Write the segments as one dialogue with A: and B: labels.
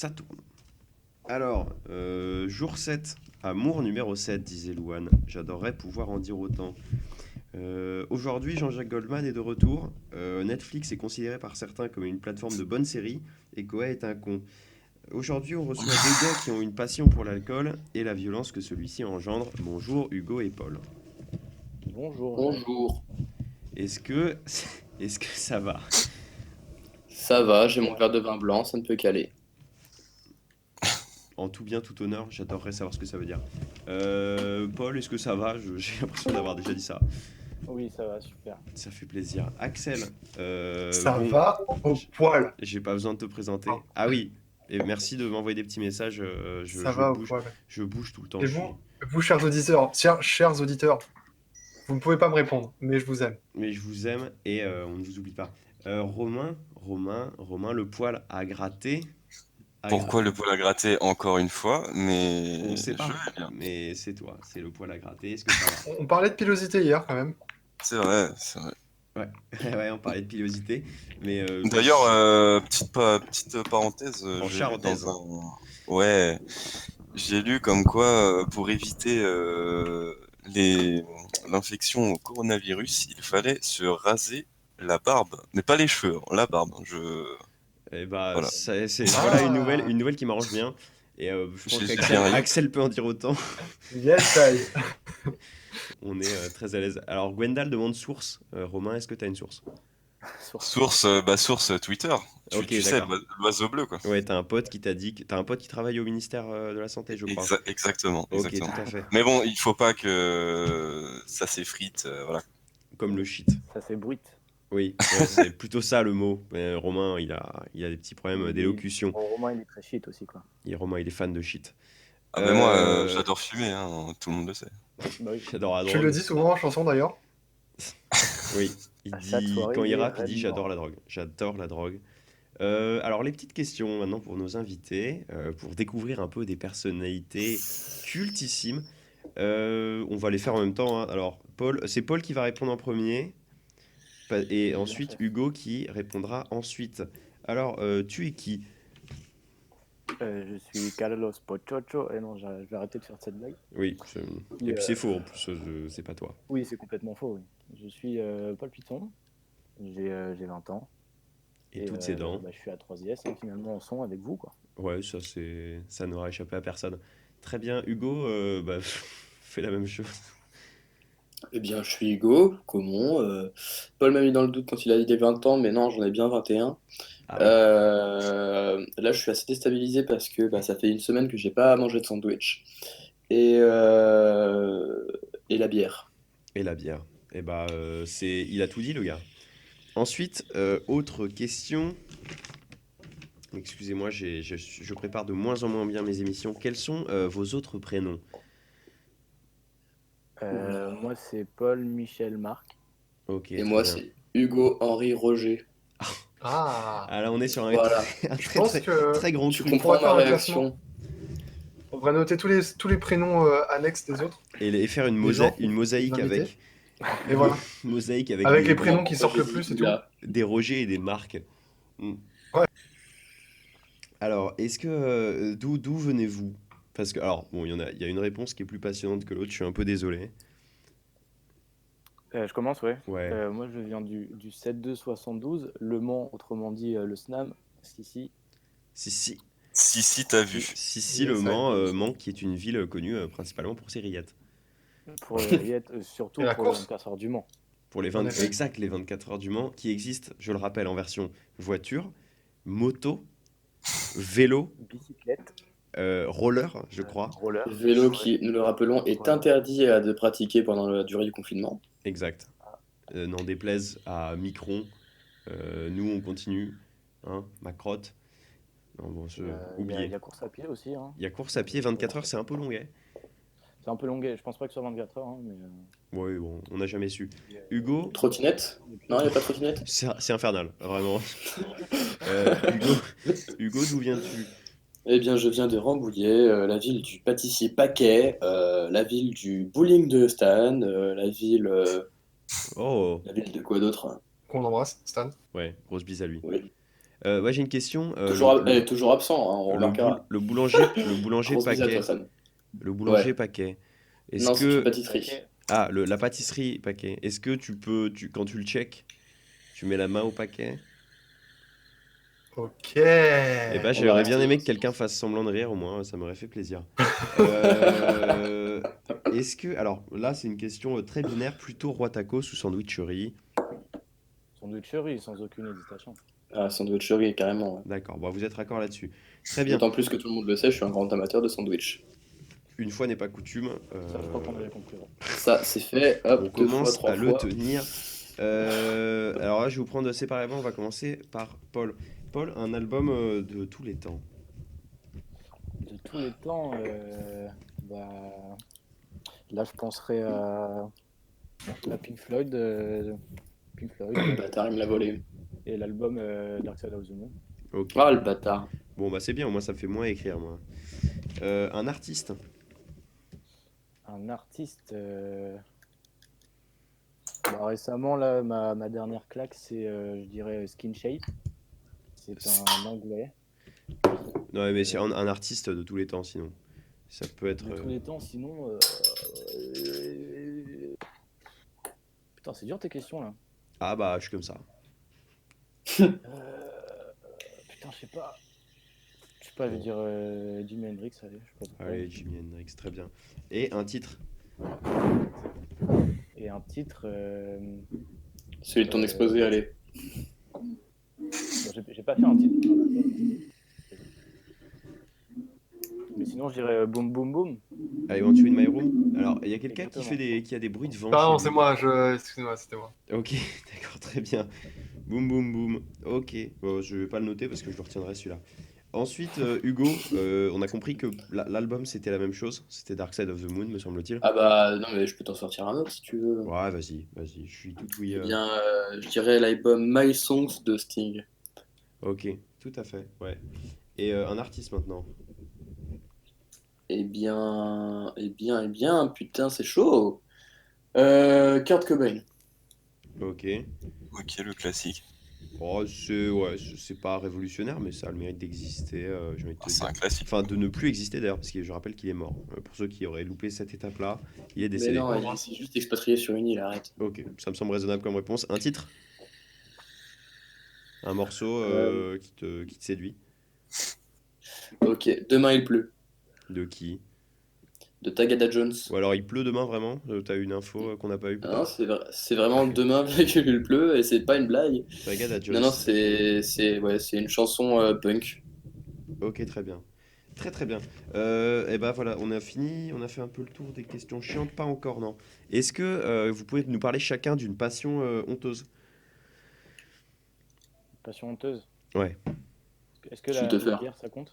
A: Ça tourne. Alors, jour 7, amour numéro 7, disait Louane. J'adorerais pouvoir en dire autant. Aujourd'hui, Jean-Jacques Goldman est de retour. Netflix est considéré par certains comme une plateforme de bonnes séries et Koé est un con. Aujourd'hui, on reçoit deux gars qui ont une passion pour l'alcool et la violence que celui-ci engendre. Bonjour Hugo et Paul.
B: Bonjour, Jeanne.
C: Bonjour.
A: Est-ce que, est-ce que ça va?
C: Ça va, j'ai mon verre de vin blanc, ça ne peut qu'aller.
A: En tout bien, tout honneur, j'adorerais savoir ce que ça veut dire. Paul, est-ce que ça va? J'ai l'impression d'avoir déjà dit ça.
B: Oui, ça va, super.
A: Ça fait plaisir. Axel,
D: Ça
A: bon,
D: va au poil.
A: j'ai pas besoin de te présenter.
D: Ah,
A: Ah oui, et merci de m'envoyer des petits messages.
D: ça va au poil.
A: Je bouge tout le temps.
D: Et vous, chers auditeurs, vous ne pouvez pas me répondre, mais je vous aime.
A: Mais je vous aime et on ne vous oublie pas. Romain, le poil à gratter.
E: Pourquoi le poil à gratter encore une fois? Mais
A: On ne sait
E: je
A: pas,
E: vais bien.
A: mais c'est toi, c'est le poil à gratter. Est-ce que ça va?
D: On parlait de pilosité hier, quand même.
E: C'est vrai, c'est vrai.
A: Ouais, ouais, on parlait de pilosité, mais
E: D'ailleurs, petite parenthèse,
A: en
E: j'ai lu
A: charentaise.
E: dans un... Ouais, j'ai lu comme quoi, pour éviter les... l'infection au coronavirus, il fallait se raser la barbe. Mais pas les cheveux, hein, la barbe.
A: Et bah,
E: Voilà,
A: voilà
D: Ah,
A: une nouvelle qui m'arrange bien. Et je pense
E: j'ai bien ri.
A: Axel peut en dire autant.
D: yes, I.
A: On est très à l'aise. Alors, Gwendal demande source. Romain, est-ce que tu as une source?
E: Source Twitter.
A: Ok,
E: Tu sais,
A: d'accord.
E: l'oiseau bleu, quoi.
A: Ouais, t'as un pote qui t'a dit que... T'as un pote qui travaille au ministère de la Santé, je crois.
E: Exactement,
A: Ok,
E: exactement.
A: tout à fait.
E: Mais bon, il faut pas que ça s'effrite, voilà.
A: Comme le shit.
B: Ça s'ébruite.
A: Oui, ouais, c'est plutôt ça le mot. Mais Romain, il a des petits problèmes
B: Oui.
A: d'élocution.
B: Bon, Romain, il est très shit aussi, quoi.
A: Et Romain, il est fan de shit.
E: Ah ben moi,
A: Euh,
E: j'adore fumer, hein, tout le monde le sait.
B: Bah oui.
A: J'adore la
D: Tu le
A: drogue.
D: dis souvent en chanson, d'ailleurs.
A: Oui, il
B: À chaque
A: dit...
B: soirée,
A: Quand
B: il
A: il
B: est
A: rappe, il dit
B: réellement.
A: j'adore la drogue. J'adore la drogue. Alors, les petites questions maintenant pour nos invités, pour découvrir un peu des personnalités cultissimes. On va les faire en même temps, hein. Alors, c'est Paul qui va répondre en premier, et
B: Bien,
A: ensuite
B: chef.
A: Hugo qui répondra ensuite. Alors, tu es qui?
B: Je suis Carlos Pochocho. Et non, je vais arrêter de faire cette blague.
A: Oui,
B: Puis,
A: et puis c'est faux en plus, c'est pas toi.
B: oui, c'est complètement faux, oui. Je suis Paul Piton. J'ai 20 ans.
A: Et toutes ses dents.
B: Bah, je suis à 3IS et finalement en son avec vous, quoi.
A: Ouais, ça n'aura échappé à personne. Très bien, Hugo, bah, fais la même chose.
C: Eh bien, je suis Hugo, Comon. Paul m'a mis dans le doute quand il a dit 20 ans, mais non, j'en ai bien 21.
A: Ah oui.
C: Là, je suis assez déstabilisé parce que bah, ça fait une semaine que j'ai pas mangé de sandwich. Et, et la bière.
A: Et la bière. Et bah, il a tout dit, le gars. Ensuite, autre question. Excusez-moi, je prépare de moins en moins bien mes émissions. Quels sont vos autres prénoms?
C: Oula.
B: Moi, c'est Paul Michel Marc.
A: Ok,
C: Et
A: très
C: moi,
A: bien.
C: c'est Hugo Henri Roger.
D: Ah,
A: Ah là, on est sur un
C: Voilà.
A: un
D: je
A: très,
D: pense
A: très,
D: que
A: très grand
C: Tu
A: cru.
D: on pourrait
C: comprends
D: faire
C: ma
D: un classement.
C: réaction.
D: On devrait noter tous les prénoms annexes des autres,
A: Et faire
D: des gens,
A: une
D: des
A: mosaïque
D: invités.
A: avec,
D: Et voilà.
A: mosaïque avec
D: Avec les
C: Comprends
D: prénoms qui
C: pourquoi
D: sortent
C: j'ai
D: le
C: dit
D: plus et tout.
C: Oula.
A: des Roger et des Marc. Hmm.
D: Ouais.
A: Alors, d'où venez-vous? Parce que, alors, bon, il y a une réponse qui est plus passionnante que l'autre, je suis un peu désolé.
B: Je commence, ouais.
A: Ouais.
B: Moi, je viens du 7-2-72, Le Mans, autrement dit le SNAM, Sissi.
A: Si,
E: Si, t'as vu.
A: Le
D: Yes, I.
A: Mans, Mans qui est une ville connue principalement pour ses rillettes.
B: Pour les rillettes,
D: Et
B: surtout
D: la
B: pour les
D: course,
B: 24 heures du Mans.
A: Pour les
D: en
A: 20,
D: effet.
A: exact, les 24 heures du Mans, qui existent, je le rappelle, en version voiture, moto, vélo,
B: Bicyclette,
A: roller, je crois.
B: roller.
C: Vélo
B: Ouais,
C: qui, nous le rappelons, est
B: voilà.
C: interdit de pratiquer pendant la durée du confinement.
A: Exact. N'en déplaise à Micron, nous on continue, hein, ma crotte. Non, bon,
B: Il y
A: oubliez.
B: a course à pied aussi. Hein.
A: Il y a course à pied, 24 heures, c'est un peu long, hein.
B: C'est un peu longuet, je pense pas que ce soit 24 heures, hein, mais
A: Ouais, bon, on n'a jamais su.
B: depuis,
A: Hugo,
C: Trottinette?
B: depuis-
C: Non, il n'y a pas de trottinette?
A: c'est infernal, vraiment. Hugo, Hugo, d'où viens-tu?
C: Eh bien, je viens de Rambouillet, la ville du pâtissier Paquet, la ville du bowling de Stan,
A: Oh,
C: la ville de quoi d'autre?
D: Qu'on embrasse, Stan.
A: ouais, grosse bise à lui.
C: Oui.
A: Ouais, j'ai une question.
C: Toujours absent, hein, on remarquera.
A: Le boulanger
C: Grosse bise à toi,
A: paquet.
C: Sam.
A: Le boulanger
C: Ouais.
A: paquet. Est-ce
C: Non, c'est une
A: que...
C: pâtisserie.
B: Ok.
A: Ah, la pâtisserie paquet. Est-ce que quand tu le check, tu mets la main au paquet?
D: Ok.
A: Eh ben,
C: On va
A: j'aurais bien
C: rester
A: aimé
C: dans
A: que
C: ce
A: quelqu'un
C: sens.
A: fasse semblant de rire, au moins, ça m'aurait fait plaisir. Euh, Est-ce que... Alors, là, c'est une question très binaire, plutôt roi tacos ou sandwicherie.
B: Sandwicherie, sans aucune hésitation.
C: Ah, sandwicherie, carrément. Ouais.
A: D'accord, bon, vous êtes raccord là-dessus. Très bien.
C: D'autant plus que tout le monde le sait, je suis un grand amateur de sandwich.
A: Une fois n'est pas coutume.
B: Ça, je crois qu'on avait compris. Ouais.
C: Ça, c'est fait.
A: On
C: Hop, deux fois,
A: commence
C: trois
A: à le
C: fois.
A: tenir. Alors là, je vais vous prendre séparément. On va commencer par Paul. Paul, un album de tous les temps.
B: De tous les temps, bah, là, je penserais à Pink Floyd,
C: Bâtard, il me l'a volé.
B: et l'album Dark Side of the Moon.
A: Ok.
C: Ah, le bâtard.
A: Bon, bah c'est bien, au moins ça me fait moins écrire, moi. Un artiste.
B: Un artiste. Bah, récemment, là, ma dernière claque, c'est, je dirais, Skin Shape. C'est un anglais.
A: Non, mais c'est un artiste de tous les temps, sinon. Ça peut être.
B: De tous les temps, sinon. Putain, c'est dur tes questions là.
A: Ah bah, je suis comme ça.
B: Putain, je sais pas. Je sais pas, je vais dire Jimi Hendrix, allez, je sais pas pourquoi.
A: Allez, Jimi Hendrix, très bien. Et un titre.
B: Et un titre.
C: Celui de ton exposé, allez.
B: Bon, j'ai pas fait un titre. Mais sinon, je dirais Boom Boom Boom.
A: Allez, Want You in My Room. Alors, il y a quelqu'un qui
B: Exactement.
A: qui a des bruits de vent
D: Pardon,
A: chez
D: c'est
A: lui.
D: moi, excusez-moi, c'était moi.
A: Ok, d'accord, très bien. Boum, boum, boum. Ok, bon, je vais pas le noter parce que je le retiendrai celui-là. Ensuite, Hugo, on a compris que l'album c'était la même chose. C'était Dark Side of the Moon, me semble-t-il.
C: Ah bah, non, mais je peux t'en sortir un autre si tu veux.
A: Ouais, vas-y, vas-y, je suis tout oui.
C: Eh bien, je dirais l'album My Songs de Sting.
A: Ok, tout à fait, ouais. Et un artiste maintenant.
C: Putain, c'est chaud. Kurt Cobain.
A: Ok.
E: Ok, le classique.
A: Oh, c'est ouais, c'est pas révolutionnaire, mais ça a le mérite d'exister, j'ai envie de
E: Ah,
A: te
E: c'est
A: dire.
E: un classique.
A: Enfin, de ne plus exister d'ailleurs, parce que je rappelle qu'il est mort. Pour ceux qui auraient loupé cette étape-là, il est
C: Mais
A: décédé.
C: non, il s'est juste expatrié sur une île, arrête.
A: Ok, ça me semble raisonnable comme réponse. Un titre? Un morceau
C: Euh,
A: qui te séduit?
C: ok, Demain il pleut,
A: De qui?
C: de Tagada Jones.
A: Ou alors il pleut demain vraiment? T'as une info qu'on n'a pas eu ou
C: Non,
A: pas?
C: c'est vraiment demain il pleut et c'est pas une blague.
A: Tagada
C: Non, non,
A: Jones.
C: c'est une chanson punk.
A: Ok, très bien. Très très bien. Et ben voilà, on a fini, on a fait un peu le tour des questions chiantes, pas encore, non. Est-ce que vous pouvez nous parler chacun d'une passion honteuse?
B: Passion honteuse.
A: Ouais.
B: Est-ce que
C: Je suis
B: la
C: teufeur.
B: bière, ça compte?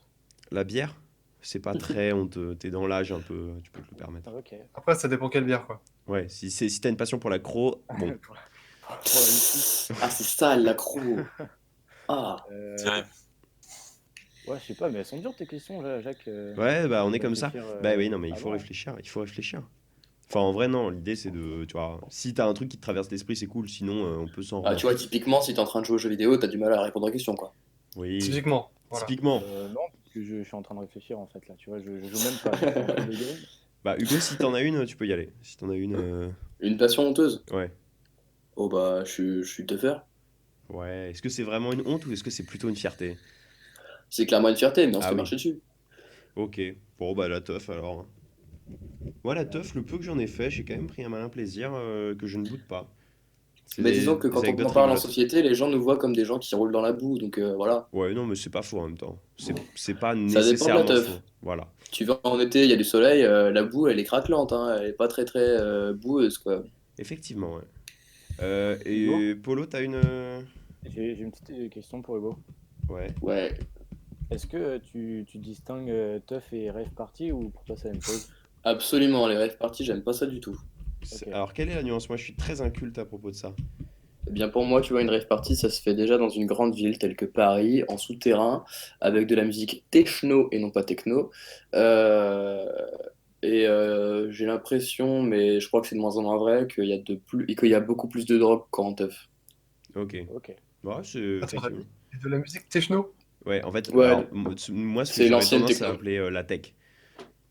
A: La bière? C'est pas très honteux. T'es dans l'âge un peu, tu peux te le permettre.
B: Ah, ok.
D: Après, ça dépend quelle bière, quoi.
A: Ouais, si t'as une passion pour la cro, bon.
B: Pour la whisky.
C: Ah, c'est sale, l'accro. Ah,
E: Terrible.
B: Ouais, je sais pas, mais elles sont dures tes questions, Jacques.
A: Ouais, bah on est
B: Faut
A: comme ça.
B: réfléchir,
A: Bah oui, non, mais il faut
B: avant.
A: réfléchir, il faut réfléchir. Enfin, en vrai, non, l'idée c'est de, tu vois, si t'as un truc qui te traverse l'esprit, c'est cool, sinon on peut s'en
C: ah,
A: rendre.
C: tu vois, typiquement, si t'es en train de jouer aux jeux vidéo, t'as du mal à répondre aux questions, quoi.
A: Oui,
D: Typiquement, voilà.
A: typiquement.
B: Non, parce que je suis en train de réfléchir en fait là, tu vois, je joue même pas. Je suis en train de game.
A: Bah Hugo, si t'en as une, tu peux y aller. Si t'en as une,
C: Une passion honteuse.
A: ouais.
C: Oh bah, je suis teufeur.
A: Ouais, est-ce que c'est vraiment une honte ou est-ce que c'est plutôt une fierté?
C: C'est clairement une fierté, mais on se
A: Ah
C: fait
A: oui,
C: marcher dessus.
A: ok. Bon, bah la teuf alors. Moi, la teuf, le peu que j'en ai fait, j'ai quand même pris un malin plaisir que je ne boude pas. C'est
C: Mais disons que
A: des
C: quand on
A: anecdotes
C: en parle en
A: rigolotes.
C: société, les gens nous voient comme des gens qui roulent dans la boue, donc voilà.
A: Ouais, non, mais c'est pas faux en même temps. C'est pas
C: Ça dépend de la
A: nécessairement
C: teuf.
A: faux. Voilà.
C: Tu vas en été, il y a du soleil, la boue, elle est craquelante, hein, elle est pas très très boueuse, quoi.
A: Effectivement, ouais.
B: Hugo,
A: Et Polo, t'as une.
B: j'ai une petite question pour Hugo.
A: Ouais.
C: Ouais,
B: Est-ce que tu distingues teuf et rave party ou pour toi c'est la même chose?
C: absolument, les rave parties, j'aime pas ça du tout.
B: Ok.
A: Alors, quelle est la nuance? Moi, je suis très inculte à propos de ça.
C: Eh bien pour moi, tu vois, une rave party, ça se fait déjà dans une grande ville telle que Paris, en souterrain, avec de la musique techno et non pas techno. Euh, j'ai l'impression, mais je crois que c'est de moins en moins vrai, qu'il y a beaucoup plus de drogue qu'en teuf.
A: Ok.
B: Ok.
A: Ouais, c'est
D: Ah, c'est vrai.
A: effectivement.
D: Et de la musique techno.
A: Ouais, en fait,
C: Ouais,
A: alors, moi, ce que
C: c'est
A: j'aurais
C: l'ancienne
A: tendance à
C: techno.
A: appeler la tech.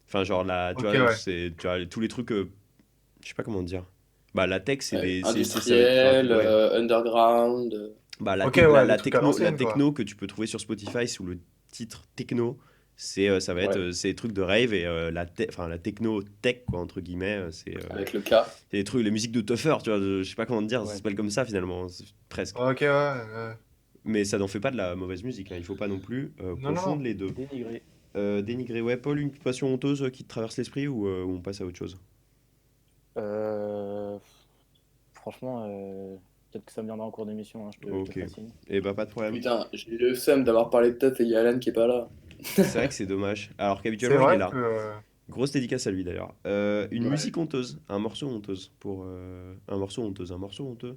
A: Enfin, genre, tu
D: Ok,
A: vois,
D: ouais.
A: tu vois, tous les trucs, je sais pas comment dire. Bah, la tech,
C: Ouais,
A: ça va être,
C: industriel,
A: ouais.
C: underground.
A: Bah,
D: Ok, ouais, les
A: la
D: trucs à
A: techno, la
D: l'ancienne, quoi.
A: techno que tu peux trouver sur Spotify sous le titre techno, ça va être,
C: Ouais,
A: c'est des trucs de rave et enfin, la techno tech, quoi, entre guillemets,
C: avec le K.
A: c'est des trucs, les musiques de Tuffer, tu vois, je sais pas comment te dire, ça
B: Ouais.
A: s'appelle comme ça finalement, presque.
D: Ok, ouais, ouais.
A: Mais ça n'en fait pas de la mauvaise musique, hein, il faut pas non plus
D: Non, non,
A: confondre
D: non.
A: les deux.
B: Dénigré.
A: Dénigrer, ouais, Paul, une passion honteuse qui te traverse l'esprit ou on passe à autre chose?
B: Euh, Franchement, peut-être que ça me viendra en cours d'émission, hein, je te
A: Ok,
B: ferai signe.
A: et bah pas de problème.
C: Putain, j'ai eu le seum d'avoir parlé de Teuf et il y a Alan qui est pas là.
A: C'est vrai que c'est dommage, alors
D: C'est
A: qu'habituellement il est
D: vrai
A: là.
D: que.
A: Grosse dédicace à lui d'ailleurs. Une
C: Ouais.
A: musique honteuse, un morceau honteuse pour un morceau honteux.
D: Ouais,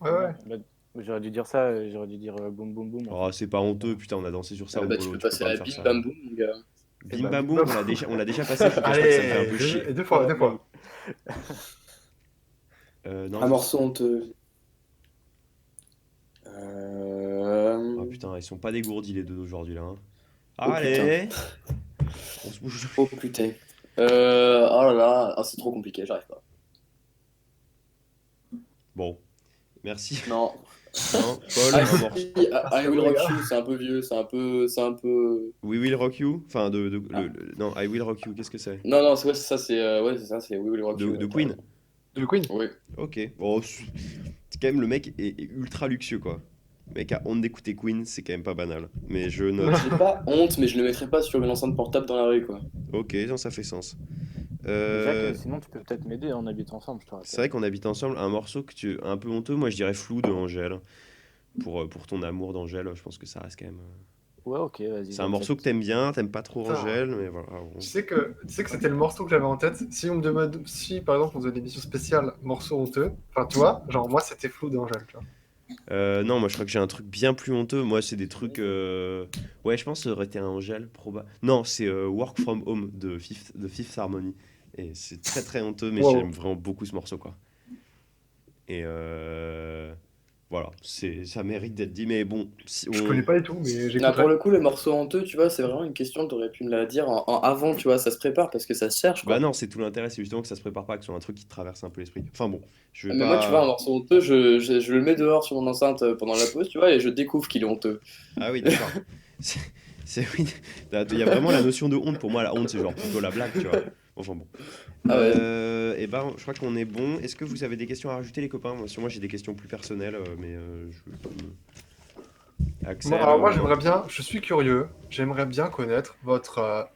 B: Ah
D: ouais.
B: merde, bah, j'aurais dû dire ça, j'aurais dû dire boum boum boum en
A: Oh,
B: fait.
A: c'est pas honteux,
B: Voilà.
A: putain, on a dansé sur ça,
C: Ah bah tu
A: Polo,
C: peux
A: tu peux
C: passer
A: pas me
C: à
A: faire
C: Bim
A: ça.
C: Bam Boum, mon gars.
D: Et
A: Bim
D: bah,
A: bam
D: bim,
A: boum,
D: bam.
A: on l'a déjà passé, je te cache pas que ça me fait un
D: Allez,
A: peu chier.
D: et deux fois,
B: Ouais,
D: deux
B: mais
D: fois.
A: Non,
C: Un morceau honteux.
A: Oh
C: Euh...
A: putain, ils sont pas dégourdis les deux d'aujourd'hui là, hein.
C: Oh putain.
A: Allez, on se bouge.
C: Oh putain. Oh là là, ah, c'est trop compliqué, j'arrive pas.
A: Bon, merci.
C: Non.
A: Non, Paul,
C: Ah
A: un
C: si,
A: morceau.
D: Merci
C: I
D: à vous,
C: Will
D: les
C: Rock
D: gars.
C: You, c'est un peu vieux, c'est un peu.
A: We Will Rock You. Enfin,
C: Ah.
A: non, I Will Rock You, qu'est-ce que c'est?
C: Non, non, c'est ça, c'est ça, c'est We Will Rock You,
A: De Queen.
C: carrément.
D: De Queen.
C: Oui.
A: Ok. Bon, c'est quand même le mec est ultra luxueux quoi. Le mec a honte d'écouter Queen, c'est quand même pas banal. Mais je note.
C: J'ai pas honte, mais je le mettrai pas sur une enceinte portable dans la rue, quoi.
A: Ok, non, ça fait sens.
B: Mais Jacques,
A: Euh,
B: sinon tu peux peut-être m'aider, on habite ensemble, je te
A: c'est
B: rappelle.
A: vrai qu'on habite ensemble. Un morceau un peu honteux, moi je dirais Flou de Angèle. Pour ton amour d'Angèle, je pense que ça reste quand même.
B: Ouais, ok, vas-y,
A: C'est un morceau que
B: j'accepte.
A: t'aimes bien, t'aimes pas trop
D: Putain.
A: Angèle, mais voilà.
D: Tu sais que c'était le morceau que j'avais en tête. Si on me demande, si par exemple on faisait une émission spéciale morceau honteux, enfin tu vois, genre moi c'était Flou d'Angèle, tu vois.
A: Non, moi je crois que j'ai un truc bien plus honteux. Moi c'est des trucs. Ouais, je pense que ça aurait été un Angèle, Non, c'est Work From Home de Fifth Harmony. Et c'est très très honteux, mais j'aime
D: Wow.
A: vraiment beaucoup ce morceau quoi. Et voilà, ça mérite d'être dit. Mais bon, si
D: Je connais pas du tout, mais
C: Là, pour
D: j'écouterai.
C: le coup, le morceau honteux, tu vois, c'est vraiment une question, t'aurais pu me la dire en avant, tu vois, ça se prépare parce que ça se cherche,
A: Bah
C: quoi.
A: non, c'est tout l'intérêt, c'est justement que ça se prépare pas, que ce soit un truc qui te traverse un peu l'esprit. Enfin bon, je vais
C: Mais moi, tu vois, un
A: pas.
C: morceau honteux, je le mets dehors sur mon enceinte pendant la pause, tu vois, et je découvre qu'il est honteux.
A: Ah oui, d'accord. C'est, oui. Il y a vraiment la notion de honte. Pour moi, la honte, c'est genre plutôt la blague, tu vois. Enfin bon.
C: Ah ouais.
A: Et ben, je crois qu'on est bon. Est-ce que vous avez des questions à rajouter, les copains? Moi, j'ai des questions plus personnelles, mais Axel,
D: Alors moi
A: non.
D: j'aimerais bien, je suis curieux, j'aimerais bien connaître votre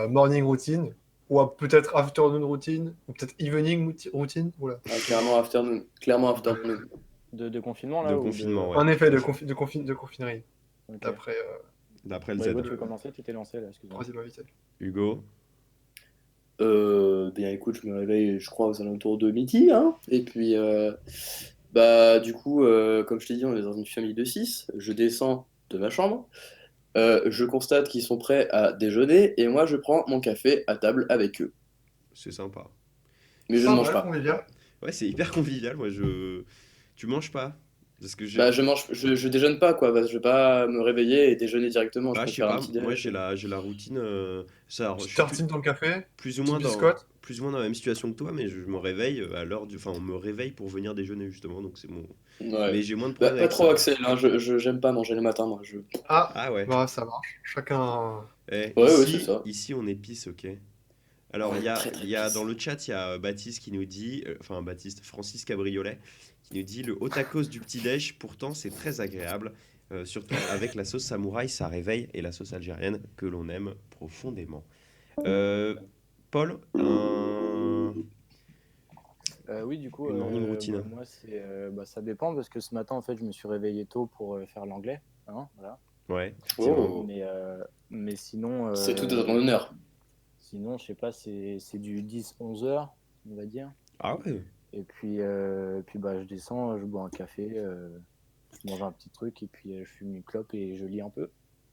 D: morning routine, ou peut-être afternoon routine, ou peut-être evening routine. Oula.
C: Ah, clairement afternoon. Clairement afternoon.
B: De confinement
A: De
B: là ou
A: confinement,
B: de.
A: ouais.
D: En effet,
A: Tout à fait.
D: de confinerie,
B: Ok.
D: d'après
A: D'après le
B: Bah,
A: Z.
B: Hugo, tu veux commencer? Tu t'es lancé là, excuse-moi.
D: troisième invité.
A: Hugo.
C: Bien écoute, je me réveille, je crois, aux alentours de midi, hein. Et puis, bah, du coup, comme je t'ai dit, on est dans une famille de 6. Je descends de ma chambre. Je constate qu'ils sont prêts à déjeuner et moi, je prends mon café à table avec eux.
A: C'est sympa.
C: Mais je ne
D: Pas
C: mange
D: mal,
C: pas.
D: convivial.
A: Ouais, c'est hyper convivial. Moi, je. Tu manges pas? Parce que j'ai.
C: Bah, je déjeune pas, quoi, parce que je vais pas me réveiller et déjeuner directement. Je
A: Bah, je sais
C: préfère un
A: pas.
C: petit
A: Moi,
C: déj.
A: j'ai la routine. Je
D: Petite
A: suis plus,
D: tartine dans le café,
A: plus ou
D: petite
A: moins
D: biscotte.
A: plus ou moins dans la même situation que toi, mais je me réveille à l'heure du. Enfin, on me réveille pour venir déjeuner justement, donc c'est mon.
C: Ouais.
A: Mais j'ai moins de
C: Bah,
A: problèmes
C: pas
A: avec
C: trop
A: ça.
C: Axel, hein. J'aime pas manger le matin, moi.
D: Ah,
A: Ah ouais.
D: bah ça marche. Chacun.
C: Ouais, ouais, c'est ça.
A: Ici on épice, ok. Alors
C: Ouais, très
A: il
C: très
A: y a dans
C: pisse.
A: le chat, il y a Baptiste qui nous dit, enfin Baptiste, Francis Cabriolet, qui nous dit le haut tacos du petit-déj, pourtant c'est très agréable, surtout avec la sauce samouraï, ça réveille, et la sauce algérienne que l'on aime profondément. Euh, Paul,
B: Oui, du coup,
A: une morning
B: bah,
A: routine.
B: moi, ça dépend parce que ce matin, en fait, je me suis réveillé tôt pour faire l'anglais. Hein, voilà.
A: Ouais, effectivement.
C: Oh,
B: Mais sinon,
C: c'est tout à ton honneur.
B: sinon, je sais pas, c'est du 10-11 heures, on va dire.
A: Ah ouais.
B: Et puis bah, je descends, je bois un café, je mange un petit truc et puis je fume une clope et je lis un peu.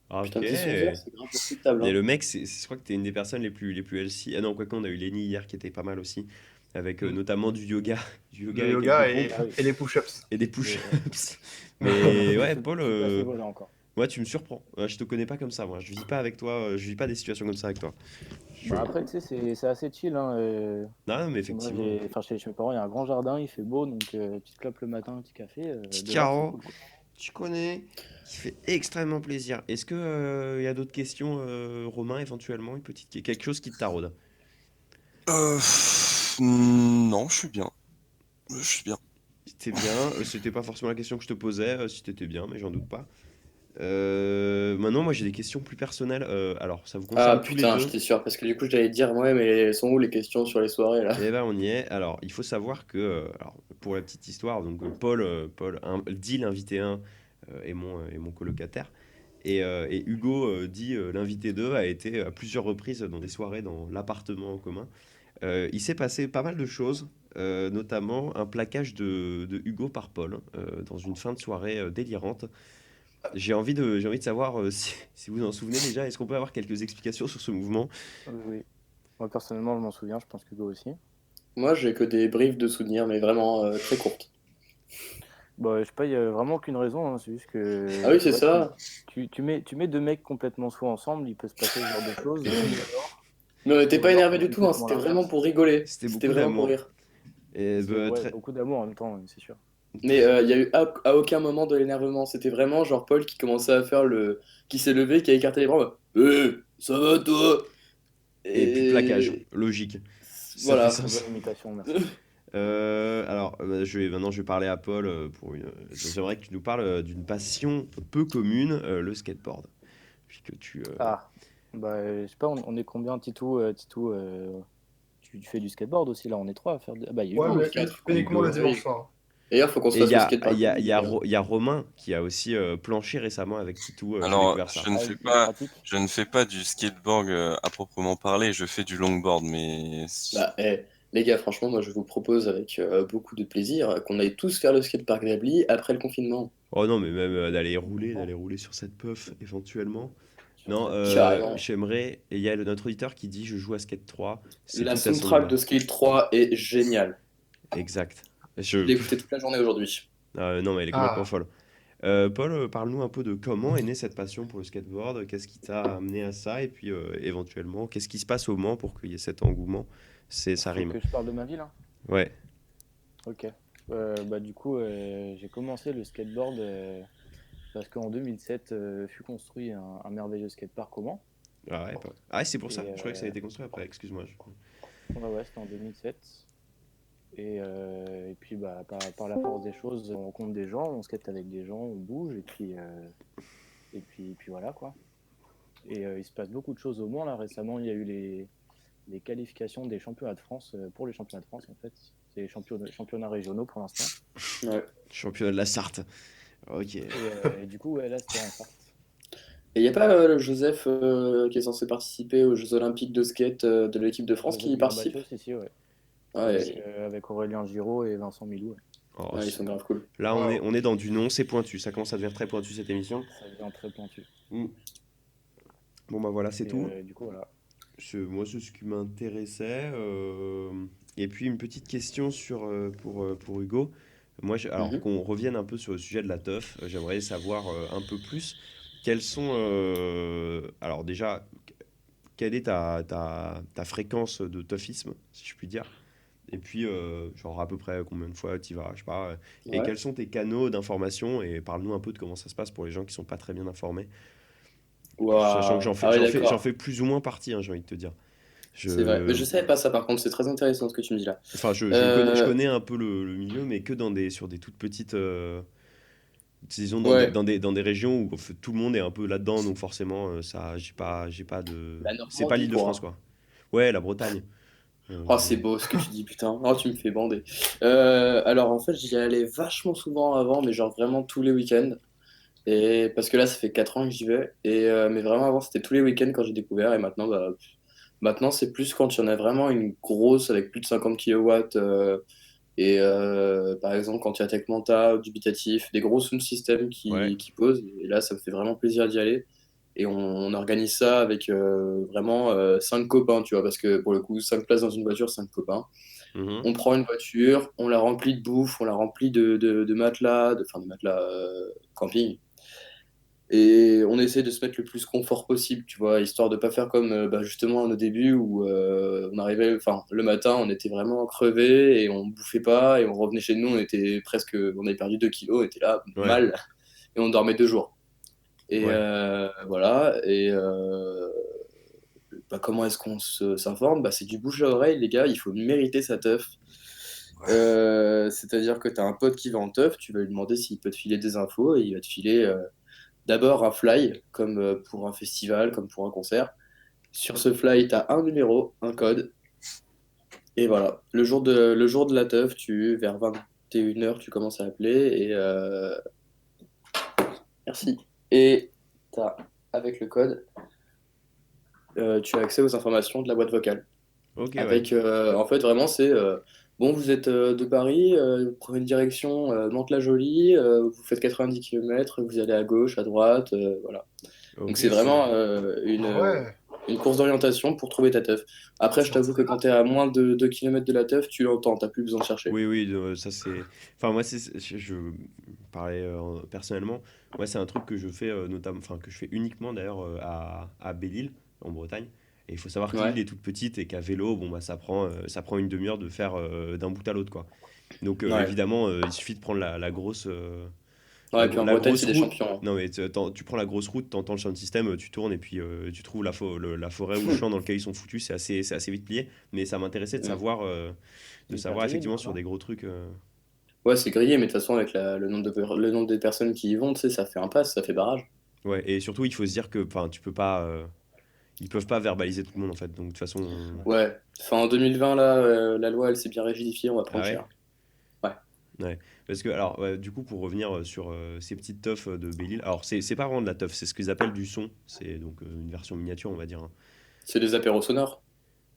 A: Ah, ok.
C: Putain, 10-11 heures, c'est grave respectable,
A: Et
C: hein.
A: le mec, je crois que t'es une des personnes les plus healthy. Ah non, quoi qu'on a eu Lenny hier qui était pas mal aussi, avec
D: Mm.
A: notamment du yoga, du yoga
D: Le
A: et quelques
D: yoga
A: pompes
B: Ah oui,
D: et les push-ups.
A: et des
B: ouais.
A: push-ups. Mais ouais,
B: Je
A: Paul,
B: je suis pas à ce niveau-là encore.
A: ouais, tu me surprends. Je te connais pas comme ça, moi. Je vis pas avec toi, je vis pas des situations comme ça avec toi. Je...
B: Bah après, tu sais, c'est assez chill, hein.
A: Non, mais
B: Moi,
A: effectivement.
B: enfin, chez mes parents, il y a un grand jardin, il fait beau, donc petite clope le matin, un petit café,
A: Petite
B: dehors, c'est
A: Caro,
B: cool, quoi.
A: tu connais, qui fait extrêmement plaisir. Est-ce que il y a d'autres questions, Romain, éventuellement, quelque chose qui te taraude?
E: Non, je suis bien. Je suis bien.
A: C'était bien, c'était pas forcément la question que je te posais, si t'étais bien, mais j'en doute pas. Maintenant, moi j'ai des questions plus personnelles. Alors, ça vous
C: Ah
A: concerne tous les
C: putain,
A: deux.
C: j'étais sûr, parce que du coup j'allais dire, ouais, mais elles sont où les questions sur les soirées là?
A: Et ben on y est. Alors, il faut savoir que, alors, pour la petite histoire, donc dit l'invité 1 est mon colocataire. Et Hugo dit l'invité 2 a été à plusieurs reprises dans des soirées dans l'appartement en commun. Il s'est passé pas mal de choses, notamment un plaquage de Hugo par Paul dans une fin de soirée délirante. J'ai envie de savoir si vous en souvenez déjà. Est-ce qu'on peut avoir quelques explications sur ce mouvement?
B: Oui, oui. Moi, personnellement, je m'en souviens, je pense que Hugo aussi.
C: Moi j'ai que des briefs de souvenirs, mais vraiment très courtes.
B: Bah, je sais pas, il y a vraiment aucune raison, hein, c'est juste
C: Ah
B: que,
C: oui,
B: tu
C: c'est
B: vois,
C: ça.
B: tu mets deux mecs complètement sous ensemble, il peut se passer ce genre de choses,
C: Mais on était
B: ou
C: pas
B: alors
C: énervé du tout, hein,
B: complètement
C: c'était vraiment
B: l'inverse.
C: pour rigoler.
A: C'était
C: C'était
A: beaucoup
C: vraiment pour
A: d'amour.
C: rire.
A: Et
B: C'est
A: bah,
B: ouais,
A: très,
B: beaucoup d'amour en même temps, c'est sûr.
C: Mais il y a eu à aucun moment de l'énervement. C'était vraiment genre Paul qui commençait à faire le. Qui s'est levé, qui a écarté les bras. En mode, ça va toi?
A: et puis plaquage,
C: Et.
A: logique. Ça fait
C: Voilà.
B: Très
A: sens.
B: bonne imitation, merci.
A: Maintenant je vais parler à Paul pour une. J'aimerais que tu nous parles d'une passion peu commune, le skateboard. Puisque tu.
B: Ah, bah, je sais pas, on est combien, Titou, Titou, tu fais du skateboard aussi, là, on est trois à faire Ah bah, il y a
D: Ouais,
B: Hugo
C: On est
D: mais
B: aussi.
C: quatre.
D: uniquement le
A: Hugo.
D: dimanche soir.
C: D'ailleurs, faut qu'on se
A: Et
C: fasse le skatepark de
A: il y a,
C: les gars.
A: Il y a Romain qui a aussi planché récemment avec Titou. J'ai
E: Alors,
A: découvert ça.
B: Ah, il est pratique.
E: je ne fais pas du skateboard à proprement parler, je fais du longboard, mais
C: Bah, les gars, franchement, moi je vous propose avec beaucoup de plaisir qu'on aille tous faire le skatepark d'Abli après le confinement.
A: Oh non, mais même d'aller rouler sur cette puff éventuellement.
B: Sur
A: Non,
B: cette
C: Carrément.
A: j'aimerais. Et il y a notre auditeur qui dit je joue à Skate 3. C'est
C: La
A: tout à son
C: soundtrack
A: honneur.
C: de Skate 3 est géniale.
A: Exact.
C: Je l'ai écouté toute la journée aujourd'hui.
A: Non, mais elle est complètement
D: Ah,
A: folle. Paul, parle-nous un peu de comment est née cette passion pour le skateboard, qu'est-ce qui t'a amené à ça, et puis éventuellement, qu'est-ce qui se passe au Mans pour qu'il y ait cet engouement? Ça
B: Faut
A: rime.
B: que je parle de ma ville, hein.
A: Ouais.
B: Ok. Bah, du coup, j'ai commencé le skateboard parce qu'en 2007 fut construit un merveilleux skatepark au Mans.
A: Ah ouais, ah, c'est pour ça.
B: Et
A: Je croyais que ça a été construit après. Excuse-moi.
B: ouais, ouais, c'était en 2007. Et puis, bah, par la force des choses, on rencontre des gens, on skate avec des gens, on bouge, puis voilà, quoi. Il se passe beaucoup de choses au Mans, là. Récemment, il y a eu les qualifications des championnats de France, pour les championnats de France, en fait. C'est les championnats régionaux pour l'instant.
C: Ouais.
A: Championnat de la Sarthe. Ok.
B: Et du coup, ouais, là, c'était en Sarthe.
C: Et il n'y a pas le Joseph qui est censé participer aux Jeux Olympiques de skate de l'équipe de France qui y participe?
B: Si, ouais.
C: Ouais,
B: Avec Aurélien Giraud et Vincent Milou, ouais.
A: Oh,
C: ouais, ils sont grave cool.
A: là,
D: wow.
A: on est dans du non, c'est pointu. Ça commence à devenir très pointu cette émission.
B: Ça devient très pointu.
A: Mm. Bon, bah voilà, c'est
B: Et
A: tout.
B: du coup, voilà.
A: Moi, c'est ce qui m'intéressait. Et puis, une petite question pour Hugo. Alors
C: Mhm.
A: qu'on revienne un peu sur le sujet de la teuf, j'aimerais savoir un peu plus quels sont. Alors, déjà, quelle est ta fréquence de teufisme, si je puis dire? Et puis, genre, à peu près combien de fois tu y vas, je sais pas. Et
C: Ouais.
A: quels sont tes canaux d'information? Et parle-nous un peu de comment ça se passe pour les gens qui sont pas très bien informés. Sachant que
C: Waouh. Ah oui,
A: j'en
C: d'accord.
A: fais plus ou moins partie, hein, j'ai envie de te dire.
C: C'est vrai. Mais
A: Je,
C: je savais pas ça par contre, c'est très intéressant ce que tu me dis là.
A: enfin, je
C: Euh,
A: connais un peu le milieu, mais que sur des toutes petites, disons
C: ouais,
A: dans des régions où en fait, tout le monde est un peu là-dedans, donc forcément, j'ai pas
C: la
A: c'est pas
C: Normandie
A: l'Île-de-France,
C: quoi.
A: quoi. Ouais, la Bretagne.
C: Oh,
A: Euh,
C: c'est beau ce que tu dis, putain. Oh, tu me fais bander. Alors en fait, j'y allais vachement souvent avant, mais genre vraiment tous les week-ends. Et parce que là, ça fait 4 ans que j'y vais. Mais vraiment, avant, c'était tous les week-ends quand j'ai découvert. Et maintenant, maintenant c'est plus quand il y en a vraiment une grosse avec plus de 50 kilowatts. Par exemple, quand il y a Tech Dubitatif, des gros sound systems
A: ouais.
C: qui posent. Et là, ça me fait vraiment plaisir d'y aller. Et on organise ça avec vraiment 5 copains, tu vois. Parce que pour le coup, 5 places dans une voiture, 5 copains.
A: Mhm.
C: On prend une voiture, on la remplit de bouffe, on la remplit de matelas, de matelas camping. Et on essaie de se mettre le plus confort possible, tu vois, histoire de pas faire comme justement à nos débuts où on arrivait, enfin le matin, on était vraiment crevé et on bouffait pas et on revenait chez nous, on avait perdu 2 kilos, on était là
A: Ouais.
C: mal et on dormait 2 jours. Et
A: Ouais.
C: voilà. Et comment est-ce qu'on s'informe? C'est du bouche à oreille, les gars. Il faut mériter sa teuf. C'est-à-dire que tu as un pote qui va en teuf, tu vas lui demander s'il peut te filer des infos et il va te filer d'abord un fly, comme pour un festival, comme pour un concert. Sur ce fly, tu as un numéro, un code. Et voilà. Le jour de la teuf, vers 21h, tu commences à appeler et merci. Et avec le code, tu as accès aux informations de la boîte vocale.
A: Ok, ouais.
C: Avec, en fait, vraiment, c'est bon, vous êtes de Paris, vous prenez une direction Mantes-la-Jolie, vous faites 90 km, vous allez à gauche, à droite, voilà. Donc,
A: Ok,
C: c'est vraiment
D: Ah ouais.
C: une course d'orientation pour trouver ta teuf. Après, je t'avoue que quand tu es à moins de 2 km de la teuf, tu l'entends, t'as plus besoin de chercher.
A: Oui, oui, ça c'est. Enfin, moi, je parlais personnellement. Moi, c'est un truc que je fais notamment, enfin, que je fais uniquement d'ailleurs à Belle-Île, en Bretagne. Et il faut savoir que l'île
C: Ouais,
A: est toute petite et qu'à vélo, bon, bah, ça prend une demi-heure de faire d'un bout à l'autre, quoi. Donc,
C: ouais.
A: évidemment, il suffit de prendre la grosse,
C: Ouais, et puis en
A: la
C: Bretagne,
A: grosse
C: c'est des
A: route.
C: champions, hein.
A: Non, mais tu prends la grosse route, t'entends le sound system, tu tournes et puis tu trouves la forêt ou le champ dans lequel ils sont foutus. C'est assez vite plié. Mais ça m'intéressait de
C: Mm.
A: savoir,
B: C'est hyper grillé, du
A: effectivement
B: coup,
A: sur
B: non?
A: des gros trucs.
C: Ouais, c'est grillé, mais de toute façon, avec le nombre de personnes qui y vont, tu sais, ça fait impasse, ça fait barrage.
A: Ouais, et surtout, il faut se dire que, enfin, tu peux pas, ils peuvent pas verbaliser tout le monde en fait. Donc, de toute façon,
B: Ouais.
C: Ouais, enfin en 2020, là, la loi, elle s'est bien rigidifiée, on va
A: ah
C: prendre
A: ouais,
C: cher. Ouais,
A: ouais. Parce que, alors, ouais, du coup, pour revenir sur ces petites teufs de Belle-Île, alors, c'est pas vraiment de la teuf, c'est ce qu'ils appellent du son. C'est donc une version miniature, on va dire, hein.
C: c'est des apéros sonores.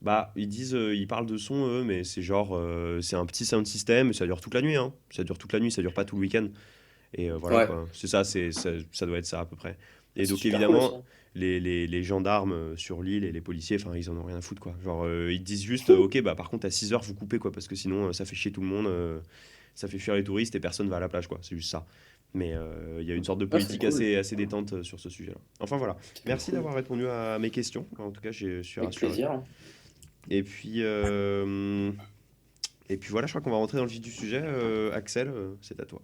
A: Bah, ils parlent de son, eux, mais c'est genre, c'est un petit sound system, ça dure toute la nuit, hein. Ça dure toute la nuit, ça dure pas tout le week-end. Et voilà,
C: Ouais,
A: quoi. C'est ça, ça doit être ça à peu près. Et
C: c'est
A: donc,
C: super cool aussi,
A: évidemment,
C: hein.
A: les gendarmes sur l'île et les policiers, enfin, ils en ont rien à foutre, quoi. Genre, ils disent juste, ok, bah, par contre, à 6 heures, vous coupez, quoi, parce que sinon, ça fait chier tout le monde, ça fait fuir les touristes et personne va à la plage, quoi. C'est juste ça. Mais il y a une sorte de
C: Ah, c'est
A: politique
C: cool.
A: assez détente sur ce sujet-là. Enfin, voilà.
C: C'est
A: Merci
C: cool.
A: d'avoir répondu à mes questions. En tout cas, je suis
C: Avec
A: rassuré.
C: plaisir, hein.
A: Et puis, voilà, je crois qu'on va rentrer dans le vif du sujet. Axel, c'est à toi.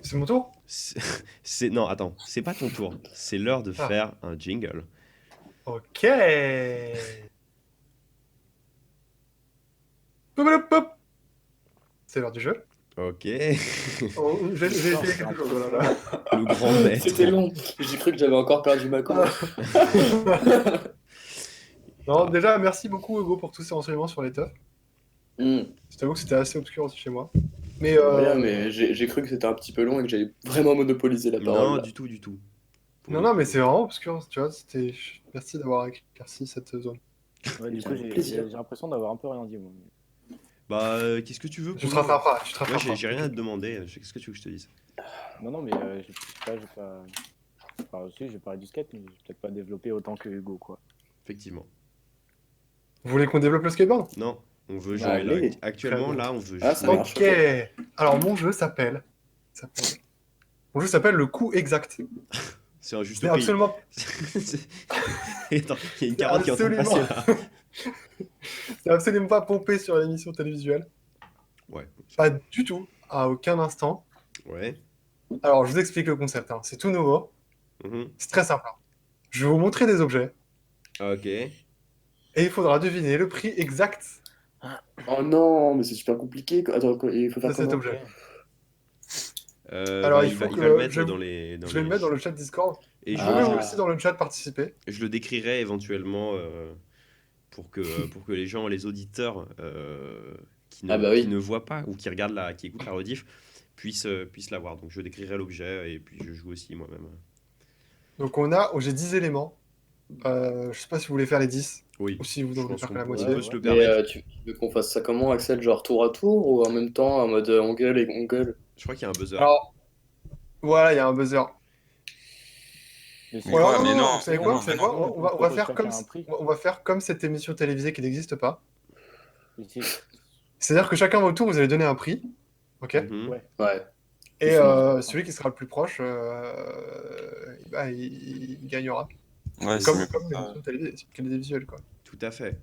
D: C'est mon tour?
A: C'est, non, attends, c'est pas ton tour. C'est l'heure de
D: Ah,
A: faire un jingle.
D: ok. Pop, pop, pop. C'est l'heure du jeu.
A: Ok.
D: Oh, j'ai
B: Putain,
D: essayé
B: c'est un
D: quelque
B: peu
D: chose.
B: long.
D: Voilà.
A: Le grand maître.
C: C'était long. J'ai cru que j'avais encore perdu ma cour.
D: Non,
A: Ah,
D: déjà, merci beaucoup, Hugo, pour tous ces renseignements sur les teufs.
C: Hmm.
D: Je t'avoue que c'était assez obscur aussi chez moi. Mais
C: De rien, mais j'ai cru que c'était un petit peu long et que j'allais vraiment monopoliser la parole
A: non,
C: là.
A: du tout, du tout. Pour
D: non,
A: le
D: non, mais
A: coup.
D: c'est vraiment obscur, tu vois. Merci d'avoir éclarci cette zone.
B: Ouais, du coup,
C: Avec
B: j'ai
C: plaisir.
B: j'ai l'impression d'avoir un peu rien dit, moi.
A: Bah, qu'est-ce que tu veux,
D: Tu te
A: Polo?
D: rattraperas, tu te
A: Moi, j'ai
D: rattraperas.
A: j'ai rien à te demander. Qu'est-ce que tu veux que je te dise?
B: Non, non, mais j'ai pas. Enfin, aussi, j'ai parlé du skate, mais j'ai peut-être pas développé autant que Hugo, quoi.
A: Effectivement.
D: Vous voulez qu'on développe le skateboard?
A: Non, on veut jouer là.
C: Allez.
A: Actuellement,
D: Très bien.
A: là, on veut
C: Ah, ça
A: jouer.
C: marche.
D: Ok. Alors, s'appelle- mon jeu s'appelle le coup exact.
A: C'est un juste
D: C'est
A: prix.
D: absolument,
A: Attends, il y a une
D: c'est
A: carotte qui est en train de passer
D: absolument,
A: là.
D: c'est absolument pas pompé sur l'émission télévisuelle.
A: Ouais.
D: Pas du tout, à aucun instant.
A: Ouais.
D: Alors, je vous explique le concept, hein. C'est tout nouveau.
A: Mhm.
D: C'est très simple, hein. Je vais vous montrer des objets
A: Ok.
D: et il faudra deviner le prix exact
C: Oh non, mais c'est super compliqué, quoi. Attends, il faut
D: de
C: faire
D: cet
C: comment?
D: objet.
B: Ok.
D: Alors,
A: Bah,
D: il
A: il va,
D: faut
A: il va le
D: que
A: mettre dans les,
D: je vais le mettre dans le chat Discord.
A: et
D: Vous
A: je,
D: pouvez
A: je,
D: aussi
C: Ah,
D: dans le chat participer.
A: je le décrirai éventuellement pour que les gens, les auditeurs qui
C: ah
A: ne,
C: bah
A: qui
C: oui.
A: ne voient pas ou qui écoutent la rediff puissent la voir. Donc je décrirai l'objet et puis je joue aussi moi-même.
D: Donc, j'ai 10 éléments. Je sais pas si vous voulez faire les 10
A: Oui,
D: ou si vous
A: je
D: voulez
A: pense
D: faire
A: qu'on
D: que la
A: peut, on
D: moitié.
A: peut
B: Ouais,
A: se
B: ouais.
A: le
C: Mais
A: permettre.
C: tu veux qu'on fasse ça comment, Axel? Genre tour à tour ou en même temps en mode on gueule et on gueule?
A: Je crois qu'il y a un buzzer.
D: Alors, voilà, il y a un buzzer.
B: Mais
E: Mais
D: Ou alors,
E: quoi?
D: non,
E: Mais
D: non, non,
E: non,
D: vous savez
E: mais
D: quoi?
E: non,
D: Vous
E: mais
D: savez
E: non.
D: quoi? On va
B: propose
D: faire
B: chacun un prix.
D: on va faire comme cette émission télévisée qui n'existe pas.
B: Mais
D: C'est-à-dire que chacun votre tour, vous allez donner un prix. Ok.
A: Mhm.
B: Ouais.
C: Ouais.
D: Et
C: C'est marrant.
D: celui qui sera le plus proche, bah, il gagnera.
E: Ouais, c'est
D: Comme,
E: mieux.
D: comme l'émission télévisuelle, quoi.
A: Tout à fait.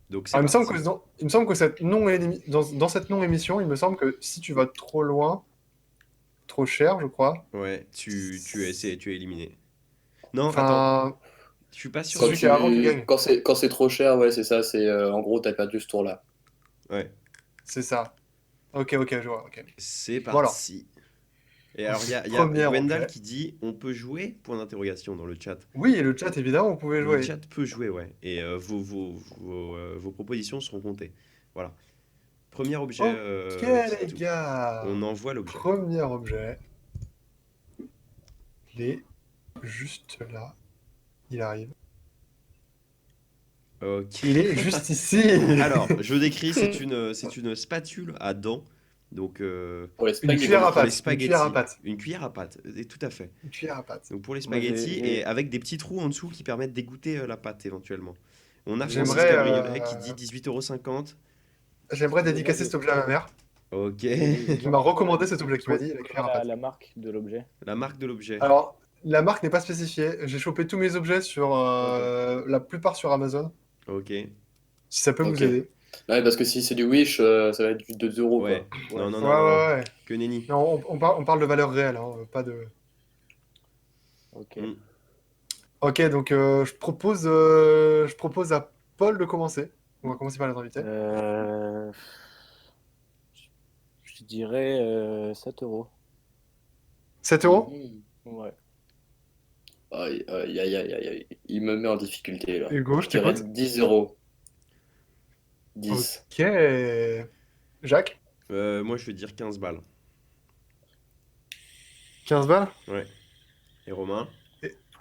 A: Donc c'est
D: Alors,
A: parti.
D: il me semble que dans cette non-émission, il me semble que si tu vas trop loin, trop cher, je crois.
A: Ouais, tu es éliminé. Non, attends,
D: Enfin,
A: je suis pas sûr.
D: Celui qui est avant qui gagne.
C: Quand c'est trop cher, ouais, c'est ça. C'est en gros, t'as perdu ce tour-là.
A: Ouais,
D: c'est ça. Ok, je vois. Ok.
A: c'est
D: Voilà.
A: parti. Et alors, il y a
D: Premier
A: Gwendal
D: objet.
A: qui dit on peut jouer? Point d'interrogation dans le chat.
D: Oui, et le chat, évidemment, vous pouvez
A: Le
D: jouer.
A: chat peut jouer, ouais. Et vos propositions seront comptées. Voilà. Premier objet,
D: Ok,
A: c'est
D: les
A: tout.
D: gars.
A: On envoie l'objet.
D: Premier objet. Il est juste là. Il arrive.
A: Ok.
D: Il est juste ici.
A: Alors, je décris, c'est une spatule à dents. Donc,
C: Pour les
D: Une
C: spaghettis.
D: cuillère à
A: pour les
D: pâte. Une cuillère à
A: spaghettis.
D: pâte.
A: Une cuillère à pâte, et tout à fait.
D: Une cuillère à pâte.
A: Donc pour les
B: Moi,
A: spaghettis
B: j'ai-
A: et avec des petits trous en dessous qui permettent d'égoutter la pâte éventuellement. On a Francis
D: J'aimerais,
A: Cabriolet qui dit 18,50 €.
D: J'aimerais dédicacer cet objet à ma mère,
A: Ok.
D: qui m'a recommandé cet objet, qui m'a dit la cuillère à
B: la,
D: pâte.
B: la marque de l'objet.
A: La marque de l'objet.
D: Alors, la marque n'est pas spécifiée. J'ai chopé tous mes objets sur la plupart sur Amazon.
A: Ok.
D: Si ça peut
C: Ok.
D: vous aider.
C: Ouais, parce que si c'est du Wish, ça va être du 2 euros,
A: Ouais.
C: quoi.
A: Non, non,
D: Ouais,
A: non, non, non.
D: ouais.
A: Que nenni.
D: Non, on parle de valeur réelle, hein, pas de.
B: Ok.
A: Mm.
D: Ok, donc je propose à Paul de commencer. On va commencer par les invités.
B: Euh, Je dirais 7 euros.
D: 7 euros?
C: Mmh.
B: Ouais.
C: Aïe, aïe, aïe, aïe, aïe, aïe. Il me met en difficulté, là.
D: Hugo, je
C: Je dirais
D: t'écoute.
C: 10 euros. 10.
D: Ok. Jacques,
A: Moi, je vais dire 15 balles.
D: 15 balles.
A: Ouais. Et Romain?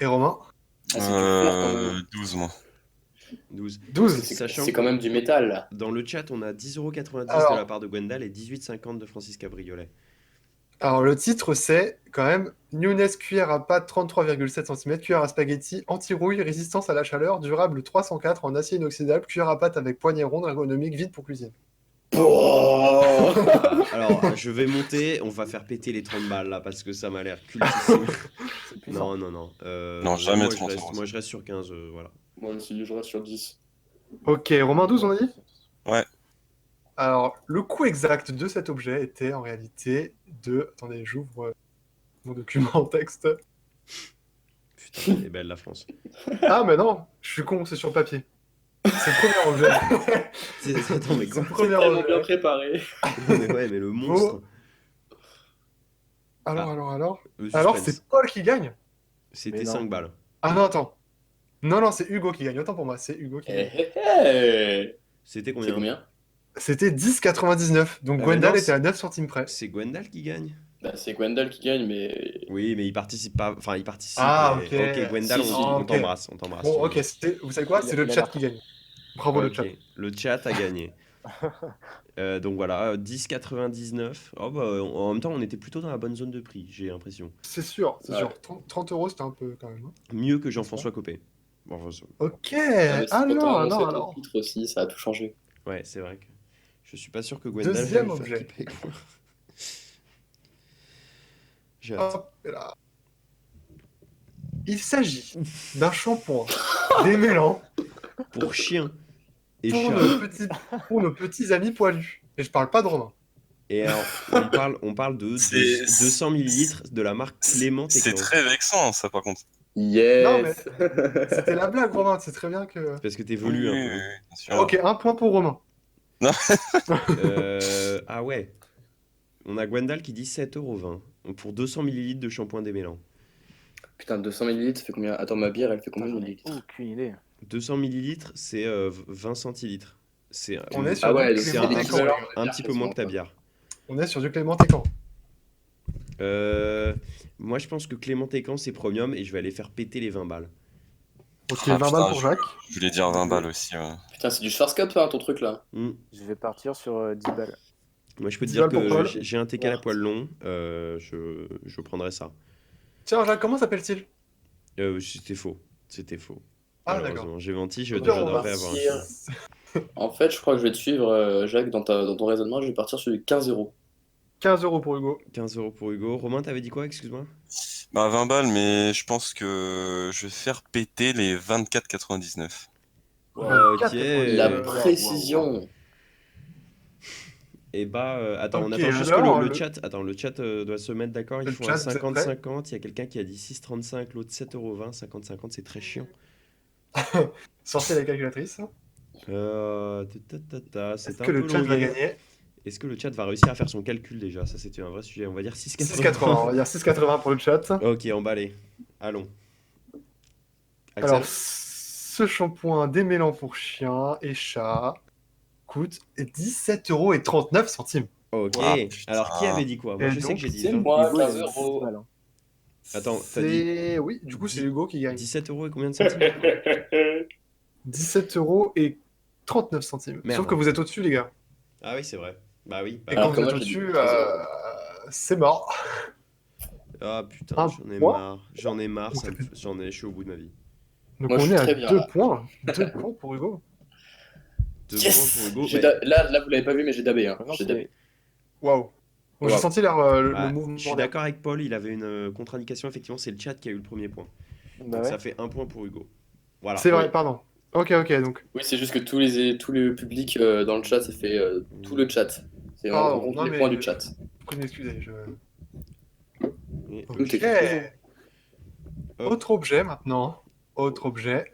D: Et Romain,
C: Ah, c'est du fer, quand même.
E: 12, moi.
A: 12.
D: 12.
A: Sachant
C: C'est
A: que
C: quand même du métal, là.
A: dans le chat, on a 10,90 € de
D: Alors-
A: la part de Gwendal et 18,50 € de Francis Cabriolet.
D: Alors, le titre, c'est quand même Nunes cuillère à pâte 33,7 cm, cuillère à spaghetti, anti-rouille, résistance à la chaleur, durable 304 en acier inoxydable, cuillère à pâte avec poignée ronde, ergonomique, vide pour cuisine.
C: Oh
A: Alors, je vais monter, on va faire péter les 30 balles là parce que ça m'a l'air cultissime.
B: C'est puissant.
A: Non, non, non.
E: Non, jamais
A: moi,
E: 30
A: je
E: €.
A: reste, moi, je reste sur 15, voilà.
C: Moi aussi, je reste sur 10.
D: Ok, Romain 12, on a dit?
E: Ouais.
D: Alors, le coût exact de cet objet était en réalité de... Attendez, j'ouvre mon document en texte.
A: Putain, elle est belle la France.
D: Ah, mais non, je suis con, c'est sur papier. C'est le premier objet.
A: Attends, mais
D: C'est
A: quoi?
D: le premier
C: Tellement bien
D: objet.
C: préparé.
A: Mais ouais, mais le monstre.
D: Alors.
A: Le
D: Alors,
A: suspense.
D: c'est Paul qui gagne?
A: C'était
B: Mais non.
A: 5 balles.
D: Ah non, attends. Non, c'est Hugo qui gagne. Autant pour moi, c'est Hugo qui gagne.
C: Hé, hé, hé.
A: C'était
C: C'est
A: combien?
C: combien?
D: C'était 10,99. Donc
A: Ah, mais
D: Gwendal
A: non,
D: était à 9 centimes près.
A: C'est Gwendal qui gagne?
C: Bah, c'est Gwendal qui gagne, mais.
A: Oui, mais il participe pas. Enfin, il participe.
D: Ah,
A: mais-
D: ok.
A: Ok, Gwendal,
C: Si, si.
A: on
D: Ok.
A: t'embrasse. On t'embrasse.
D: Bon, ok, vous savez quoi? C'est le chat qui gagne. Bravo le
A: Ok,
D: chat.
A: le chat a gagné. Donc voilà, 10,99. Oh, bah, en même temps, on était plutôt dans la bonne zone de prix, j'ai l'impression.
D: C'est sûr, c'est
C: Ouais.
D: sûr. 30 euros, c'était un peu quand même. Hein.
A: Mieux que Jean-François Copé. Bon, enfin,
D: Ok,
C: Ah, mais c'est quand t'as annoncé ton
D: alors.
C: titre aussi, ça a tout changé.
A: ouais, c'est vrai que je suis pas sûr que Gwendal
D: Deuxième
A: va le faire
D: objet.
A: clipper avec moi. J'ai hâte.
D: Hop là. Il s'agit d'un shampoing démêlant
A: Pour chien et
D: pour
A: chat.
D: nos petits amis poilus. Et je parle pas de Romain.
A: Et alors, on parle de
E: C'est-
A: 200 millilitres de la marque Clément
E: C'est
A: Techno.
E: très vexant, ça, par contre.
C: Yes!
D: Non, mais c'était la blague, Romain. C'est très bien que.
A: Parce que t'es velu un
E: Oui,
A: peu.
E: oui, bien sûr.
D: Ok, un point pour Romain.
A: Ah ouais. On a Gwendal qui dit 7,20 € pour 200 millilitres de shampoing démêlant.
C: Putain, 200 ml, ça fait combien? Attends, ma bière, elle fait combien de
B: J'en ai
C: millilitres?
B: aucune idée.
A: 200 millilitres, c'est 20 centilitres. C'est
D: On est sur
C: Ah ouais,
D: du
C: donc
A: c'est
D: Clément
A: un,
D: Técan.
A: un petit peu moins que ta bière.
D: On est sur du Clément Técan.
A: Moi, je pense que Clément Técan, c'est premium et je vais aller faire péter les 20 balles.
D: Ok,
E: Ah,
D: 20
E: putain,
D: balles pour Jacques.
E: Je voulais dire 20 balles aussi. Ouais.
C: Putain, c'est du Schwarzkopf, hein, ton truc là.
A: Hmm.
B: Je vais partir sur 10 balles.
A: Moi, je peux te
D: 10
A: dire
D: balles pour
A: que
D: Paul.
A: j'ai un TK à poil long. Je prendrais ça.
D: Tiens, Jacques, comment s'appelle-t-il?
A: C'était faux. C'était faux.
D: Ah,
A: Malheureusement.
D: d'accord.
A: J'ai menti,
D: Super, on va
A: j'adorerais avoir un
C: mentir.
A: chien.
C: En fait, je crois que je vais te suivre, Jacques, dans ton raisonnement. Je vais partir sur du 15 €.
D: 15 € pour Hugo.
A: 15 € pour Hugo. Romain, t'avais dit quoi, excuse-moi?
E: Bah 20 balles, mais je pense que je vais faire péter les 24,99.
A: Ok.
D: 24,99.
C: La
A: Euh,
C: précision.
A: Et bah, attends, on
D: Ok,
A: attend juste que
D: alors,
A: le chat, attends, le chat doit se mettre d'accord. Il
D: le
A: faut
D: chat,
A: un
D: vous êtes prêts?
A: 50-50. Il y a quelqu'un qui a dit 6,35, l'autre 7,20 €. 50-50, c'est très chiant.
D: Sortez la calculatrice.
A: C'est
D: Est-ce
A: un
D: que
A: peu
D: le chat va
A: longuet.
D: gagner?
A: Est-ce que le chat va réussir à faire son calcul déjà? Ça, c'était un vrai sujet. On va dire
D: 6,80. On
A: 6,80.
D: va dire 6,80 pour le chat.
A: Ok, emballé. Allons. Axel?
D: Alors, ce shampoing démêlant pour chien et chat coûte 17,39 €.
A: Ok.
E: Ah,
A: Alors, qui
E: putain.
A: avait dit quoi? Moi,
D: Et
A: je sais
D: donc,
A: que j'ai dit
C: C'est
A: 20.
C: moi,
B: Hugo, il a
C: 15
B: mis 10
C: euros.
B: balles, hein.
A: Attends, t'as dit
D: Oui, du coup, c'est
A: Dix-
D: Hugo qui gagne.
A: 17 € et combien de centimes?
D: 17,39 €.
A: Merde.
D: Sauf que vous êtes au-dessus, les gars.
A: Ah oui, c'est vrai. Bah oui.
D: Et
A: bah
C: Alors
D: quand
A: oui.
C: que
D: vous êtes
C: moi, j'ai dit
D: au-dessus,
C: 15 €.
D: c'est mort.
A: Ah putain,
D: Un
A: j'en ai
D: point.
A: marre. J'en ai marre.
D: Donc, ça fait-
A: Je suis au bout de ma vie.
D: Donc
C: Moi, je
D: on
C: suis
D: est à
C: très bien,
D: 2
C: là.
D: points. 2 points pour Hugo.
A: 2 points
C: Yes!
A: pour Hugo.
C: Là, vous l'avez pas vu, mais j'ai dabé. Hein.
B: Franchement,
C: J'ai dabé.
D: Waouh. Bon, j'ai
C: Wow.
D: senti le
A: Bah,
D: mouvement.
A: je suis d'accord avec Paul, il avait une contre-indication. Effectivement, c'est le chat qui a eu le premier point.
B: Bah
A: Donc
B: ouais.
A: ça fait 1 point pour Hugo. Voilà.
D: C'est vrai,
C: Oui.
D: pardon. Ok, donc.
C: Oui, c'est juste que tout le public dans le chat, ça fait tout le chat. On
D: Pardon,
C: compte
D: non,
C: les
D: mais-
C: points du chat.
D: Prie de m'excuser.
A: Et-
C: Tout
D: Ok.
C: est compris.
A: Hop.
D: Autre objet maintenant. Autre objet.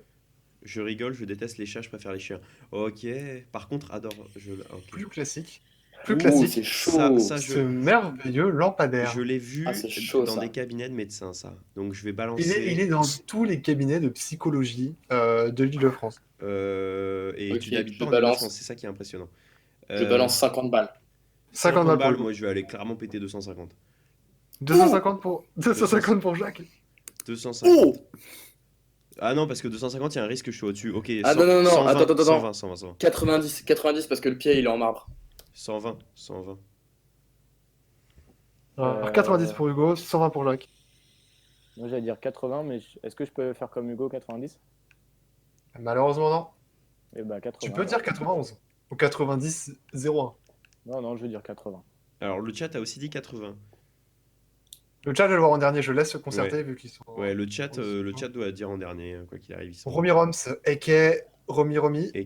A: Je rigole, je déteste les chats, je préfère les chiens. Ok. Par contre, adore. Ok.
D: Plus classique. Plus
C: Ouh,
D: classique.
C: c'est chaud.
A: Ça,
D: Ce merveilleux lampadaire.
A: je l'ai vu
C: Ah, c'est chaud,
A: dans
C: ça.
A: des cabinets de médecins, ça. Donc je vais
D: Il
A: balancer.
D: est dans tous les cabinets de psychologie de l'Île-de-France.
A: Et
C: Ok,
A: tu n'habites
C: je
A: pas en
C: balance.
A: Ile-de-France, c'est ça qui est impressionnant.
C: Je balance 50 balles.
D: 50 balles pour Hugo.
A: moi je vais aller clairement péter 250.
D: 250 pour Jacques.
A: 250.
C: Oh!
A: Ah non, parce que 250, il y a un risque que je sois au-dessus. Ok,
C: Ah, non,
A: 120,
C: attends.
A: 120, 120, 120.
C: 90 parce que le pied il est en marbre.
A: 120, 120.
D: Alors, 90 pour Hugo, 120 pour Jacques.
B: Moi, j'allais dire 80, mais est-ce que je peux faire comme Hugo 90?
D: Malheureusement, non.
B: Eh bah, 80.
D: Tu peux dire 91 ou 90 01.
B: Non, je veux dire 80.
A: Alors le chat a aussi dit 80.
D: Le chat, je vais le voir en dernier. Je laisse se concerter vu qu'ils sont.
A: Ouais, le chat doit dire en dernier, quoi qu'il arrive. Ils sont...
D: Romy Roms, a.k.a. Romy,
A: Et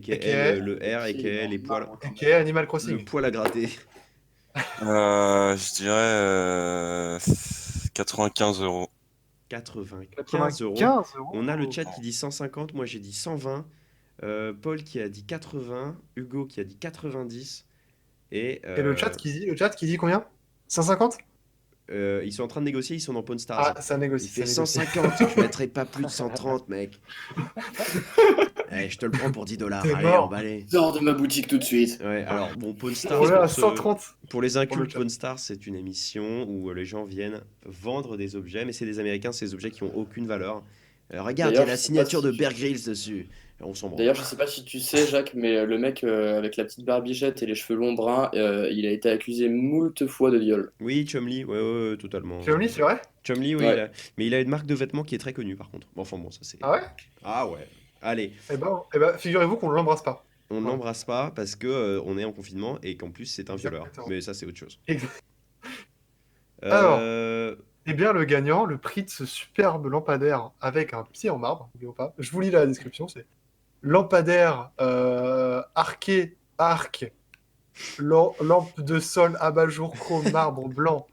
A: le R, et les poils.
D: a.k.a. Animal
A: Le
D: Crossing.
A: poil à gratter.
E: Je dirais 95 €.
A: 95 €.
D: 15 €.
A: On a le chat qui dit 150, moi j'ai dit 120. Paul qui a dit 80. Hugo qui a dit 90. Et
D: le chat qui dit combien 150.
A: ils sont en train de négocier, ils sont dans Pawn Stars.
D: Ah, ça négocie.
A: Il fait
D: ça négocie.
A: 150, je mettrai pas plus de 130, mec. Allez, je te le prends pour 10 $.
D: T'es
A: Allez,
D: mort.
A: emballé.
C: Sors de ma boutique tout de suite.
A: Ouais, alors, bon, Pawn Stars,
D: On est à
A: pour,
D: 130.
A: pour les
D: Pour le
A: incultes,
D: chat.
A: Pawn Stars, c'est une émission où les gens viennent vendre des objets, mais c'est des Américains, c'est des objets qui ont aucune valeur. Regarde, il y a
C: D'ailleurs,
A: la
C: je sais
A: signature
C: pas
A: de
C: si-
A: Bear Grylls dessus. On s'en branle.
C: D'ailleurs, je sais pas si tu sais, Jacques, mais le mec avec la petite barbichette et les cheveux longs bruns, il a été accusé moult fois de viol.
A: Oui, Chumlee, ouais, totalement.
D: Chumlee, c'est vrai
A: Chumlee, oui,
C: Ouais.
A: mais il a une marque de vêtements qui est très connue par contre. Bon, enfin bon, ça c'est.
D: Ah ouais
A: Ah ouais. Allez,
D: Eh ben, figurez-vous qu'on ne l'embrasse pas.
A: on ne
D: Ouais.
A: l'embrasse pas parce que on est en confinement et qu'en plus c'est un violeur.
D: Exactement.
A: Mais ça c'est autre chose.
D: Exact.
A: Euh,
D: Eh bien, le gagnant, le prix de ce superbe lampadaire avec un pied en marbre, n'oublions pas. Je vous lis la description, c'est lampadaire arqué, arc, lampe de sol, abat-jour, chrome, marbre blanc.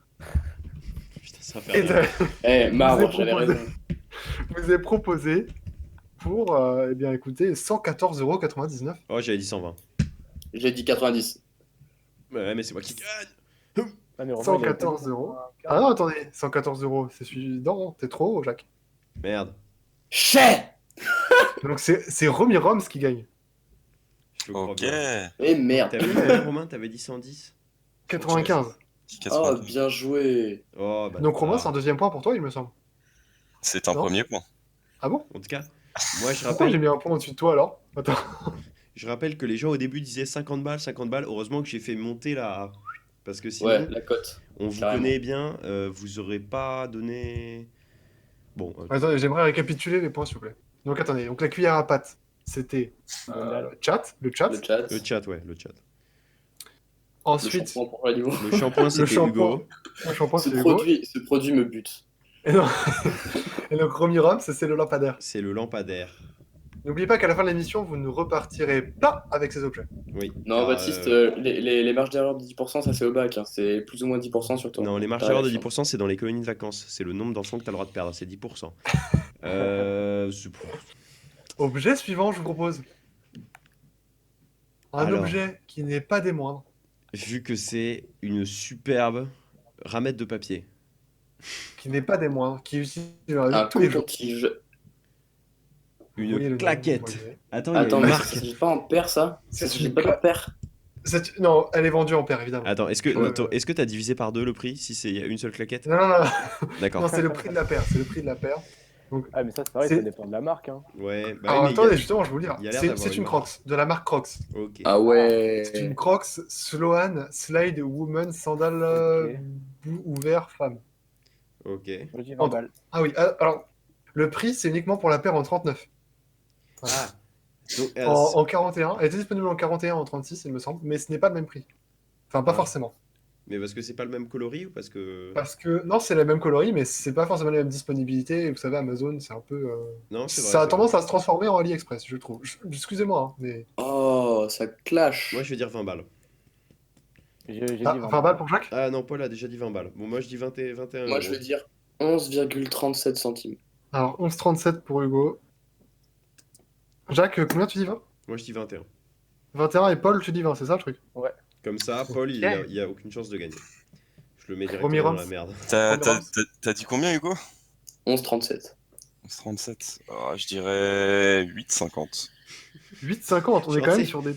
A: Putain, ça va
D: Et
A: faire
C: Eh, marbre,
D: Vous
C: j'avais
D: avez
C: raison.
D: vous est proposé pour, eh bien, écoutez, 114,99 €.
A: Oh, j'avais dit 120.
C: J'ai dit 90.
A: Ouais, mais c'est moi qui gagne.
B: Ah, mais Romain, il avait pas
D: 114
B: dit
D: €.
B: 140.
D: Ah non, attendez, 114 €, c'est suffisant, t'es trop haut, Jacques.
A: Merde.
C: Chais!
D: Donc c'est Romy Roms qui gagne.
A: Je le crois
E: Ok.
A: bien.
C: Eh merde.
A: T'avais dit combien, Romain? T'avais dit 110?
D: 95.
C: Oh,
E: 80.
C: bien joué.
A: Oh, bah.
D: Donc Romain, c'est un deuxième point pour toi, il me semble.
E: C'est un
D: Non.
E: premier point.
D: Ah bon?
A: En tout cas, moi je
D: Pourquoi j'ai
A: rappelle,
D: mis un point au-dessus de toi alors? Attends.
A: que les gens au début disaient 50 balles, 50 balles. Heureusement que j'ai fait monter la. Parce que sinon,
C: Ouais, la cote.
A: on vous
C: carrément.
A: connaît bien, vous aurez pas donné. Bon,
D: Attendez, j'aimerais récapituler les points, s'il vous plaît. Donc attendez, donc la cuillère à pâte, c'était
B: Gondal.
D: le chat.
C: Le chat.
A: Le chat, ouais, le chat.
C: Le
D: Ensuite,
C: shampoing pour l'animal.
A: Le shampoing, c'était
D: shampoing.
A: Hugo.
D: le shampoing,
C: Ce
D: c'est Hugo.
C: produit me bute.
D: Et, non. Et le chromirum, c'est le lampadaire.
A: C'est le lampadaire.
D: N'oubliez pas qu'à la fin de l'émission, vous ne repartirez pas avec ces objets.
A: Oui.
C: Non,
A: car,
C: Baptiste, les marges d'erreur de 10%, ça c'est au bac. Hein. C'est plus ou moins 10% sur toi.
A: Non, les marges
C: Ta
A: d'erreur de
C: réaction.
A: 10%, c'est dans les colonies de vacances. C'est le nombre d'enfants que tu as le droit de perdre, c'est 10%. C'est-
D: Objet suivant, je vous propose. Un
A: Alors.
D: objet qui n'est pas des moindres.
A: Vu que c'est une superbe ramette de papier.
D: Qui n'est pas des moindres. Qui utilise
C: Un
D: tous les jours.
C: coton-tige.
A: Une
D: Vous voyez le nom,
A: claquette.
D: vous voyez.
A: Attends, il y a
C: Attends,
A: une
C: mais
A: marque.
C: ça s'agit pas en paire, ça?
D: C'est
C: Ça s'agit
D: une
C: pas de paire?
D: Non, elle est vendue en paire, évidemment.
A: Attends, est-ce que
D: Je-
A: attends, est-ce que t'as divisé par deux le prix si c'est une seule claquette?
D: Non, non, non,
A: D'accord.
D: non, c'est le prix de la paire. C'est le prix de la paire.
B: Ah, mais ça, c'est pareil,
D: C'est-
B: ça dépend de la marque. Hein.
A: Ouais, bah
D: Alors
A: oui, mais
D: attendez,
A: il y
D: justement, je vais vous le dire.
A: il y a l'air
D: C'est
A: d'avoir
D: c'est
A: une
D: une
A: marque.
D: Crocs, de la marque Crocs.
A: a- Ok.
C: Ah ouais.
D: C'est une Crocs Sloan Slide Woman Sandal
B: Ok.
D: bout ouvert femme.
A: Ok.
B: Moi, je dis 20 balles.
D: Ah oui, alors le prix c'est uniquement pour la paire en 39.
A: Ah. Donc,
D: En 41, elle était disponible en 41 en 36 il me semble, mais ce n'est pas le même prix. Enfin pas
A: Ah.
D: forcément.
A: mais parce que c'est pas le même coloris ou parce que
D: Parce que non c'est la même coloris mais c'est pas forcément la même disponibilité. Et vous savez Amazon c'est un peu...
A: non, c'est vrai.
D: ça a
A: c'est
D: tendance à se transformer en AliExpress je trouve. Excusez-moi hein, mais...
C: Oh, ça clash.
A: vrai. Moi, je vais dire 20 balles.
B: J'ai dit
D: Ah,
B: 20
D: 20 balles pour Jacques.
A: Ah non, Paul a déjà dit 20 balles. Bon, moi, je dis 20 et 21
C: Moi,
A: euros.
C: je vais dire 11,37 centimes.
D: Alors 11,37 pour Hugo. Jacques combien tu dis 20?
A: Moi, je dis 21.
D: 21 et Paul tu dis 20 c'est ça le truc?
A: Comme ça, Paul, il a aucune chance de gagner. Je le mets directement
D: Romy
A: dans
D: Rams.
A: la merde.
E: T'as dit combien, Hugo?
C: 11,37.
E: 37. Oh, je dirais 8,50.
D: 8,50 on est
A: Genre,
D: quand même
A: c'est-
D: sur des...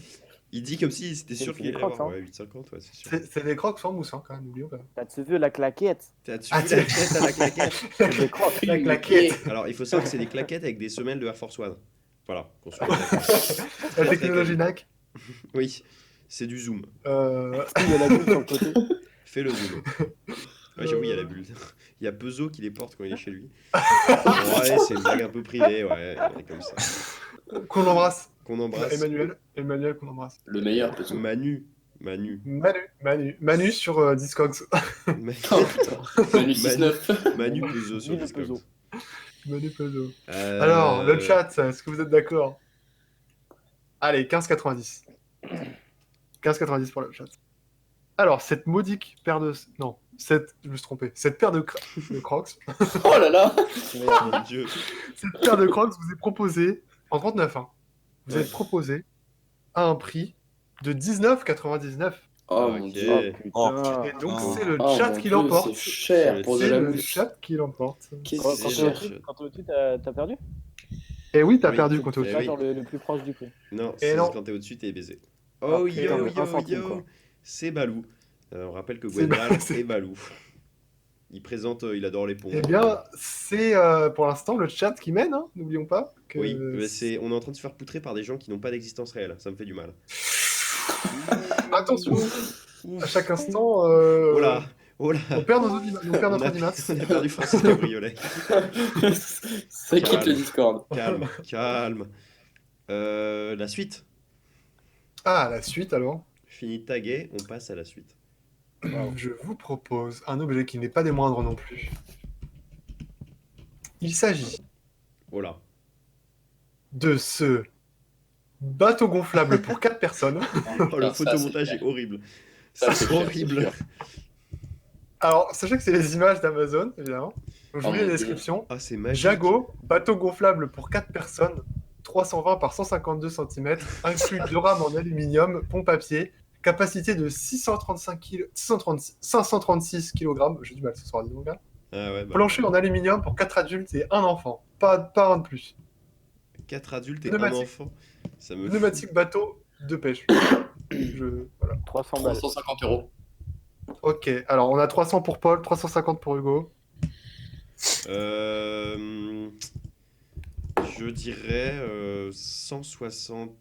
A: Il dit comme si c'était
B: C'est
A: sûr
B: des
A: qu'il allait
B: crocs,
A: avoir.
B: hein.
A: Ouais, 8,50, ouais, c'est sûr.
D: C'est des crocs sans mousse, hein, quand même, n'oublions pas.
B: T'as-tu vu la claquette?
A: T'as-tu
D: Ah,
A: vu
D: tiens.
A: la claquette à la claquette?
B: C'est des crocs.
D: La claquette.
A: Alors, il faut savoir que c'est des claquettes avec des semelles de Air Force One. Voilà, qu'on soit d'accord.
D: La technologie NAC.
A: Oui, c'est du zoom.
B: Il y a la bulle sur le côté.
A: Fais le zoom. Ouais, j'avoue, il y a la bulle. Il y a Peugeot qui les porte quand il est chez lui. Ouais, c'est une blague un peu privée, ouais, comme ça.
D: Qu'on embrasse.
A: Qu'on embrasse.
D: Emmanuel qu'on embrasse.
C: Le meilleur, peut-être.
A: Manu.
D: Manu sur Discogs.
A: Manu,
C: Oh putain. Manu 6-9.
A: Manu Peugeot sur
B: Ni le
A: Discord.
B: Peugeot.
D: Manu Peugeot. Alors, le chat, est-ce que vous êtes d'accord? Allez, 15,90. 15,90 pour le chat. Alors, cette modique paire de... Non, je me suis trompé. Cette paire de Crocs,
C: Oh là là.
A: Oh mon dieu.
D: cette paire de Crocs vous est proposée en 39. Hein. Vous
A: Ouais.
D: êtes proposé à un prix de 19,99.
C: Oh
A: Ok.
C: mon
B: Oh
C: dieu.
B: putain.
D: Et donc,
E: Oh.
D: c'est le
C: Oh,
D: chat
C: mon
D: qui
C: Dieu,
D: l'emporte.
C: C'est cher pour de
D: C'est
C: la
D: le
C: mousse.
D: chat qui l'emporte.
C: Qu'est-ce
B: Quand
C: que
B: t'es
C: c'est cher?
B: au-dessus, quand t'es au-dessus, t'as perdu?
D: Et oui, t'as
A: Oui.
D: perdu quand t'es au-dessus.
A: Eh
B: Pas
A: oui.
B: genre le plus proche du prix.
A: Non,
D: Et
A: c'est
D: non.
A: quand t'es au-dessus, t'es baisé.
B: Ah,
A: Oh
B: putain,
A: yo
B: mais un
A: yo
B: centime,
A: yo.
B: quoi.
A: C'est Balou. On rappelle que
D: C'est
A: Gwendal
D: c'est-
A: est Balou. Il présente, il adore les ponts.
D: Eh bien, c'est pour l'instant le chat qui mène, hein, n'oublions pas. Que
A: Oui, mais on est en train de se faire poutrer par des gens qui n'ont pas d'existence réelle. Ça me fait du mal.
D: Attention, à chaque instant,
A: Oh là, oh là.
D: on perd nos audimat. On perd
A: On
D: notre
A: a,
D: audimat.
A: on a perdu Francis Cabriolet.
C: Ça quitte le Discord.
A: Calme, calme. La suite.
D: Ah, la suite alors.
A: Fini de taguer, on passe à la suite.
D: Je vous propose un objet qui n'est pas des moindres non plus. Il s'agit
A: Oh là.
D: de ce bateau gonflable pour 4 personnes.
A: Oh, le
C: Ça,
A: photomontage
C: c'est
A: est horrible.
C: Ça,
A: C'est
C: c'est cher,
A: horrible.
C: c'est cher.
D: Alors, sachez que c'est les images d'Amazon, évidemment. Donc, je vous
C: Oh
D: lis la
C: mon Dieu.
D: description.
A: Ah, c'est magique.
D: Jago, bateau gonflable pour 4 personnes, 320 par 152 cm, inclus 2 rames en aluminium, pont papier, capacité de 536 kg, j'ai du mal ce soir, dis donc. Hein.
A: Ah ouais, bah,
D: Plancher en aluminium pour 4 adultes et 1 enfant, pas un de plus.
A: 4 adultes et un
D: Pneumatique.
A: enfant. Ça me
D: Pneumatique bateau de pêche. Voilà.
B: 300 balles.
C: 350 €.
D: Ok, alors on a 300 pour Paul, 350 pour Hugo.
A: Je dirais 160.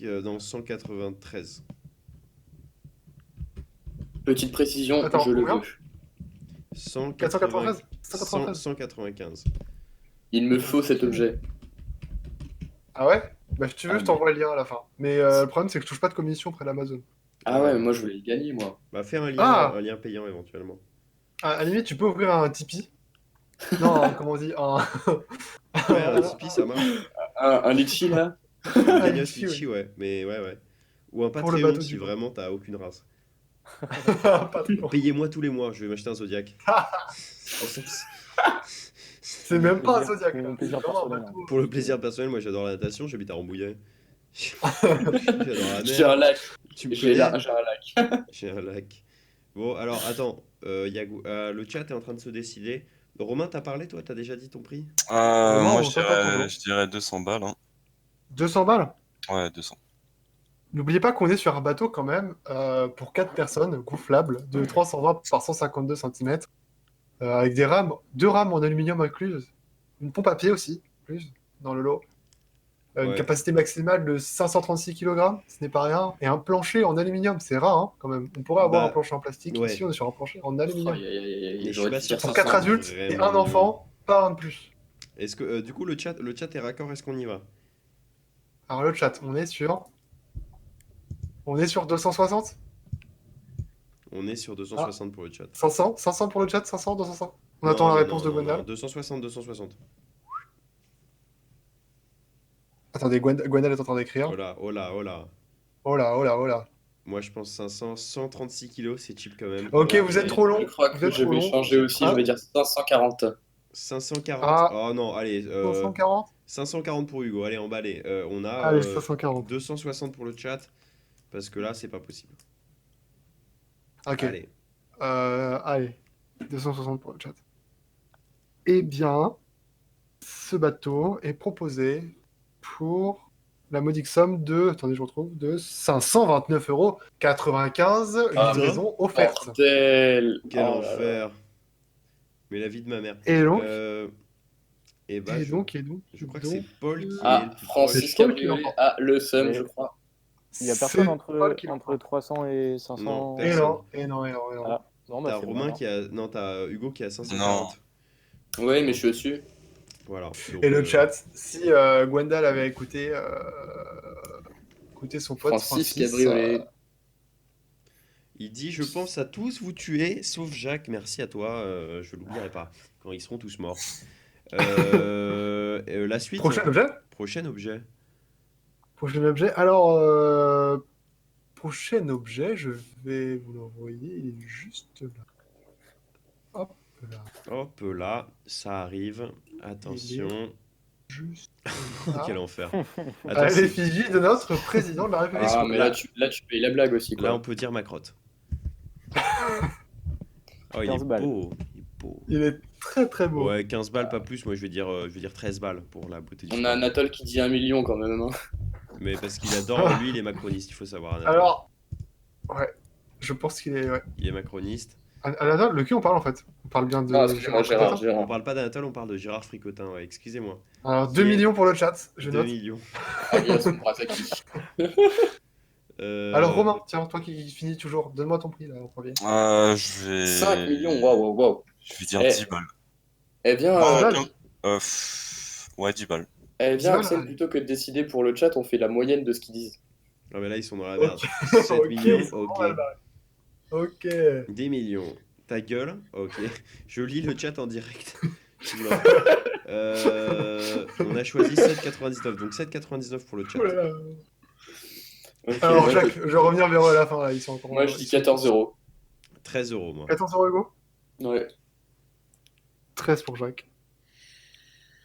A: Non, 193.
C: Petite précision,
D: Attends,
C: je le
D: combien
C: veux.
D: 493
A: 195.
C: Il me faut cet objet.
D: Ah ouais? Bah, si tu veux,
C: Ah,
D: je t'envoie le lien à la fin. Mais le problème, c'est que je touche pas de commission près d'Amazon.
C: Ah ouais, mais moi je voulais le gagner, moi.
A: Bah, fais un
D: Ah!
A: lien payant éventuellement.
D: À la limite, tu peux ouvrir un Tipeee. Non, comment on dit?
A: Ouais, un Tipeee, ça marche.
C: Un litchi là?
A: Une
D: Un
A: cagnotte
D: Litchi, oui.
A: Litchi, ouais. Mais ouais, ouais. Ou un
D: Pour le
A: Patreon
D: bateau
A: si
D: du vent.
A: vraiment t'as aucune race.
D: Pas trop.
A: Payez-moi tous les mois, je vais m'acheter un Zodiac.
D: C'est même pas un
B: Plaisir-
D: Zodiac,
B: pour
D: là.
B: mon
D: C'est
B: plaisir
D: vraiment un
B: personnel, hein.
D: bateau.
A: Pour le plaisir personnel, moi j'adore la natation, j'habite à Rambouillet. J'adore la
C: J'ai un
A: mer.
C: lac.
A: Tu me
C: J'ai
A: connais?
C: j'ai un lac.
A: J'ai un lac. Bon, alors attends, le chat est en train de se décider. Romain, t'as parlé toi? T'as déjà dit ton prix?
D: Romain,
E: Moi,
D: on t'entend toujours.
E: je dirais 200 balles. Hein.
D: 200 balles.
E: Ouais, 200.
D: N'oubliez pas qu'on est sur un bateau quand même pour 4 personnes, gonflable, de 320 par 152 cm, avec des rames, 2 rames en aluminium incluses, une pompe à pied aussi, incluse dans le lot, une
A: Ouais.
D: capacité maximale de 536 kg, ce n'est pas rien, et un plancher en aluminium, c'est rare hein, quand même. On pourrait avoir un
A: Bah,
D: plancher en plastique,
A: ouais.
D: ici on est sur un plancher en
C: Oh,
D: aluminium.
C: aïe, aïe, aïe, aïe,
A: Mais je suis
C: j'aurais
A: pas
C: dû
A: sûr
C: dire
A: que
D: Pour
A: ça
D: 4
A: sent
C: 500.
D: adultes et un
A: vraiment.
D: enfant, pas un de plus.
A: Est-ce que du coup le chat est raccord? Est-ce qu'on y va?
D: Alors le chat, on est sur 260.
A: On est sur 260 pour le chat.
D: 500 500 pour le chat, 500, 200. On
A: Non,
D: attend la
A: non,
D: réponse
A: non,
D: de
A: non,
D: Gwendal.
A: non, 260, 260.
D: Attendez, Gwendal est en train d'écrire.
A: Oh là, oh là, oh là.
D: Oh là, oh là, oh là.
A: Moi je pense 500, 136 kilos, c'est cheap quand même.
D: Ok,
C: Ouais,
D: vous êtes
C: mais
D: trop long.
C: Je crois
D: Vous
C: que
D: êtes
C: je
D: trop
C: vais
D: long.
C: changer aussi, je vais dire 540.
A: 540.
D: Ah.
A: Oh non, allez,
D: 540.
A: 540 pour Hugo, allez, emballé. On a
D: Allez, 540.
A: 260 pour le chat, parce que là, c'est pas possible.
D: Ok.
A: Allez.
D: Allez, 260 pour le chat. Eh bien, ce bateau est proposé pour la modique somme de, attendez, je retrouve, de 529,95 €,
C: Ah,
D: livraison offerte.
C: Bordel.
A: Quel
C: Oh là là.
A: enfer. Mais la vie de ma mère.
D: Et donc,
A: Et bah,
D: et donc,
A: je crois que c'est Paul qui est
C: Ah,
A: le plus
C: Francis
D: C'est Paul qui
C: Cabriolet
D: l'emporte.
C: a le seum,
B: Mais-
C: je crois.
B: Il y a personne
D: c'est
B: entre,
D: Paul qui
B: entre
D: l'emporte.
B: 300 et 500.
A: Non,
D: Et
A: personne.
D: non, et non, et non, et non.
B: Ah, non, bah
A: T'as
B: c'est
A: Romain
B: bon,
A: qui a. Non, t'as Hugo qui a 540.
C: Ouais, mais je suis au-dessus.
A: Voilà. Donc,
D: Et le chat, si Gwendal avait écouté son pote
C: Francis
D: Francis,
C: Cabriolet.
A: il dit: Je pense à tous vous tuer, sauf Jacques. Merci à toi. Je l'oublierai pas quand ils seront tous morts. La suite.
D: prochain objet.
A: Prochain objet.
D: Prochain objet. Alors, prochain objet, je vais vous l'envoyer. Il est juste là. Hop là.
A: Hop là, ça arrive. Attention.
D: Juste
A: Oh,
D: là.
A: quel enfer.
D: À
A: Attends, c'est-
D: l'effigie de notre président de la République.
C: Ah, mais là tu payes la blague aussi,
A: là, on
C: quoi.
A: peut dire ma crotte. Oh, il
B: 15
A: est
B: balles.
A: beau. Il est beau.
D: Il est très très beau.
A: Ouais, 15 balles, pas plus. Moi, je vais dire 13 balles pour la beauté du
C: On a
A: choix.
C: Anatole qui dit 1 million quand même. Hein.
A: Mais parce qu'il adore, lui, il est macroniste, il faut savoir. Anatole.
D: Alors, ouais, je pense qu'il est. Ouais.
A: Il est macroniste.
D: Anatole, de qui on parle en fait? On parle bien de.
C: Ah, excusez-moi,
D: Gérard
C: Gérard.
A: On parle pas d'Anatole, on parle de Gérard Fricotin, ouais, excusez-moi.
D: Alors, 2 millions pour le chat, je
A: 2
D: note.
A: millions.
C: Alias Murasaki.
D: Alors, Romain, tiens, toi qui finis toujours, donne-moi ton prix là en premier.
E: Je vais.
C: 5 millions, waouh, waouh.
E: Je vais dire
C: Eh.
E: 10 balles.
C: Eh bien,
D: Ah,
E: Ouais, 10 balles.
C: eh bien,
D: Dis-moi,
C: Axel,
D: là.
C: plutôt que de décider pour le chat, on fait la moyenne de ce qu'ils disent.
A: Non, mais là, ils sont dans la merde.
D: Ok.
A: 7
D: Ok,
A: millions,
D: c'est bon,
A: ok.
D: là, Ok.
A: Des millions. Ta gueule, ok. Je lis le chat en direct. Oula. On a choisi 7,99. Donc 7,99 pour le chat.
D: Oh là là.
C: Ok,
D: Alors,
C: moi,
D: Jacques, je vais revenir vers eux à la fin là, ils sont encore.
C: moi, je dis 14 euros.
A: 13 euros, moi.
D: 14 € Hugo.
C: Ouais.
D: 13 pour Jacques.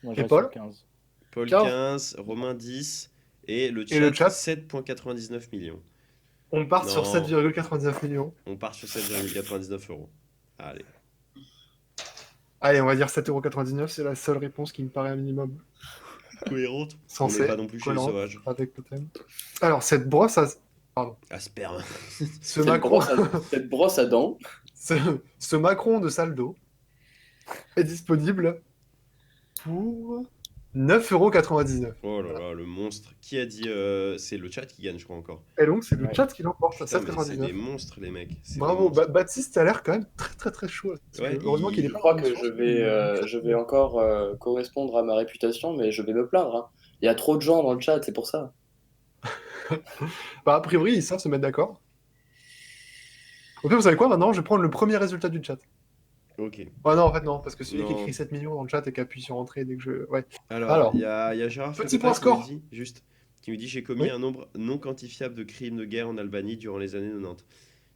B: Moi,
D: Et
B: je reste
D: Paul
B: sur 15.
A: Paul
D: 15.
A: 15, Romain 10 et le
D: Et le
A: chat
D: chat
A: 7,99 millions.
D: On part sur
A: Non.
D: 7,99 millions.
A: On part sur 7,99 euros. Allez.
D: Allez, on va dire 7,99 €, c'est la seule réponse qui me paraît un minimum
A: Cohérente. On
D: sensée.
A: n'est pas non plus chez les
D: cohérente
A: sauvages.
D: avec le thème. Alors, cette brosse à...
A: Asperme.
D: Ce Macron...
C: Cette brosse à dents.
D: ce Macron de Saldo est disponible pour 9,99 €.
A: Oh là là, le monstre. Qui a dit c'est le chat qui gagne, je crois encore.
D: Et donc, c'est le
B: Ouais.
D: chat qui l'emporte à
A: Putain, mais c'est
D: 7,99
A: des
D: €.
A: monstres, les mecs. C'est
D: Bravo,
A: des monstres.
D: Baptiste a l'air quand même très très très chaud. Parce
A: Ouais,
D: que heureusement qu'il est
C: Je
D: pas
C: crois
D: en
C: que
D: émission,
C: je vais encore correspondre à ma réputation, mais je vais me plaindre. Hein. Il y a trop de gens dans le chat, c'est pour ça.
D: Bah, a priori, ils savent se mettre d'accord. Ok, vous savez quoi maintenant? Je vais prendre le premier résultat du chat.
A: Ok.
D: Ouais, non, en fait, non, parce que celui qui
A: Non.
D: écrit 7 millions dans le chat et qui appuie sur entrée dès que je. Ouais.
A: Alors,
D: Alors.
A: il y a Gérard
D: Petit
A: Fréqueta
D: point
A: qui
D: score.
A: me dit, qui me dit j'ai commis
D: Oui.
A: un nombre non quantifiable de crimes de guerre en Albanie durant les années 90.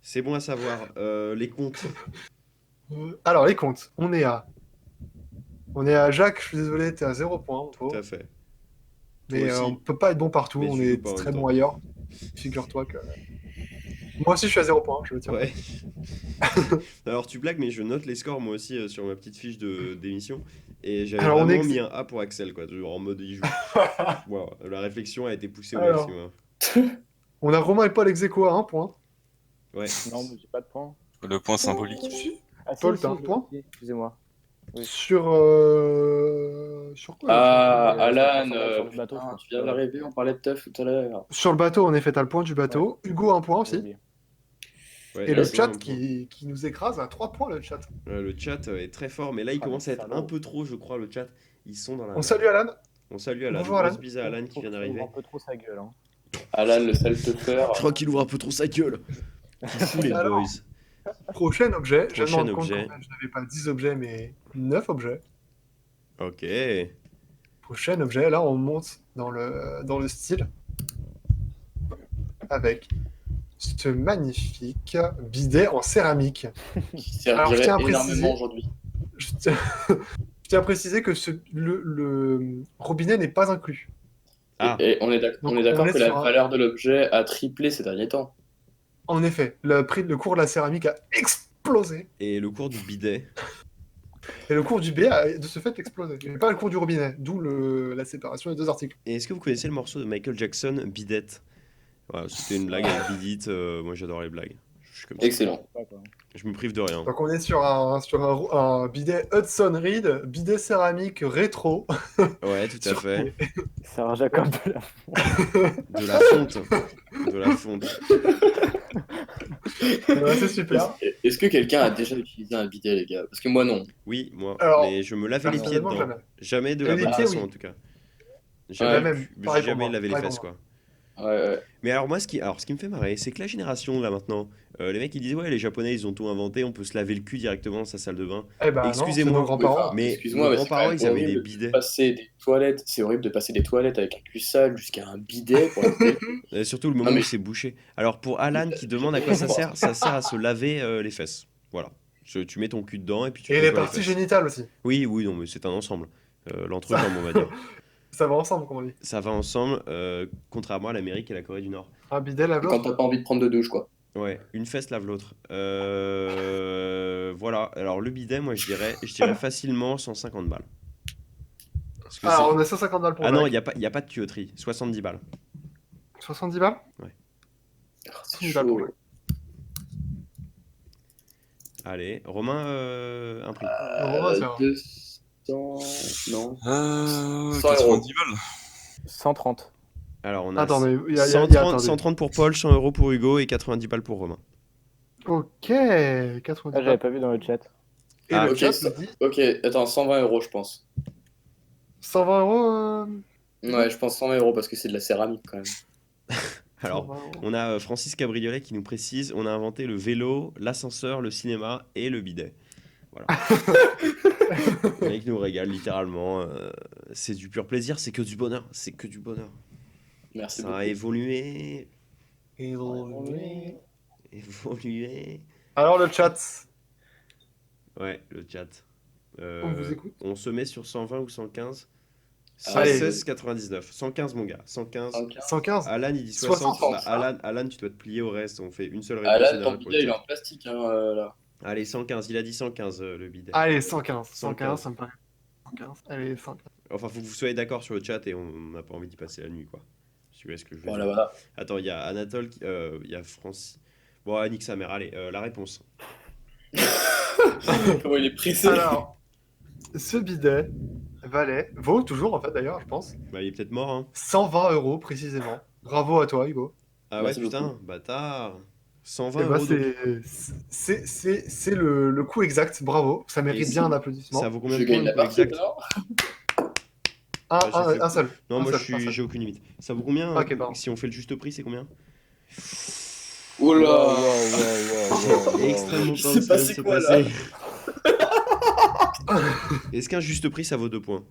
A: C'est bon à savoir. Les comptes.
D: Alors, les comptes. On est à Jacques, je suis désolé, t'es à 0 point. en
A: Tout
D: gros.
A: à fait.
D: Mais
A: Toi aussi.
D: on peut pas être bon partout,
A: Mais
D: on
A: tu joues
D: est
A: pas en même
D: très
A: temps.
D: bon ailleurs. Figure-toi que. Moi aussi, je suis à 0 point, je le tiens.
A: Ouais. Alors tu blagues, mais je note les scores moi aussi sur ma petite fiche d'émission. Et j'avais
D: Alors, on
A: vraiment
D: est-
A: mis un A pour Axel, quoi. Genre en mode il joue. Wow, la réflexion a été poussée au
D: Alors.
A: maximum.
D: On a Romain et Paul ex aequo à 1 point.
A: Ouais.
B: Non, mais j'ai pas de points.
E: Le point symbolique.
B: Ah, si,
D: Paul,
B: si,
D: t'as un
B: je-
D: point
B: si, excusez-moi. Oui.
D: Sur quoi
C: Ah,
B: Ouais,
C: Alan,
B: sur le bateau, je
C: putain,
B: crois.
C: tu viens d'arriver, on parlait de teuf tout à l'heure.
D: Sur le bateau, en effet, t'as le point du bateau. Hugo, 1 point
B: J'ai
D: aussi.
B: oublié.
A: Ouais,
D: Et le
A: Hugo,
D: chat
A: un point.
D: qui nous écrase à 3 points, le chat.
A: Ouais, le chat est très fort, mais là il
B: Ah,
A: commence à être
B: salaud.
A: un peu trop, je crois, le chat. Ils sont dans la
D: On
A: merde.
D: salue Alan.
A: On salue Alan.
D: Bonjour,
A: Grosse
D: Alan.
A: bise à Alan qui vient
B: Il ouvre
A: d'arriver.
B: un peu trop sa gueule. Hein.
C: Alan, le sale teufeur.
A: Je crois qu'il ouvre un peu trop sa gueule. Il fout les
D: Alors.
A: boys.
D: Prochain objet. Je me
A: Prochain
D: rends compte
A: objet.
D: qu'en fait, je n'avais pas 10 objets, mais 9 objets.
A: Ok.
D: Prochain objet, là, on monte dans le style. Avec ce magnifique bidet en céramique.
C: Qui
D: Alors, je
C: servirait
D: tiens à préciser-
C: énormément aujourd'hui.
D: Je tiens, je tiens à préciser que le robinet n'est pas inclus.
A: Ah,
C: Et on est
D: Donc,
C: d'accord
D: on est
C: que la
D: sur un-
C: valeur de l'objet a triplé ces derniers temps.
D: En effet, le cours de la céramique a explosé.
A: et le cours du bidet.
D: Et le cours du B a de ce fait explosé. Mais pas le cours du robinet, d'où la séparation des deux articles.
A: Et est-ce que vous connaissez le morceau de Michael Jackson, Bidette? Voilà, c'était une blague avec Bidit. Moi j'adore les blagues. Je suis comme ça.
C: Excellent.
B: Pas, quoi.
A: Je me prive de rien.
D: Donc on est sur un bidet Hudson Reed, bidet céramique rétro.
A: Ouais, tout à fait.
B: Sarah Jacob de la...
A: De la fonte. De la fonte.
D: C'est super.
C: Est-ce que quelqu'un a déjà utilisé un bidet, les gars? Parce que moi, non.
A: Oui, moi.
D: Alors,
A: mais je me lavais les pieds
D: personnellement,
A: dedans.
D: jamais.
A: Jamais de
D: Et
A: la
D: les
A: bonne
D: pieds,
A: façon
D: oui.
A: en tout cas.
C: Ouais,
A: Jamais,
D: même. Pareil pour
A: jamais
D: moi.
A: lavé les
D: Pareil
A: fesses
D: pour
A: quoi.
C: Ouais.
A: Mais alors moi, ce qui me fait marrer, c'est que la génération là maintenant, les mecs ils disent ouais les Japonais ils ont tout inventé, on peut se laver le cul directement dans sa salle de bain.
D: Eh ben non,
A: Excusez-moi.
D: c'est nos grands-parents.
A: Mais
C: Excuse-moi,
A: nos
C: mais c'est
A: grands-parents
C: quand
A: ils
C: même
A: avaient des
C: horrible
A: bidets.
C: passer des toilettes. C'est horrible de passer des toilettes avec un cul sale jusqu'à un bidet. Pour laver.
A: Et surtout le moment
C: Non, mais-
A: où c'est bouché. Alors pour Alan qui demande à quoi ça sert à se laver les fesses. Voilà. Tu mets ton cul dedans et puis tu
D: Et
A: te
D: les
A: nettoies
D: parties
A: fesses.
D: génitales aussi.
A: Oui, non mais c'est un ensemble. L'entrecombe on va dire.
D: Ça va ensemble, comme on dit.
A: Ça va ensemble, contrairement à l'Amérique et la Corée du Nord.
D: Un bidet lave
C: Quand t'as
D: l'autre.
C: pas envie de prendre de douche, quoi.
A: Ouais, une fesse lave l'autre. Voilà, alors le bidet, moi je dirais facilement 150 balles. Parce que
D: Ah,
A: c'est-
D: on a 150 balles pour
A: Ah non,
D: Jacques.
A: il y a pas de tuyauterie, 70 balles.
D: 70 balles
C: Oh, c'est
D: Une balle pour
C: chaud.
D: Jacques.
A: Allez, Romain, un prix.
D: Romain, c'est un-
C: 200... Non. 100
E: 90 balles.
B: 130.
A: Alors on a
D: Attends, mais il y a
A: 130,
D: attendez.
A: 130 pour Paul, 100 euros pour Hugo et 90 balles pour Romain.
D: Ok, 90
B: Ah, j'avais
D: balles.
B: pas vu dans le chat.
D: Et
A: Ah,
D: le
C: ok,
D: chat
C: ça-
D: me dit
C: Ok, attends, 120 euros, je pense.
D: 120 euros.
C: Ouais, je pense 120 euros parce que c'est de la céramique quand même.
A: Alors,
D: 120 euros.
A: on a Francis Cabriolet qui nous précise, on a inventé le vélo, l'ascenseur, le cinéma et le bidet. Voilà. Le mec nous régale littéralement. C'est du pur plaisir, c'est que du bonheur. C'est que du bonheur.
C: Merci
A: Ça
C: beaucoup.
A: a évolué.
D: Évolué.
A: Évolué.
D: Alors le chat,
A: Ouais, le chat.
D: on vous écoute.
A: On se met sur 120 ou 115.
D: Allez.
A: 116,99. 115 mon gars. 115.
D: 115.
A: Alan il dit 60.
C: 60,
A: Bah, Alan, tu dois te plier au reste. On fait une seule réponse.
C: Ah
A: et
C: là,
A: d'un
C: ton
A: pour
C: bidet,
A: le
C: il est
A: chat.
C: en plastique, hein, là.
A: Allez, 115. Il a dit 115 le bidet.
D: Allez, 115.
A: 115.
D: 115, ça me paraît. 115. Allez, 115.
A: Enfin, faut que vous soyez d'accord sur le chat et on n'a pas envie d'y passer la nuit, quoi. Si vous voyez ce que je veux
C: Voilà,
A: dire.
C: voilà.
A: Attends, il y a Anatole, il y a Francis. Bon, nique sa mère. Allez, la réponse.
C: Comment il est pressé.
D: Alors, ce bidet vaut toujours en fait d'ailleurs, je pense,
A: Bah, il est peut-être mort, hein.
D: 120 euros précisément. Bravo à toi, Hugo.
A: Ah ouais,
C: Merci
A: putain, bâtard. 120
D: Eh ben,
A: euros. donc.
D: c'est le coût exact. Bravo, ça mérite
A: Et
D: bien un
A: ça
D: applaudissement.
A: vaut combien
C: Je
A: de points
C: gagne
A: le
C: la
A: coût
C: partie,
A: exact?
C: alors.
A: Ouais, j'ai fait-
D: Un seul.
A: Non,
D: Un
A: moi,
D: seul, un seul.
A: j'ai aucune limite. Ça vaut combien
D: Ok, pardon.
A: si on fait le juste prix, c'est combien?
C: Oh
B: Wow, wow,
C: là!
B: wow, wow, wow,
A: Extrêmement
C: Il
A: temps
C: s'est
A: ce qui vient de
C: passé
A: se
C: quoi, là?
A: passer. Est-ce qu'un juste prix, ça vaut 2 points?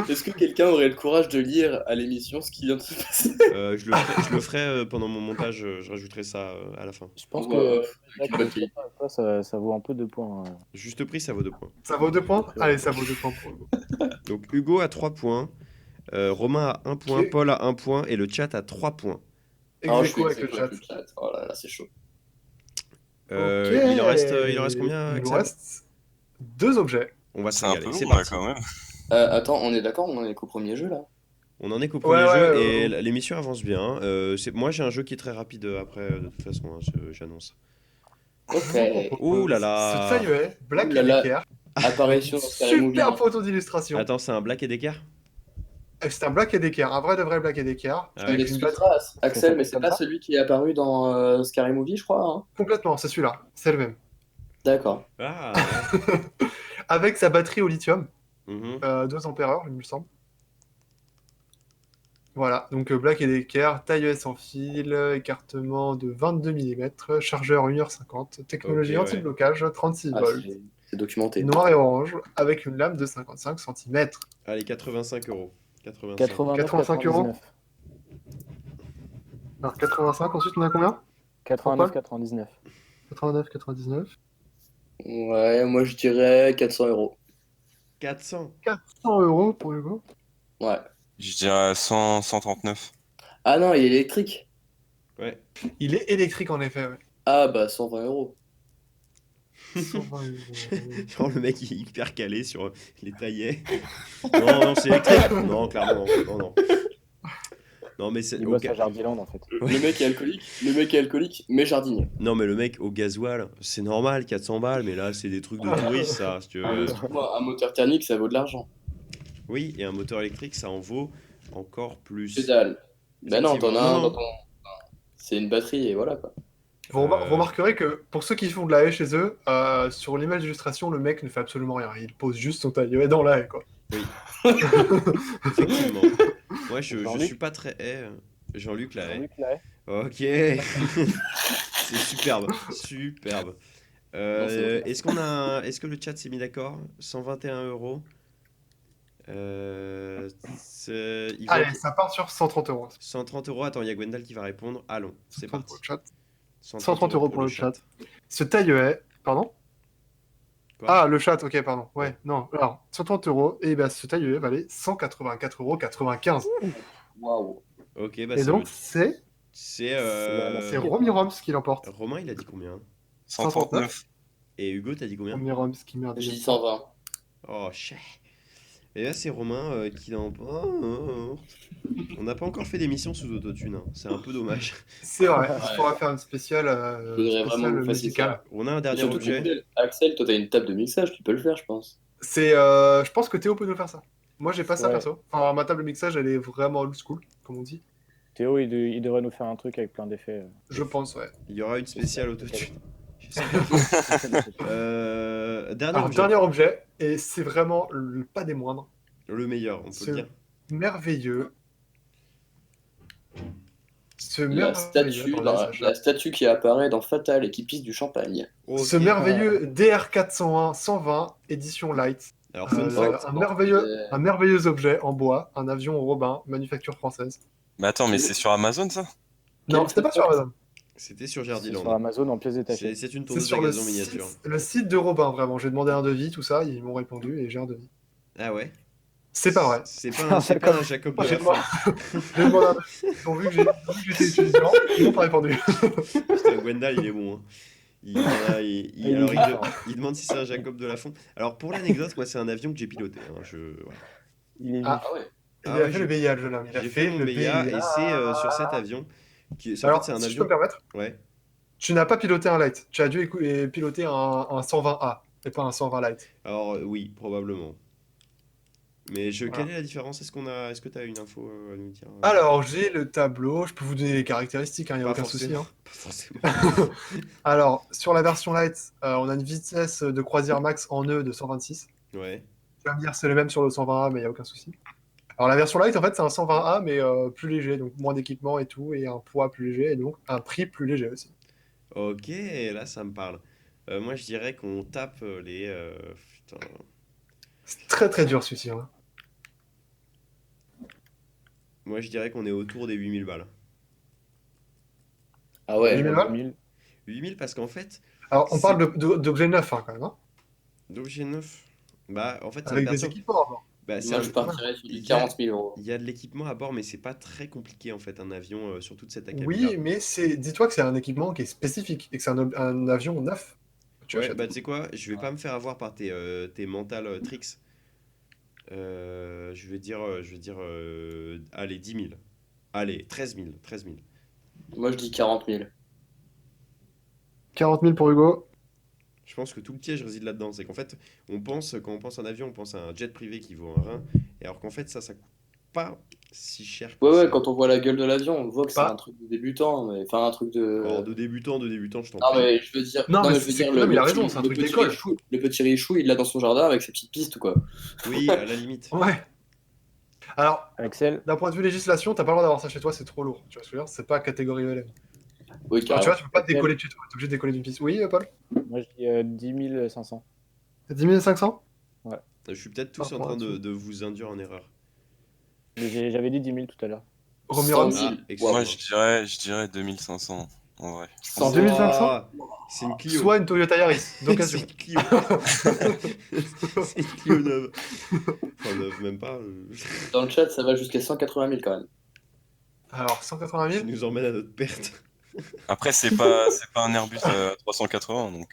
C: Est-ce que quelqu'un aurait le courage de lire à l'émission ce qui vient de se passer?
A: Je le ferai pendant mon montage, je rajouterai ça à la fin.
B: Je pense
C: Ouais,
B: que
C: ouais,
B: là,
C: avec une
B: comme
C: bonne qualité.
B: toi, ça vaut un peu 2 points.
A: Juste prix, ça vaut 2 points.
D: Ça vaut 2 points? Allez, ça vaut 2 points pour Hugo.
A: Donc Hugo a 3 points, Romain a 1 point,
D: Ok.
A: Paul a 1 point et le chat a 3 points.
C: Ah, je
D: Ex
C: suis
D: aequo avec le
C: ex aequo
D: chat.
C: avec le chat. Oh là là, c'est chaud.
D: Ok.
A: Il en reste combien,
D: Il nous
A: Axel?
D: reste 2 objets.
A: On va se
E: C'est un
A: régaler.
E: peu
A: C'est
E: long là
A: parti.
E: quand même.
C: Attends, on est d'accord, on en est qu'au premier jeu là?
A: On en est qu'au premier
D: Ouais,
A: jeu
D: ouais,
A: et
D: ouais.
A: l'émission avance bien. Moi, j'ai un jeu qui est très rapide après, de toute façon, hein, j'annonce.
C: Ok.
A: Ouh là là.
D: Ce taille Black
C: Ouh là là.
D: Decker.
C: Apparition dans Scary Movie.
D: Super photo d'illustration.
A: Attends, c'est un Black et Decker?
D: C'est un Black Decker, un vrai de vrai Black Decker.
A: Ah
C: Tu
A: ouais.
C: m'excuseras, Axel, mais c'est
B: comme
C: pas
B: ça
C: celui qui est apparu dans Scary Movie, je crois, hein?
D: Complètement, c'est celui-là. C'est le même.
C: D'accord.
A: Ah,
D: Avec sa batterie au lithium,
A: mhm.
D: 2 ampères, il me semble. Voilà, donc Black Decker, taille sans fil, écartement de 22 mm, chargeur 1h50, technologie
A: Ok, ouais.
D: anti-blocage, 36
C: Ah,
D: volts,
C: c'est documenté.
D: noir et orange, avec une lame de 55 cm.
A: Allez, 85 €. 85.
B: 89,
D: 85 €.
B: 99.
D: Alors 85, ensuite on a combien?
B: 89, 99.
D: 89, 99.
C: Ouais, moi je dirais 400 euros.
A: 400.
D: 400 € pour Hugo.
C: Ouais.
E: Je dirais 139.
C: Ah non, il est électrique.
A: Ouais.
D: Il est électrique en effet, ouais.
C: Ah bah 120 euros.
D: 120 €.
A: Genre, le mec, il est hyper calé sur les taillets. Non, c'est électrique. Non, clairement, non. Non. Non, mais c'est
B: Il
A: au
B: bosse
A: ga-
B: à Jardiland en fait.
C: Le mec est alcoolique, mais jardinier.
A: Non, mais le mec au gasoil, c'est normal, 400 balles, mais là, c'est des trucs de touristes, ça. Si tu veux.
C: Excuse-moi, un moteur thermique, ça vaut de l'argent.
A: Oui, et un moteur électrique, ça en vaut encore plus.
C: Que dalle. Bah non, t'en as
A: Effectivement.
C: un
A: Non.
C: dans ton... C'est une batterie et voilà quoi.
D: Vous remarquerez que pour ceux qui font de la haie chez eux, sur l'image d'illustration, le mec ne fait absolument rien. Il pose juste son taille dans la haie, quoi.
A: Effectivement. Moi, je
B: Jean-Luc
A: suis pas très haie. Jean-Luc, la haie.
B: Jean-Luc, là,
A: Ok. C'est superbe. Superbe.
C: Non, c'est bon.
A: Est-ce que le chat s'est mis d'accord? 121 €. Il voit
D: Allez,
A: que-
D: ça part sur 130 €.
A: 130 €. Attends, il y a Gwendal qui va répondre. Allons, c'est
D: 130
A: parti.
D: pour le chat.
A: 130
D: €. Pour le chat. Ce taille pardon?
A: Quoi?
D: Ah, le chat, ok, pardon. Ouais, non. Alors, 130 €, et ben ce taille valait 184,95 €.
C: Waouh.
A: Ok, bah
D: Et
A: ça
D: donc,
A: veut-
D: c'est
A: c'est
D: Romy Roms qui l'emporte.
A: Romain, il a dit combien?
E: 139.
A: Et Hugo, t'as dit combien?
D: Romy Roms qui merde.
C: J'ai dit 120.
A: Oh, chais. Et là, c'est Romain qui l'emporte. On n'a pas encore fait d'émission sous autotune, hein. C'est un peu dommage.
D: C'est vrai,
C: Ouais.
D: il faudra faire une spéciale,
C: Faudrait vraiment le
D: musicale.
C: faciliter.
A: On a un
C: Et
A: dernier
C: surtout,
A: objet.
C: Axel, toi t'as une table de mixage, tu peux le faire, je pense.
D: Je pense que Théo peut nous faire ça. Moi, j'ai pas ça
B: Ouais.
D: perso. Enfin, ma table de mixage, elle est vraiment old school, comme on dit.
B: Théo, il devrait nous faire un truc avec plein d'effets.
D: Je pense, ouais.
A: Il y aura une spéciale autotune. J'espère. Dernier
D: Alors,
A: objet.
D: dernier objet, et c'est vraiment pas des moindres.
A: Le meilleur, on peut
D: Ce
A: le dire.
D: merveilleux. Ce
C: La statue, la statue qui apparaît dans Fatal et qui pisse du champagne.
A: Ok.
D: Ce merveilleux DR401 120 édition light.
A: Alors, fun
D: Euh,
A: fact.
D: un merveilleux objet en bois, un avion Robin, manufacture française.
E: Mais attends, mais c'est sur Amazon ça?
D: Non, c'était pas sur Amazon.
A: C'était sur
B: C'est sur
A: Jardiland.
B: Amazon en pièces détachées.
A: C'est une
D: C'est
A: tourneuse à
D: sur
A: gazon miniature.
D: le site de Robin, vraiment. J'ai demandé un devis, tout ça, ils m'ont répondu et j'ai un devis.
A: Ah ouais?
D: C'est pas vrai.
A: C'est pas un Jacob de
D: J'ai
A: la fin.
D: J'ai demandé un devis. Ils ont vu que j'étais étudiant, ils m'ont pas répondu.
A: Putain, Gwendal, il est bon, hein. Alors, il demande si c'est un Jacob de la Font. Alors, pour l'anecdote, moi, c'est un avion que j'ai piloté, hein. Voilà.
B: Il est
D: Ah,
C: Ah ouais.
D: Il
A: Ah
D: a
A: ouais,
D: fait le BIA, le jeune homme. Il a
A: J'ai
D: fait
A: fait mon
D: le
A: BA et
D: BIA.
A: c'est sur cet avion. En
D: Alors,
A: fait, c'est un
D: si je peux
A: avion.
D: me permettre,
A: Ouais.
D: tu n'as pas piloté un light. Tu as dû piloter un 120A et pas un 120 light.
A: Alors, oui, probablement. Mais
D: Voilà.
A: quelle est la différence? Est-ce que tu as une info à nous dire?
D: Alors, j'ai le tableau. Je peux vous donner les caractéristiques, il n'y a
A: Pas
D: aucun souci.
A: forcément.
D: Hein.
A: Pas forcément.
D: Alors, sur la version light, on a une vitesse de croisière max en E de 126.
A: Ouais.
D: Tu vas me dire, c'est le même sur le 120A, mais il n'y a aucun souci. Alors la version light, en fait, c'est un 120A, mais plus léger, donc moins d'équipement et tout, et un poids plus léger, et donc un prix plus léger aussi.
A: Ok, là ça me parle. Moi je dirais qu'on tape les. Putain.
D: C'est très très dur celui-ci. Hein.
A: Moi je dirais qu'on est autour des 8000 balles.
C: Ah ouais.
D: 8000 balles
B: 2000.
A: 8000 parce qu'en fait,
D: Alors on
A: c'est
D: parle d'objets neufs hein, quand même, hein,
A: d'objet neuf. Bah en fait ça me
D: avec des
A: perturbe.
D: équipements. Avant.
A: Bah, c'est
C: Moi,
A: un-
C: je partirais sur
A: il
C: du
A: y a,
C: 40 000 euros.
A: il y a de l'équipement à bord, mais c'est pas très compliqué en fait un avion sur toute cette acabit-là.
D: Oui, mais dis-toi que c'est un équipement qui est spécifique, et que c'est un avion neuf que tu
A: Ouais,
D: achètes.
A: bah tu sais quoi, je vais pas me faire avoir par tes mental tricks. Allez, 10 000. Allez, 13 000. 13 000.
C: Moi, je dis 40 000.
D: 40 000 pour Hugo.
A: Je pense que tout le piège réside là-dedans. C'est qu'en fait, quand on pense à un avion, on pense à un jet privé qui vaut un rein. Et alors qu'en fait, ça coûte pas si cher que
C: Ouais, ouais,
A: ça.
C: quand on voit la gueule de l'avion, on voit que c'est un
D: Pas.
C: truc de débutant, mais enfin un truc
A: Alors,
C: de.
A: de débutant, je t'en
C: Non,
A: prie.
C: mais je veux dire,
D: Non,
C: non,
D: mais
C: mais je veux dire
D: non, mais il a raison, c'est un
C: le
D: truc
C: petit
D: d'école.
C: Richou, le petit Richou, il l'a dans son jardin avec ses petites pistes, quoi.
A: Oui, à la limite.
D: Ouais. Alors,
B: Axel,
D: d'un point de vue législation, t'as pas le droit d'avoir ça chez toi, c'est trop lourd. Tu vois ce que je veux dire? C'est pas catégorie ELM.
C: Oui,
D: Tu vois,
C: carrément.
D: tu peux pas te
B: Axel,
D: décoller de chez toi, t'es obligé de décoller d'une piste. Oui, Paul?
B: moi je dis 10 500.
D: C'est 10 500?
B: Ouais.
A: Je suis peut-être tous
D: Par
A: en
D: rapport
A: train
D: à
A: de vous induire en erreur.
B: Mais j'avais dit 10 000 tout à l'heure.
D: Romuron?
C: 100 000.
A: Ah,
C: Wow.
A: excuse-moi.
E: Moi, je dirais 2500, en vrai. Je pense
C: 100
E: que
C: 000.
D: 2500?
A: C'est une Clio.
D: Soit une Toyota Yaris,
A: C'est
D: d'occasion.
A: une Clio. C'est une Clio neuve. Enfin, neuve, même pas.
C: Dans le chat, ça va jusqu'à 180 000 quand même.
D: Alors, 180
A: Tu
D: 000?
A: nous emmènes à notre perte.
E: Après, c'est pas un Airbus à 380, donc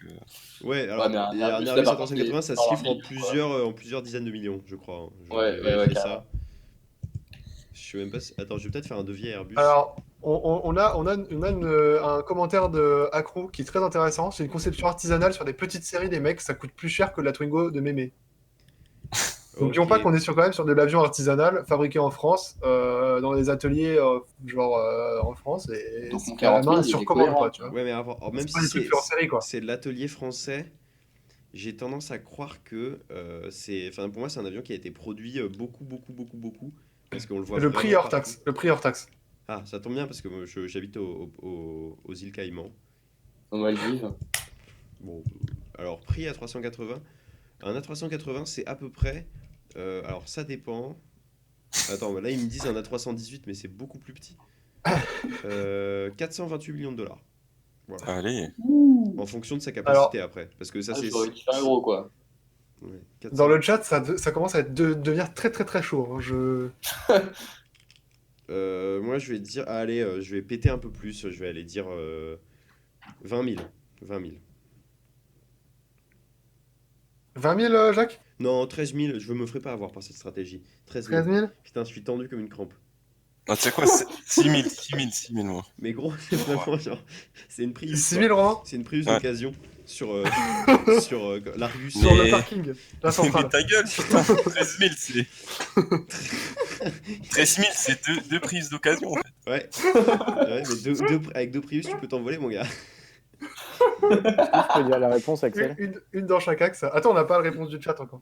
A: Ouais,
C: Ouais,
A: alors,
C: mais un
A: il y a un
C: Airbus,
A: Airbus
C: là,
A: à
C: par contre,
A: 380, ça
C: c'est
A: se chiffre
C: en millions, quoi.
A: en plusieurs dizaines de millions, je crois. Hein. Je
C: Ouais,
A: vais
C: ouais,
A: vérifier
C: carrément.
A: ça. Je sais même pas si... Attends, je vais peut-être faire un devis à Airbus.
D: Alors, on a un commentaire de Acro qui est très intéressant. C'est une conception artisanale sur des petites séries des mecs. Ça coûte plus cher que la Twingo de Mémé. N'oublions pas qu'on est quand même sur de l'avion artisanal fabriqué en France, dans des ateliers en France, et
C: Donc,
D: c'est
C: mon 40
D: carrément
C: 000,
D: un
C: il est
D: sur-commande,
C: cohérent,
D: quoi,
C: tu
D: tu vois.
A: Ouais, mais alors, même
D: C'est pas
A: si
D: des trucs faits en série, quoi.
A: c'est de l'atelier français, j'ai tendance à croire que enfin, pour moi, c'est un avion qui a été produit beaucoup, parce qu'on le voit
D: Le prix
A: vraiment
D: hors
A: partout.
D: taxe. Le prix hors taxe.
A: Ah, ça tombe bien parce que moi, j'habite aux îles Caïmans.
C: Aux Maldives.
A: Bon, alors prix à 380. Un A380, c'est à peu près. Alors ça dépend. Attends, là ils me disent un A318, mais c'est beaucoup plus petit. 428 millions de dollars. Voilà.
E: allez.
A: En fonction de sa
D: Alors,
A: capacité après. Parce que ça,
C: Ah,
A: c'est.
C: j'aurais dit 20 euros, quoi.
A: Ouais,
D: dans
A: 400.
D: le chat, ça commence à devenir très très très chaud. Hein.
A: Moi, je vais dire. Allez, je vais péter un peu plus. Je vais aller dire 20 000. 20 000.
D: 20 000, Jacques?
A: Non, 13 000. Je me ferai pas avoir par cette stratégie. 13 000.
D: 13 000?
A: Putain, je suis tendu comme une crampe.
E: Ah, tu sais quoi, 6 000, moi.
A: Mais gros, c'est vraiment genre. C'est une Prius.
D: 6
A: quoi.
D: 000, Romain?
A: C'est une Prius
E: Ouais.
A: d'occasion sur, sur l'Argus.
D: Sur le
E: Mais-
D: parking, la
E: Mais
D: centrale.
E: ta gueule, putain, 13 000, c'est. 13 000, c'est deux prises d'occasion, en fait.
A: Ouais. Ouais, mais avec deux Prius, tu peux t'envoler, mon gars.
B: Je peux dire la réponse, Axel.
D: Une dans chaque axe. Attends, on n'a pas la réponse du chat encore.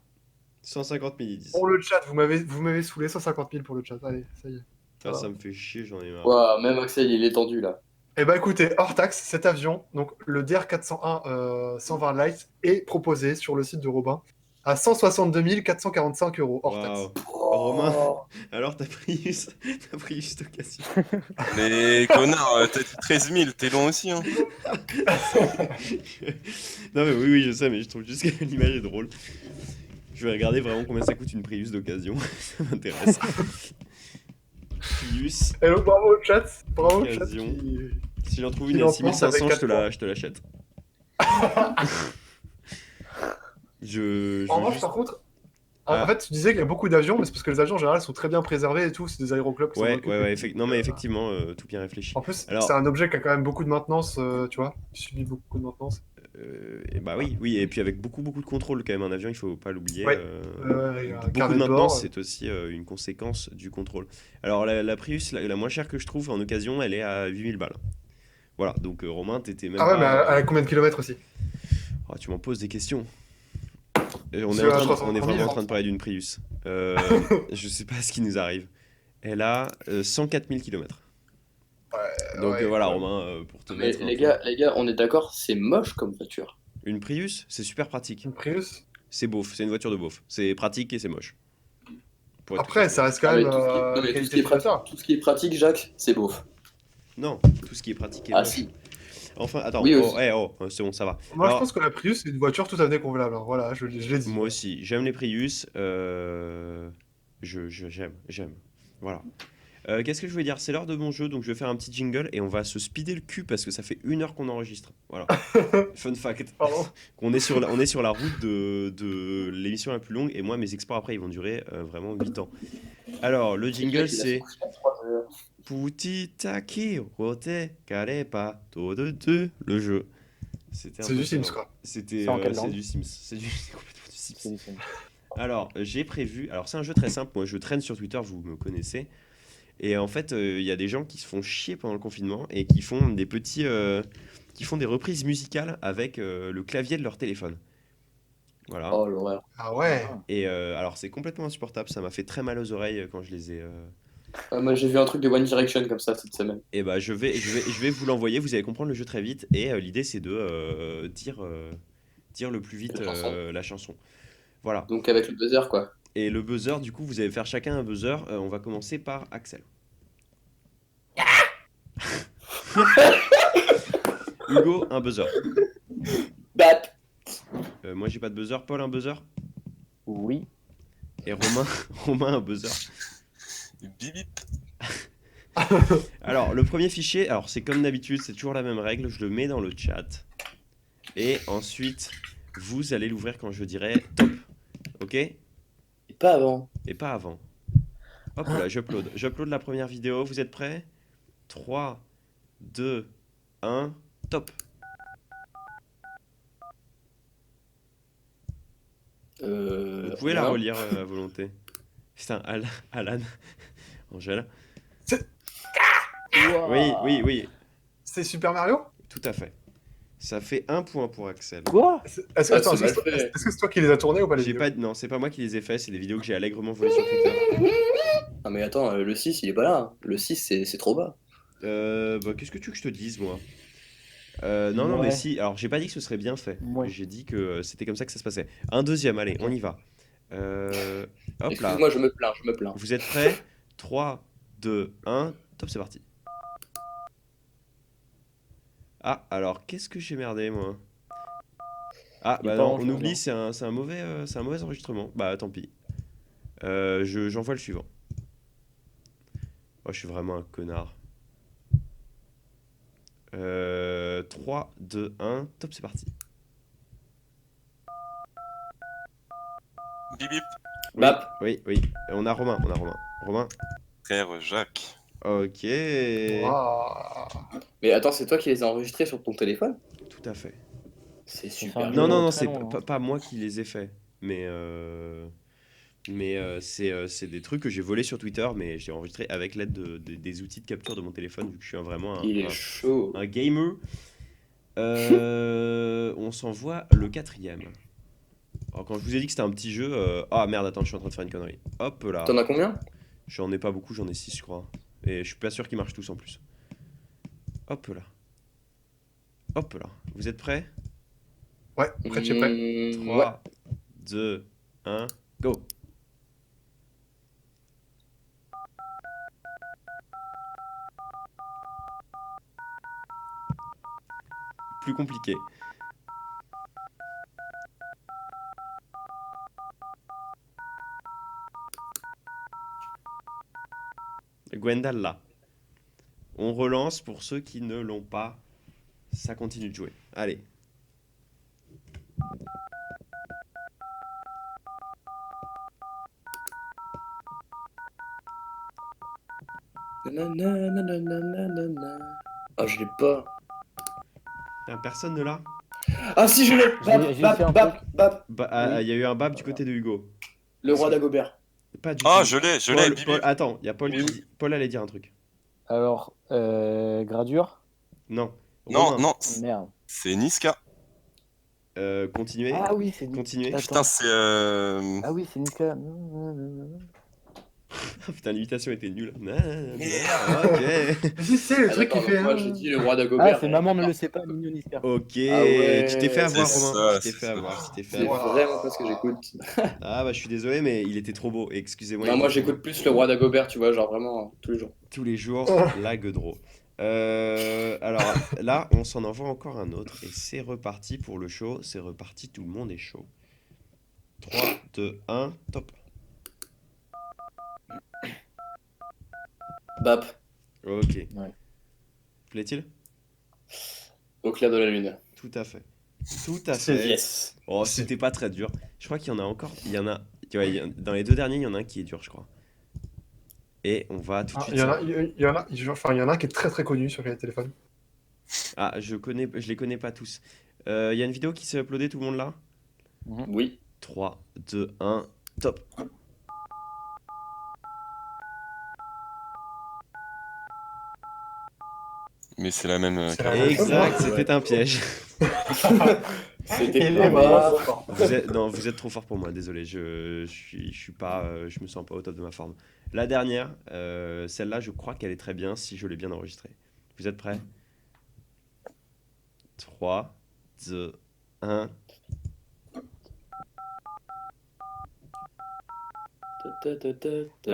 A: 150 000, ils disent.
D: Pour le chat, vous m'avez saoulé 150 000 pour le chat. Allez, ça y est.
A: Ah, ça me fait chier, j'en ai marre.
C: Ouah, même Axel, il est tendu, là.
D: Eh ben écoutez, hors taxe, cet avion, donc le DR401 120 Light, est proposé sur le site de Robin à 162 445 euros hors taxe.
A: Waouh. Romain, alors t'as Prius d'occasion.
E: Mais connard, t'as dit 13 000, t'es long aussi, hein.
A: Non mais oui, je sais, mais je trouve juste que l'image est drôle. Je vais regarder vraiment combien ça coûte une Prius d'occasion. Ça m'intéresse. Prius,
D: Et donc bravo au chat. Bravo au chat.
A: Occasion.
D: qui-
A: si j'en trouve
D: Qui
A: une à
D: l'en pense avec
A: 6500,
D: quatre
A: je te l'achète. Je
D: En
A: veux
D: revanche,
A: juste...
D: par contre,
A: Ah.
D: en fait, tu disais qu'il y a beaucoup d'avions, mais c'est parce que les avions en général sont très bien préservés et tout. C'est des aéroclubs qui s'en
A: Ouais,
D: occupent.
A: non mais effectivement, tout bien réfléchi.
D: En plus,
A: Alors-
D: c'est un objet qui a quand même beaucoup de maintenance, tu vois. Qui subit beaucoup de maintenance.
A: Et bah oui, et puis avec beaucoup de contrôle quand même, un avion, il faut pas l'oublier.
D: Ouais. Il y a un
A: Beaucoup
D: carnet
A: de
D: de bord.
A: maintenance, c'est aussi une conséquence du contrôle. Alors la Prius, la moins chère que je trouve en occasion, elle est à 8000 balles. Voilà, donc Romain, t'étais même
D: Ah ouais,
A: pas...
D: mais elle a combien de kilomètres aussi?
A: Oh, tu m'en poses des questions.
D: Sur la
A: on est
D: 330
A: vraiment en
D: 000.
A: train de parler d'une Prius. Je sais pas ce qui nous arrive. Elle a 104 000 km. Donc
D: Ouais,
A: voilà,
D: ouais.
A: Romain, pour te
C: Mais
A: mettre un
C: les
A: peu.
C: gars, on est d'accord, c'est moche comme voiture.
A: Une Prius, c'est super pratique.
D: Une Prius.
A: C'est beauf, c'est une voiture de beauf. C'est pratique et c'est moche. Pour être tout
D: Après,
A: à fait
D: ça
A: honnête.
D: reste quand
C: Ah, mais
D: même
C: non, mais
D: qualité utilisateur.
C: tout ce qui est pratique, Jacques, c'est beauf.
A: Non, tout ce qui est pratique est
C: Ah
A: moche.
C: si.
A: Enfin, attends,
C: Oui,
A: oh,
C: aussi.
A: c'est bon, ça va.
D: Moi, je
A: Alors,
D: pense que la Prius, c'est une voiture tout à fait convenable, hein. Voilà, je l'ai dit.
A: moi aussi, j'aime les Prius. J'aime. Voilà. Qu'est-ce que je voulais dire? C'est l'heure de mon jeu, donc je vais faire un petit jingle et on va se speeder le cul parce que ça fait 1 heure qu'on enregistre. Voilà. Fun fact.
D: Pardon.
A: On est sur la route de l'émission la plus longue et moi, mes exports après, ils vont durer vraiment 8 ans. Alors, le jingle, c'est Puti taki rote karepa todo de le jeu. C'était un
D: C'est
A: peu
D: du
A: ça.
D: Sims, quoi.
A: C'était
B: C'est en quelle
A: c'est
B: langue
A: du Sims. C'est complètement du Sims.
B: C'est différent.
A: Alors, j'ai prévu. Alors, c'est un jeu très simple. Moi, je traîne sur Twitter, vous me connaissez. Et en fait, il y a des gens qui se font chier pendant le confinement et qui font qui font des reprises musicales avec le clavier de leur téléphone. Voilà.
C: Oh l'horreur.
D: Ah ouais.
A: Et alors, c'est complètement insupportable. Ça m'a fait très mal aux oreilles quand je les ai.
C: Moi j'ai vu un truc de One Direction comme ça cette semaine.
A: Et bah, je vais vous l'envoyer. Vous allez comprendre le jeu très vite. Et l'idée, c'est de dire le plus vite
C: La chanson.
A: la chanson. Voilà.
C: Donc avec le buzzer quoi.
A: Et le buzzer, du coup, vous allez faire chacun un buzzer. On va commencer par Axel. Hugo, un buzzer.
C: Bat.
A: Moi, j'ai pas de buzzer. Paul, un buzzer.
B: Oui.
A: Et Romain, Romain, un buzzer.
E: Bip bip.
A: Alors, le premier fichier, alors c'est comme d'habitude, c'est toujours la même règle. Je le mets dans le chat. Et ensuite, vous allez l'ouvrir quand je dirai top. Ok?
C: Et pas avant.
A: Et pas avant. Hop là, j'upload. J'upload la première vidéo. Vous êtes prêts? 3, 2, 1, top. Vous pouvez la
C: Voilà.
A: relire à volonté. Putain, Alan, Angèle. Oui,
D: C'est Super Mario?
A: tout à fait. Ça fait 1 point pour Axel.
B: Quoi?
D: Est-ce que
C: Ah,
D: attends,
C: c'est mal fait.
D: est-ce que c'est toi qui les as tournés ou pas les
A: J'ai
D: vidéos
A: pas, non, c'est pas moi qui les ai fait, c'est des vidéos que j'ai allègrement volées sur Twitter.
C: Ah mais attends, le 6 il est pas là. Hein. Le 6 c'est trop bas.
A: Bah, qu'est-ce que tu veux que je te dise, moi? Non, mais
B: Ouais.
A: si. Alors, j'ai pas dit que ce serait bien fait.
B: Ouais.
A: J'ai dit que c'était comme ça que ça se passait. Un deuxième, allez, on y va. Hop là.
C: Excuse-moi, je me plains.
A: Vous êtes prêts? 3, 2, 1, top, c'est parti. Ah, alors, qu'est-ce que j'ai merdé, moi? Ah,
B: Il est
A: bah
B: pas
A: non,
B: en
A: on
B: jeu,
A: oublie,
B: non.
A: c'est un mauvais enregistrement. Bah, tant pis. J'envoie le suivant. Oh, je suis vraiment un connard. 3, 2, 1, top, c'est parti.
E: Bip bip.
A: Oui,
C: Bap.
A: oui. On a Romain. Romain.
E: Frère Jacques.
A: Ok.
D: Waouh.
C: Mais attends, c'est toi qui les as enregistrés sur ton téléphone?
A: Tout à fait.
C: C'est
B: un
C: super.
B: vidéo
A: Non,
B: très
A: c'est
B: long, hein.
A: pas moi qui les ai faits. C'est des trucs que j'ai volés sur Twitter, mais j'ai enregistré avec l'aide des outils de capture de mon téléphone, vu que je suis vraiment
C: Il est chaud.
A: un gamer. On s'envoie le quatrième. Alors, quand je vous ai dit que c'était un petit jeu... Ah merde, attends, je suis en train de faire une connerie. Hop là.
C: T'en as combien?
A: J'en ai pas beaucoup, j'en ai 6 je crois. Et je suis pas sûr qu'ils marchent tous en plus. Hop là. Hop là. Vous êtes prêts?
D: Ouais, prêt, tu es prêt.
A: 3,
C: Ouais.
A: 2, 1, go. Plus compliqué. Gwendal là. On relance pour ceux qui ne l'ont pas. Ça continue de jouer. Allez.
C: Nanananananana. Ah, je l'ai pas.
A: Personne ne l'a?
C: Ah si, je l'ai.
B: J'ai fait un
C: Bap.
A: Bah, il y a eu un bab du côté de Hugo.
C: Le roi d'Agobert.
A: Pas du
E: Ah,
A: tout.
E: je l'ai, bip bip.
A: Attends, il y a Paul
C: Oui.
A: qui dit... Paul allait dire un truc.
B: Alors, gradure?
A: Non.
E: Non,
A: Romain.
E: non,
B: Merde.
E: c'est Niska.
A: Continuez.
B: Ah oui, c'est
A: Continuez.
B: Attends.
E: Putain, c'est.
B: Ah oui, c'est Nicolas.
A: Putain, l'imitation était nulle. Ok.
D: Mais si, c'est le
C: Ah,
D: truc qui
C: d'accord,
D: fait.
C: donc moi j'ai dit le roi d'Agobert.
B: Ah, c'est Maman ne le sait pas, Mignon Niska.
A: Ok.
C: Ah ouais,
A: Tu t'es fait avoir,
E: c'est
A: Romain.
E: ça,
A: Tu t'es
E: c'est
A: fait
E: ça.
A: avoir. Tu t'es fait
C: C'est
A: avoir.
C: vraiment pas ce que j'écoute.
A: Ah bah je suis désolé, mais il était trop beau. Excusez-moi.
C: Non,
A: il
C: moi
A: était trop
C: j'écoute plus le roi d'Agobert, tu vois, genre vraiment tous les jours.
A: beau. Tous les jours,
D: Ah.
A: la Gueudreau. Alors là, on s'en envoie encore un autre. Et c'est reparti pour le show. C'est reparti, tout le monde est chaud. 3, 2, 1, top.
C: Bap,
A: Ok.
B: Ouais.
A: Plaît-il?
C: au clair de la lune.
A: Tout à fait. Tout à
D: C'est-
A: fait.
C: Yes.
A: Oh, c'était pas très dur. Je crois qu'il y en a encore. Il y en a. Tu vois, dans les deux derniers, il y en a un qui est dur, je crois. Et on va tout de
D: Ah,
A: suite.
D: il y en a, enfin, il y en a un qui est très très connu sur les téléphones.
A: Ah, je les connais pas tous. Il y a une vidéo qui s'est uploadée, tout le monde là?
C: Oui.
A: 3, 2, 1, top.
E: Mais c'est la même.
D: C'est la même chose,
A: Exact,
C: ouais.
A: c'était un piège.
C: C'était
D: Il
C: pas
D: est
C: mal.
D: mort.
A: Non, vous êtes trop fort pour moi, désolé. Je suis pas, je me sens pas au top de ma forme. La dernière, celle-là, je crois qu'elle est très bien si je l'ai bien enregistrée. Vous êtes prêts? 3, 2, 1.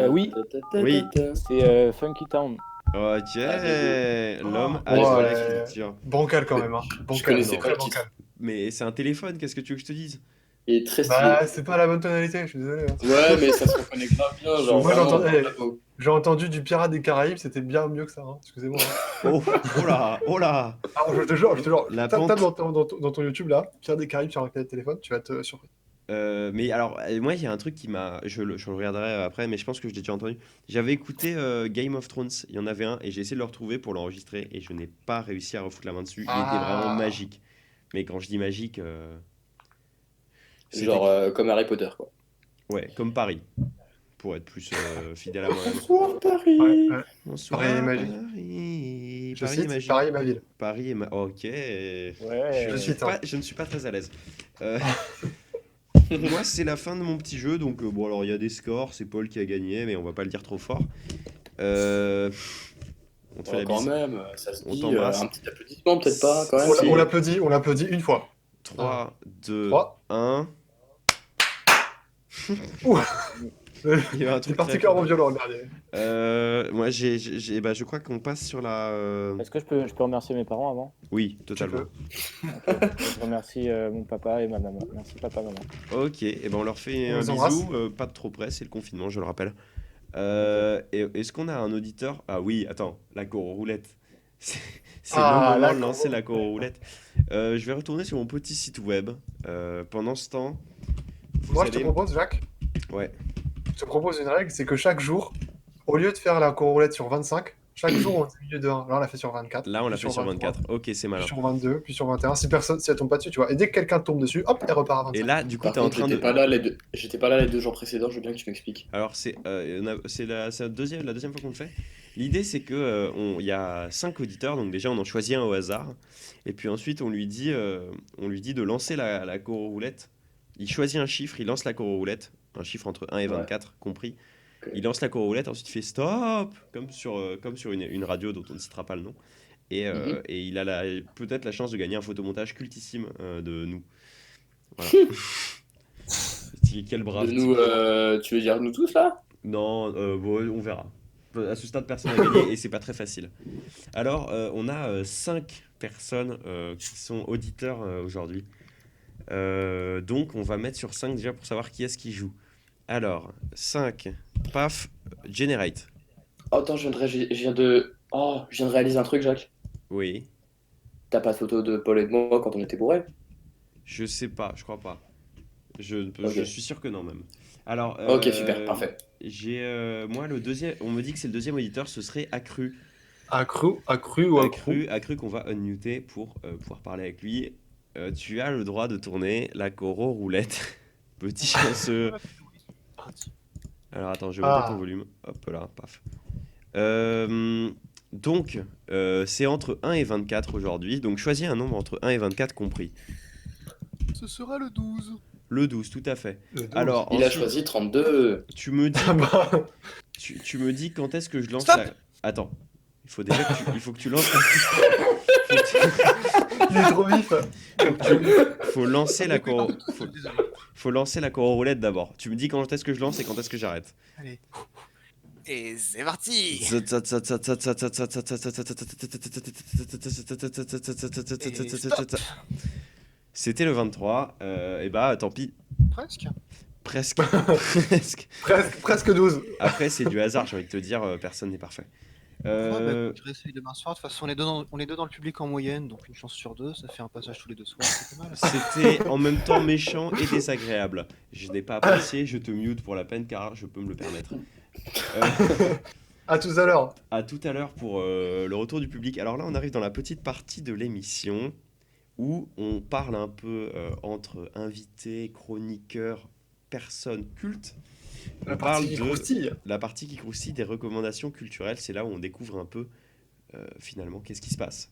B: Oui.
A: Oui.
B: C'est Funky Town.
A: Ok,
C: Ah,
A: l'homme à
D: Ouais.
A: la culture.
D: Bancal quand même. Hein. Bancal,
C: connaissais
A: pas
D: très
C: le titre.
D: bancal.
A: Mais c'est un téléphone, qu'est-ce que tu veux que je te dise?
C: Il est très stylé.
D: Bah, c'est pas la bonne tonalité, je suis désolé. Hein.
C: Ouais, mais ça se reconnaît grave bien. Genre,
D: Moi,
C: vraiment,
D: j'entends-
C: bravo.
D: J'ai entendu du Pirate des Caraïbes, c'était bien mieux que ça. Hein. Excusez-moi. Hein.
A: Oh, oh là, oh là.
D: Ah, je te jure, je te jure.
A: La
D: Tape
A: pente.
D: dans ton YouTube là, Pirate des Caraïbes sur un clavier de téléphone, tu vas te surprendre.
A: Mais alors, moi, il y a un truc qui m'a. Je le regarderai après, mais je pense que je l'ai déjà entendu. J'avais écouté Game of Thrones, il y en avait un, et j'ai essayé de le retrouver pour l'enregistrer, et je n'ai pas réussi à refoutre la main dessus. Il était vraiment magique. Mais quand je dis magique, c'était-
C: Genre comme Harry Potter, quoi.
A: Ouais, comme Paris, pour être plus fidèle à moi-même.
C: Bonsoir, Paris.
D: Ouais, ouais.
A: Bonsoir,
D: Paris est magique.
A: Paris.
D: Je
A: Paris est
D: cite,
A: magique.
D: Paris est ma ville.
A: Paris est ok.
B: Ouais.
A: Je,
D: suis
A: suis pas, je ne suis pas très à l'aise. Euh, moi, c'est la fin de mon petit jeu, donc bon, alors il y a des scores, c'est Paul qui a gagné, mais on va pas le dire trop fort. On te fait la
C: Quand
A: bise.
C: même, ça se
A: On
C: dit.
A: t'embrasse.
C: Un petit applaudissement, peut-être pas, quand même.
A: Si.
D: On l'applaudit une fois.
A: 3, 2,
D: 3.
A: 1.
D: Ouh.
A: Il y a un
D: C'est
A: truc
D: particulièrement
A: très
D: violent le dernier.
A: fort. Moi, je crois qu'on passe sur la.
B: Est-ce que je peux remercier mes parents avant?
A: Oui, totalement.
B: Je remercie mon papa et ma maman. Merci papa, maman.
A: Ok, et ben on leur fait
D: On
A: un
D: les embrasse.
A: bisou, pas de trop près, c'est le confinement, je le rappelle. Et est-ce qu'on a un auditeur? Ah oui, attends, la roulette. C'est
D: Ah,
A: le
D: la
A: moment de lancer la
D: roulette.
A: roulette. Je vais retourner sur mon petit site web. Pendant ce temps, vous
D: Moi, je te
A: allez...
D: propose, Jacques,
A: Ouais.
D: je te propose une règle, c'est que chaque jour, au lieu de faire la roulette sur 25, chaque jour, on diminue de 1. Là, on l'a fait sur 24.
A: Là, on l'a
D: puis
A: fait sur
D: 23,
A: 24. Ok, c'est
D: Puis
A: malin.
D: sur 22, puis sur 21. Si elle tombe pas dessus, tu vois. Et dès que quelqu'un tombe dessus, hop, elle repart à 25.
A: Et là, du coup,
C: Par
A: t'es en
C: contre,
A: train de...
C: j'étais pas là les 2 jours précédents, je veux bien que tu m'expliques.
A: Alors, c'est la deuxième fois qu'on le fait. L'idée, c'est que il y a 5 auditeurs, donc déjà, on en choisit un au hasard. Et puis ensuite, on lui dit de lancer la roulette. Il choisit un chiffre, il lance la roulette, un chiffre entre 1 et 24, compris.
C: Ok.
A: Il lance la roulette, ensuite il fait stop, comme sur une radio dont on ne citera pas le nom. Et il a peut-être la chance de gagner un photomontage cultissime de nous. Voilà. Quel brave
C: De
A: type.
C: nous, tu veux dire nous tous là?
A: Non, bon, on verra. À ce stade, personne n'a gagné et c'est pas très facile. Alors, on a 5 personnes qui sont auditeurs aujourd'hui. Donc, on va mettre sur 5 déjà pour savoir qui est-ce qui joue. Alors, 5, paf, generate.
C: Oh, attends, je viens de réaliser un truc, Jacques.
A: Oui,
C: T'as pas de photo de Paul et de moi quand on était bourrés?
A: je sais pas, je crois pas. Je
C: Ok.
A: suis sûr que non, même. Alors,
C: Ok, super, parfait.
A: moi, le deuxième, on me dit que c'est le deuxième auditeur, ce serait Accru.
D: Accru ou accru.
A: Accru qu'on va unmuter pour pouvoir parler avec lui. Tu as le droit de tourner la roulette. Petit chanceux. Alors attends, je vais monter ton volume. Hop là, paf. Donc, c'est entre 1 et 24 aujourd'hui. Donc choisis un nombre entre 1 et 24 compris.
F: ce sera le 12.
A: Le 12, tout à fait.
D: Le 12.
A: Alors,
C: Il a
A: ensuite,
C: choisi 32.
A: tu me dis,
D: Ah bah,
A: tu me dis quand est-ce que je lance
F: Stop.
A: la... Attends, il faut déjà il faut que tu lances la...
D: il est trop vif.
A: faut lancer la
F: Pardon,
A: coro...
F: désolé.
A: faut lancer la coro roulette d'abord. Tu me dis quand est-ce que je lance et quand est-ce que j'arrête.
F: Allez. Et c'est parti.
A: C'était le 23. Et bah tant pis.
F: Presque.
A: Presque. Presque.
D: Presque 12.
A: Après c'est du hasard, j'ai envie de te dire, personne n'est parfait.
F: Je réessaye demain soir. De toute façon, on est deux dans le public en moyenne, donc une chance sur deux. Ça fait un passage tous les 2 soirs. C'est pas mal.
A: C'était en même temps méchant et désagréable. Je n'ai pas apprécié, je te mute pour la peine car je peux me le permettre.
D: À tout à l'heure.
A: À tout à l'heure pour le retour du public. Alors là, on arrive dans la petite partie de l'émission où on parle un peu entre invités, chroniqueurs, personnes cultes.
D: La
A: On
D: partie
A: parle
D: qui
A: de
D: croustille.
A: la partie qui croustille des recommandations culturelles. C'est là où on découvre un peu finalement qu'est-ce qui se passe.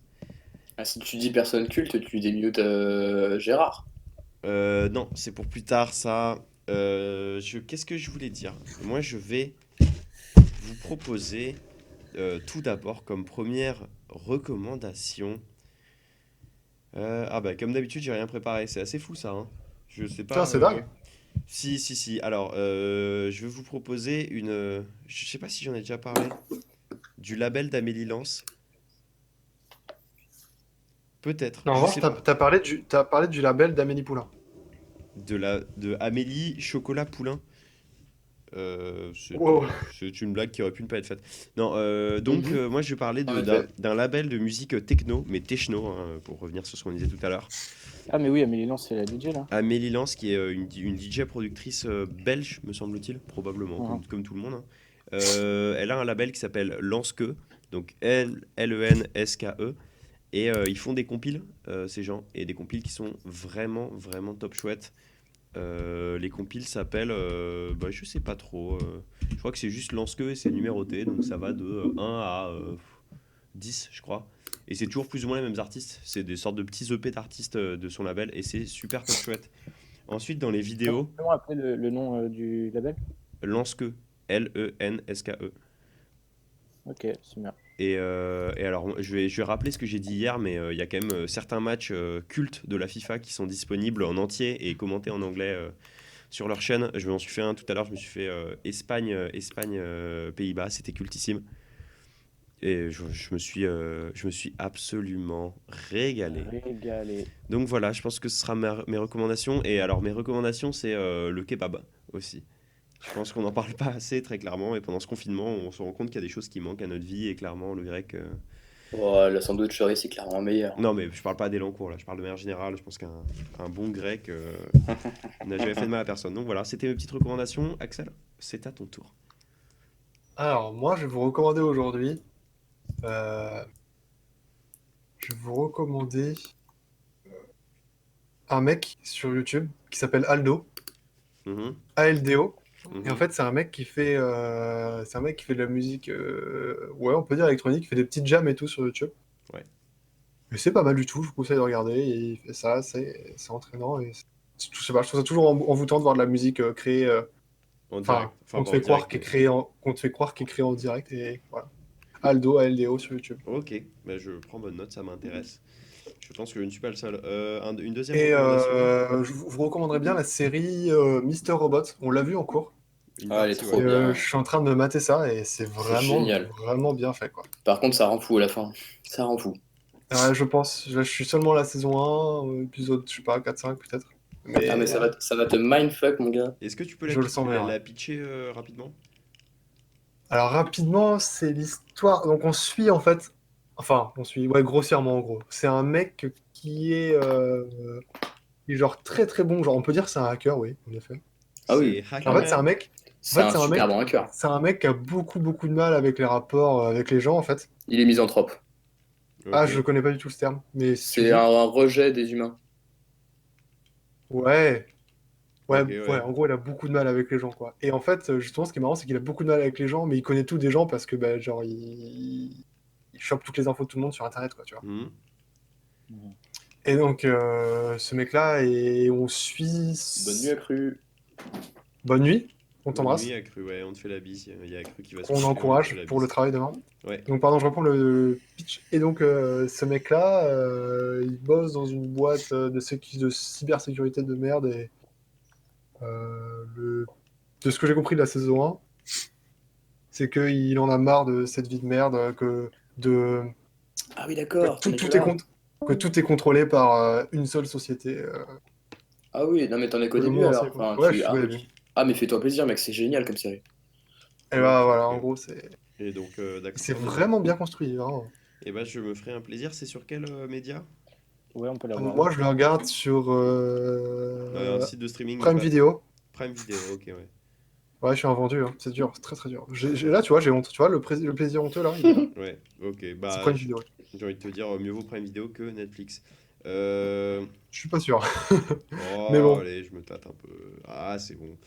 C: Ah, si tu dis personne culte, tu démutes Gérard.
A: Non, c'est pour plus tard ça. Qu'est-ce que je voulais dire? Moi, je vais vous proposer tout d'abord comme première recommandation. Ah bah comme d'habitude, j'ai rien préparé. C'est assez fou ça, hein. Je sais pas.
D: Putain, c'est dingue.
A: Si. Alors, je vais vous proposer une. Je sais pas si j'en ai déjà parlé. Du label d'Amélie Lance. Peut-être.
D: Non, en
A: Je
D: revanche,
A: sais pas.
D: t'as parlé du label d'Amélie Poulain.
A: De Amélie Chocolat Poulain.
D: Wow.
A: C'est une blague qui aurait pu ne pas être faite. Non, donc moi je vais parler
C: En effet.
A: d'un label de musique techno, mais techno, hein, pour revenir sur ce qu'on disait tout à l'heure.
B: Ah, mais oui, Amélie Lance, c'est la DJ là.
A: Amélie Lance, qui est une DJ productrice belge, me semble-t-il, probablement, comme tout le monde, hein. Elle a un label qui s'appelle Lanske, donc Lenske, et ils font des compiles, ces gens, et des compiles qui sont vraiment, vraiment top chouettes. Les compiles s'appellent, je sais pas trop, je crois que c'est juste Lanske et c'est numéroté, donc ça va de 1 à 10, je crois. Et c'est toujours plus ou moins les mêmes artistes, c'est des sortes de petits EP d'artistes de son label, et c'est super top chouette. Ensuite, dans les vidéos,
B: Comment appeler le nom du label?
A: Lanske, Lenske.
B: Ok, c'est bien.
A: Et alors, je vais rappeler ce que j'ai dit hier, mais il y a quand même certains matchs cultes de la FIFA qui sont disponibles en entier et commentés en anglais sur leur chaîne. Je m'en suis fait un tout à l'heure, je me suis fait Espagne, Pays-Bas, c'était cultissime. Et je me suis absolument régalé.
B: Régalé.
A: Donc voilà, je pense que ce sera mes recommandations. Et alors, mes recommandations, c'est le kebab aussi. Je pense qu'on n'en parle pas assez, très clairement. Et pendant ce confinement, on se rend compte qu'il y a des choses qui manquent à notre vie. Et clairement, on le verrait que.
C: Oh, la sandwicherie, c'est clairement meilleur.
A: Non, mais je parle pas d'Elancourt, là. Je parle de manière générale. Je pense qu'un bon grec n'a jamais fait de mal à personne. Donc voilà, c'était mes petites recommandations. Axel, c'est à ton tour.
D: Alors, moi, je vais vous recommander aujourd'hui. Je vais vous recommander un mec sur YouTube qui s'appelle Aldo,
A: Mhm,
D: ALDO.
A: mhm.
D: Et en fait, c'est un mec qui fait de la musique, ouais, on peut dire électronique, il fait des petites jams et tout sur YouTube.
A: Ouais.
D: Et c'est pas mal du tout, je vous conseille de regarder. Et il fait ça, c'est entraînant. Et je sais pas, je trouve ça toujours envoûtant de voir de la musique créée,
A: En
D: enfin,
A: direct. Enfin,
D: qu'on
A: pas
D: te
A: en
D: fait croire
A: direct,
D: qu'elle est
A: mais-
D: créée en direct. Et voilà. Aldo, ALDO sur YouTube.
A: Ok, bah, je prends bonne note, ça m'intéresse. Je pense que je ne suis pas le seul. Une deuxième
D: Et
A: recommandation.
D: je vous recommanderais bien la série Mister Robot. On l'a vu en cours.
A: Une
C: Ah, elle est
A: partie,
C: trop
A: ouais.
C: bien.
D: Je suis en train de me mater ça et c'est
C: génial.
D: vraiment bien fait, quoi.
C: Par contre, ça rend fou à la fin. Ça rend fou.
D: Je pense, je suis seulement à la saison 1, épisode, je sais pas, 4-5 peut-être. Mais,
C: Ah, mais ça va te mindfuck, mon gars.
A: Est-ce que tu peux
D: Je le sens bien,
A: la
D: ouais.
A: pitcher rapidement?
D: Alors rapidement, c'est l'histoire. Donc on suit en fait, ouais, grossièrement en gros. C'est un mec qui est genre très très bon. Genre on peut dire que c'est un hacker, oui, en effet.
C: Ah oui.
A: C'est
D: En fait, c'est un mec.
C: C'est
D: En fait,
C: un super bon hacker.
D: C'est un mec qui a beaucoup beaucoup de mal avec les rapports avec les gens en fait.
C: Il est misanthrope.
D: Ah,
A: Ok.
D: je connais pas du tout ce terme, mais si tu
C: C'est
D: dis-
C: un rejet des humains.
D: Ouais. Ouais,
A: Ok,
D: ouais,
A: ouais.
D: en gros, il a beaucoup de mal avec les gens, quoi. Et en fait, justement, ce qui est marrant, c'est qu'il a beaucoup de mal avec les gens, mais il connaît tout des gens parce que, bah, genre, il chope toutes les infos de tout le monde sur Internet, quoi, tu vois.
A: Mhm.
D: Et donc, ce mec-là, et on suit.
C: Bonne nuit, accru.
D: Bonne nuit, on
A: Bonne
D: t'embrasse.
A: nuit, Accru, ouais, on te fait la bise. Il y a Accru qui va se
D: On
A: coucher, on lui fait
D: encourage
A: la
D: pour le
A: bise.
D: travail demain.
A: Ouais,
D: Donc, pardon, je reprends le pitch. Et donc, ce mec-là, il bosse dans une boîte de cybersécurité de merde. Et de ce que j'ai compris de la saison 1, c'est qu'il en a marre de cette vie de merde,
C: Ah oui,
D: que
C: d'accord, t'en étais
D: tout est
C: là.
D: que tout est contrôlé par une seule société.
C: Ah oui, non mais t'en es qu'au
D: Que le
C: début
D: monde
C: alors.
D: entier, quoi.
C: Enfin,
D: Ouais, je
C: tu...
D: suis
C: Ah
D: au
C: ok.
D: début.
C: Ah mais fais-toi plaisir mec, c'est génial comme série.
D: Et
A: ok,
D: bah voilà, en
A: ok.
D: gros, c'est
A: Et donc, d'accord,
D: c'est
A: très bien.
D: vraiment bien construit, hein.
A: Et bah, je me ferai un plaisir. C'est sur quel média?
B: Ouais, on peut l'avoir où?
D: Moi, je le regarde sur
A: Un site de streaming
D: Prime
A: pas...
D: Video.
A: Prime Video, ok, ouais.
D: Ouais, je suis un vendu, hein. C'est dur, c'est très très dur. Là, tu vois, j'ai honte. Tu vois, le plaisir honteux, là, il est là.
A: Ouais, ok.
D: C'est
A: Bah,
D: Prime Video.
A: j'ai envie de te dire, mieux vaut Prime Video que Netflix. Euh...
D: Je suis pas sûr. Mais
A: Oh,
D: bon.
A: allez, je me tâte un peu. Ah, c'est bon.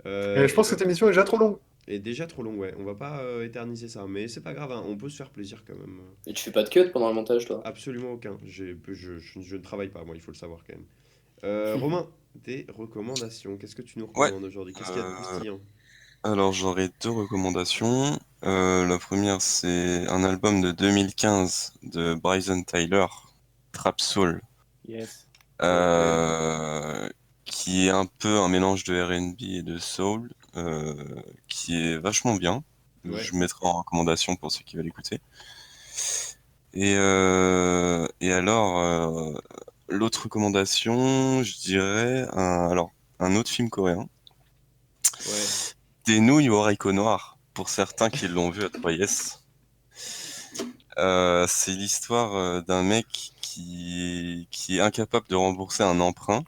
D: Et je
A: Et
D: pense que
A: bah,
D: cette émission est déjà trop longue.
A: et déjà trop long, ouais. On va pas éterniser ça, mais c'est pas grave, hein, on peut se faire plaisir quand même.
C: Et tu fais pas de cut pendant le montage toi?
A: Absolument aucun. Je ne travaille pas, moi, il faut le savoir quand même. Romain, tes recommandations. Qu'est-ce que tu nous
E: Ouais.
A: recommandes aujourd'hui? Qu'est-ce qu'il y a de
E: euh,
A: croustillant?
E: alors j'aurais deux recommandations. La première, c'est un album de 2015 de Bryson Tyler, Trap Soul,
B: Yes.
E: euh, qui est un peu un mélange de R&B et de soul, qui est vachement bien.
A: Ouais.
E: Je mettrai en recommandation pour ceux qui veulent l'écouter. Et alors, l'autre recommandation, je dirais un autre film coréen,
A: Ouais.
E: Des nouilles au haricot noir, pour certains qui l'ont vu à 3S. C'est l'histoire d'un mec qui est incapable de rembourser un emprunt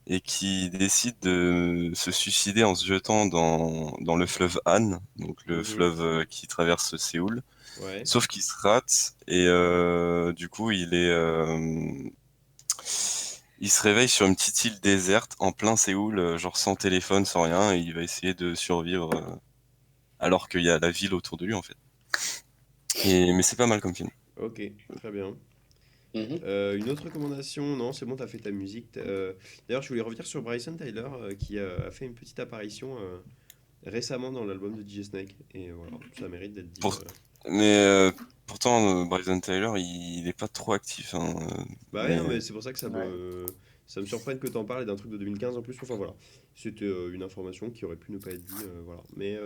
E: et qui décide de se suicider en se jetant dans le fleuve Han, donc le
A: Mhm.
E: fleuve qui traverse Séoul.
A: Ouais.
E: Sauf qu'il se rate et du coup il se réveille sur une petite île déserte en plein Séoul, genre sans téléphone, sans rien, et il va essayer de survivre alors qu'il y a la ville autour de lui en fait. Mais c'est pas mal comme film.
A: Ok, très bien.
C: Mhm.
A: Une autre recommandation, non, c'est bon, t'as fait ta musique. D'ailleurs, je voulais revenir sur Bryson Tyler qui a fait une petite apparition récemment dans l'album de DJ Snake. Et voilà, ça mérite d'être dit.
E: Pour... Mais pourtant, Bryson Tyler, il est pas trop actif, hein,
A: Bah ouais, non,
E: mais
A: mais c'est pour ça que
B: Ouais.
A: ça me surprenne que t'en parles et d'un truc de 2015 en plus. Enfin voilà, c'était une information qui aurait pu ne pas être dit. Voilà. Mais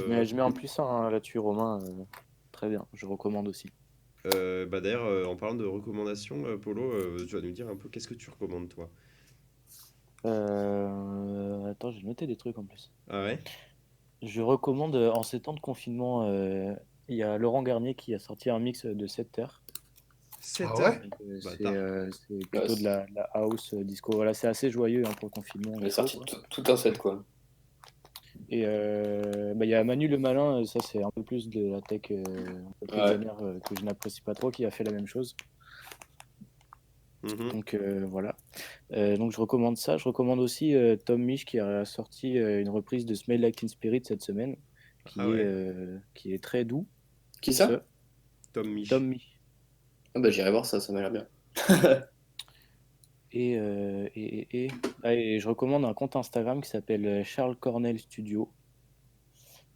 B: Mais je mets en plus un là-dessus, Romain. Très bien, je recommande aussi.
A: bah d'ailleurs, en parlant de recommandations, Polo, tu vas nous dire un peu qu'est-ce que tu recommandes toi?
B: Attends, j'ai noté des trucs en plus.
A: Ah ouais?
B: Je recommande, en ces temps de confinement, il y a Laurent Garnier qui a sorti un mix de 7 heures.
A: 7
D: Ah
A: heures?
D: ouais?
A: Bâtard.
B: C'est
C: Ouais,
B: plutôt de la house disco. Voilà, c'est assez joyeux hein, pour le confinement.
C: il
B: Il
C: est
B: faut,
C: sorti
B: quoi.
C: tout un set quoi.
B: Et bah, il y a Manu le Malin, ça c'est un peu plus de la tech, un peu plus
C: Ouais.
B: vénère, que je n'apprécie pas trop, qui a fait la même chose.
A: Mhm.
B: Donc voilà. Donc je recommande ça. Je recommande aussi Tom Misch qui a sorti une reprise de Smell Like Teen Spirit cette semaine,
A: Ah ouais?
B: qui est très doux.
C: Qui ça?
A: Tom Mich.
B: Tom Misch.
C: Ah bah j'irai voir ça, ça m'a l'air bien.
B: Et je recommande un compte Instagram qui s'appelle Charles Cornell Studio.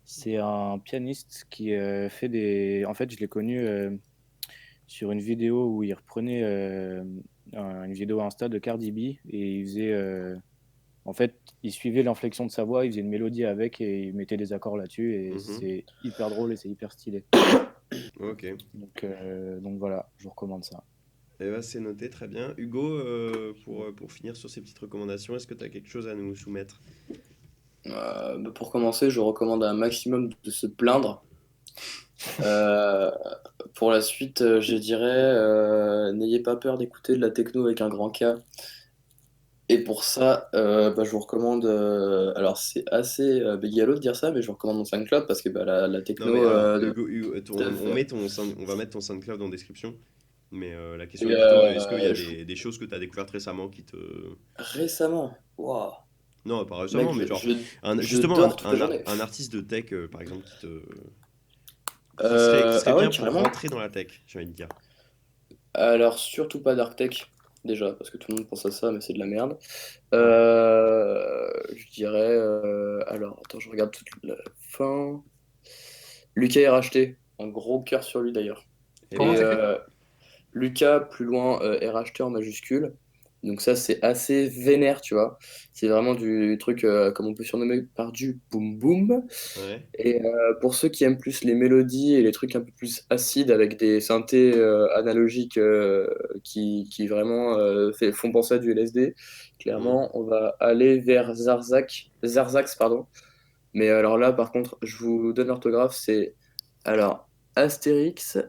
B: C'est un pianiste qui fait des. En fait, je l'ai connu sur une vidéo où il reprenait une vidéo Insta de Cardi B et il faisait. En fait, il suivait l'inflexion de sa voix, il faisait une mélodie avec et il mettait des accords là-dessus et
A: Mhm.
B: c'est hyper drôle et c'est hyper stylé.
A: Ok.
B: Donc voilà, je vous recommande ça.
A: Eh ben, c'est noté, très bien. Hugo, pour finir sur ces petites recommandations, est-ce que tu as quelque chose à nous soumettre?
C: Bah, pour commencer, je recommande un maximum de se plaindre. Euh, pour la suite, je dirais, n'ayez pas peur d'écouter de la techno avec un grand K. Et pour ça, bah, je vous recommande. Alors, c'est assez bégalo de dire ça, mais je vous recommande mon SoundCloud parce que bah, la
A: Non, mais
C: techno
A: alors,
C: de
A: Hugo,
C: Steph.
A: on va mettre ton SoundCloud en description. Mais la question
C: Et,
A: est plutôt, est-ce qu'il y a
C: je-
A: des choses que tu as découvertes récemment qui te...
C: récemment, waouh,
A: Non, pas
C: mec,
A: récemment, mais genre,
C: je
A: justement,
C: dors toute la journée.
A: un artiste de tech, par exemple, qui serait
C: Ah ouais,
A: bien pour
C: carrément.
A: rentrer dans la tech, j'ai envie de dire.
C: Alors, surtout pas Dark Tech. déjà, parce que tout le monde pense à ça, mais c'est de la merde.
A: Ah.
C: Je dirais. Alors, attends, je regarde toute la fin. Lucas est racheté. Un gros cœur sur lui d'ailleurs.
A: Et
D: Comment
C: Et
A: bah,
D: t'écris?
C: Lucas, plus loin, est racheté en majuscule. Donc ça, c'est assez vénère, tu vois. C'est vraiment du truc, comme on peut surnommer, par du boom boom.
A: ouais.
C: Et pour ceux qui aiment plus les mélodies et les trucs un peu plus acides avec des synthés analogiques qui vraiment font penser à du LSD,
A: Mhm.
C: clairement, on va aller vers Zarzax, pardon. Mais alors là, par contre, je vous donne l'orthographe, c'est alors Astérix,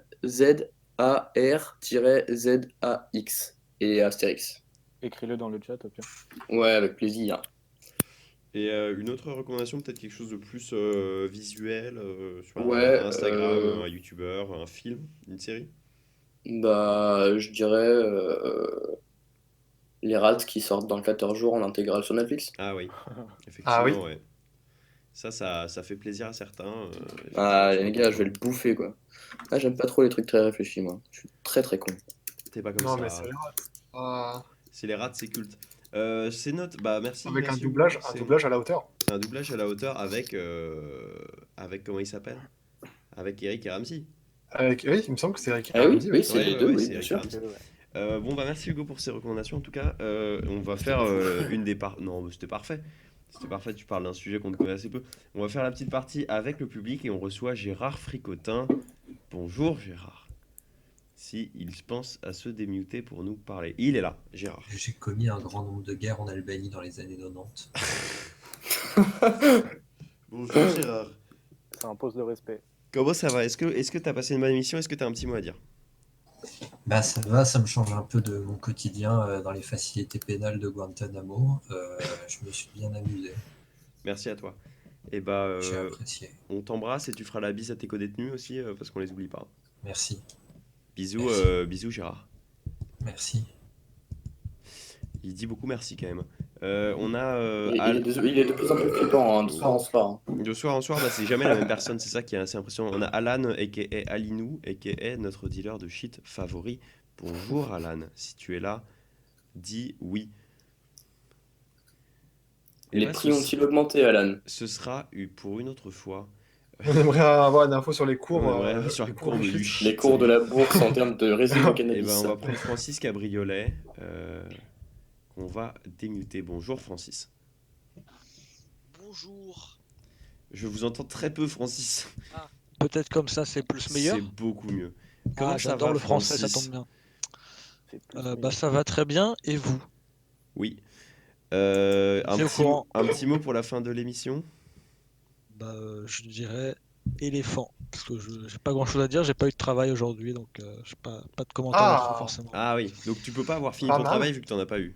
C: Z-A-R-Z-A-X et Astérix.
B: Écris-le dans le chat, au pire.
C: Ouais, avec plaisir.
A: Et une autre recommandation, peut-être quelque chose de plus visuel, sur
C: Ouais,
A: un Instagram, un YouTuber, un film, une série?
C: bah, je dirais les Rats qui sortent dans 14 jours en intégrale sur Netflix.
A: Ah oui,
D: Ah oui.
A: effectivement, ouais. Ça fait plaisir à certains, effectivement,
C: Ah,
A: je sais
C: les
A: pas
C: gars, je vais
A: pourquoi.
C: le bouffer, quoi. Ah, j'aime pas trop les trucs très réfléchis, moi. Je suis très très con.
A: T'es pas comme
D: Non, mais
A: ça.
D: c'est ah,
A: C'est les rats, c'est culte. C'est note. Bah merci,
D: avec
A: merci Hugo pour
D: un
A: ces.
D: doublage à la hauteur.
A: C'est un doublage à la hauteur avec comment il s'appelle? Avec Eric et Ramsey.
D: Oui, il me semble que c'est Eric
C: Ah oui,
D: Ramsey,
C: oui,
D: oui.
C: c'est
A: Ouais,
C: les
A: ouais,
C: deux,
A: ouais,
C: oui,
A: c'est
C: bien
A: Eric et
C: sûr.
A: Ramsey.
B: Ouais.
A: Bon bah merci Hugo pour ces recommandations en tout cas. On va faire une des parties. Non, mais c'était parfait. C'était parfait, tu parles d'un sujet qu'on ne connaît assez peu. On va faire la petite partie avec le public et on reçoit Gérard Fricotin. Bonjour Gérard. Si il pense à se démuter pour nous parler. Il est là, Gérard.
G: J'ai commis un grand nombre de guerres en Albanie dans les années 90.
A: Bonjour Gérard.
B: Ça impose le respect.
A: Comment ça va? Est-ce que t'as passé une bonne émission? Est-ce que t'as un petit mot à dire?
G: Bah ça va, ça me change un peu de mon quotidien dans les facilités pénales de Guantanamo. Je me suis bien amusé,
A: Merci à toi. Et bah,
G: j'ai apprécié.
A: on t'embrasse et tu feras la bise à tes co-détenus aussi, parce qu'on les oublie pas.
G: Merci,
A: Bisous,
G: merci,
A: bisous Gérard.
G: merci.
A: Il dit beaucoup merci quand même. On a
C: Il est de plus en plus flippant, hein, de soir en soir, hein.
A: de soir en soir, bah, c'est jamais la même personne, c'est ça qui est assez impressionnant. On a Alan, a.k.a. Alinou, a.k.a. notre dealer de shit favori. Bonjour Alan, si tu es là, dis oui. Et
C: Les
A: bah,
C: prix ont-ils augmenté, Alan?
A: ce sera pour une autre fois.
D: On aimerait avoir une info sur les cours,
A: On aimerait sur la
D: les cours
A: courbe
D: du
A: du
D: shit.
C: Les
A: shit.
C: cours de la bourse en termes de résine de
A: Et
C: cannabis.
A: ben on va prendre Francis Cabriolet, qu'on va démuter. Bonjour Francis.
H: Bonjour.
A: Je vous entends très peu Francis.
H: Ah, peut-être comme ça c'est plus meilleur.
A: C'est beaucoup mieux. Comment
H: Ah,
A: ça
H: j'adore
A: va
H: le français, ça
A: Francis?
H: tombe bien.
B: C'est plus
H: Bah
B: meilleur.
H: ça va très bien, et vous?
A: Oui.
H: C'est au courant.
A: Un petit mot pour la fin de l'émission?
H: Bah je dirais éléphant. Parce que j'ai pas grand chose à dire, j'ai pas eu de travail aujourd'hui, donc j'ai pas de commentaires là-dessus
D: Ah,
H: forcément.
A: Ah oui, donc tu peux pas avoir fini
D: pas
A: ton
D: mal.
A: travail vu que t'en as pas eu.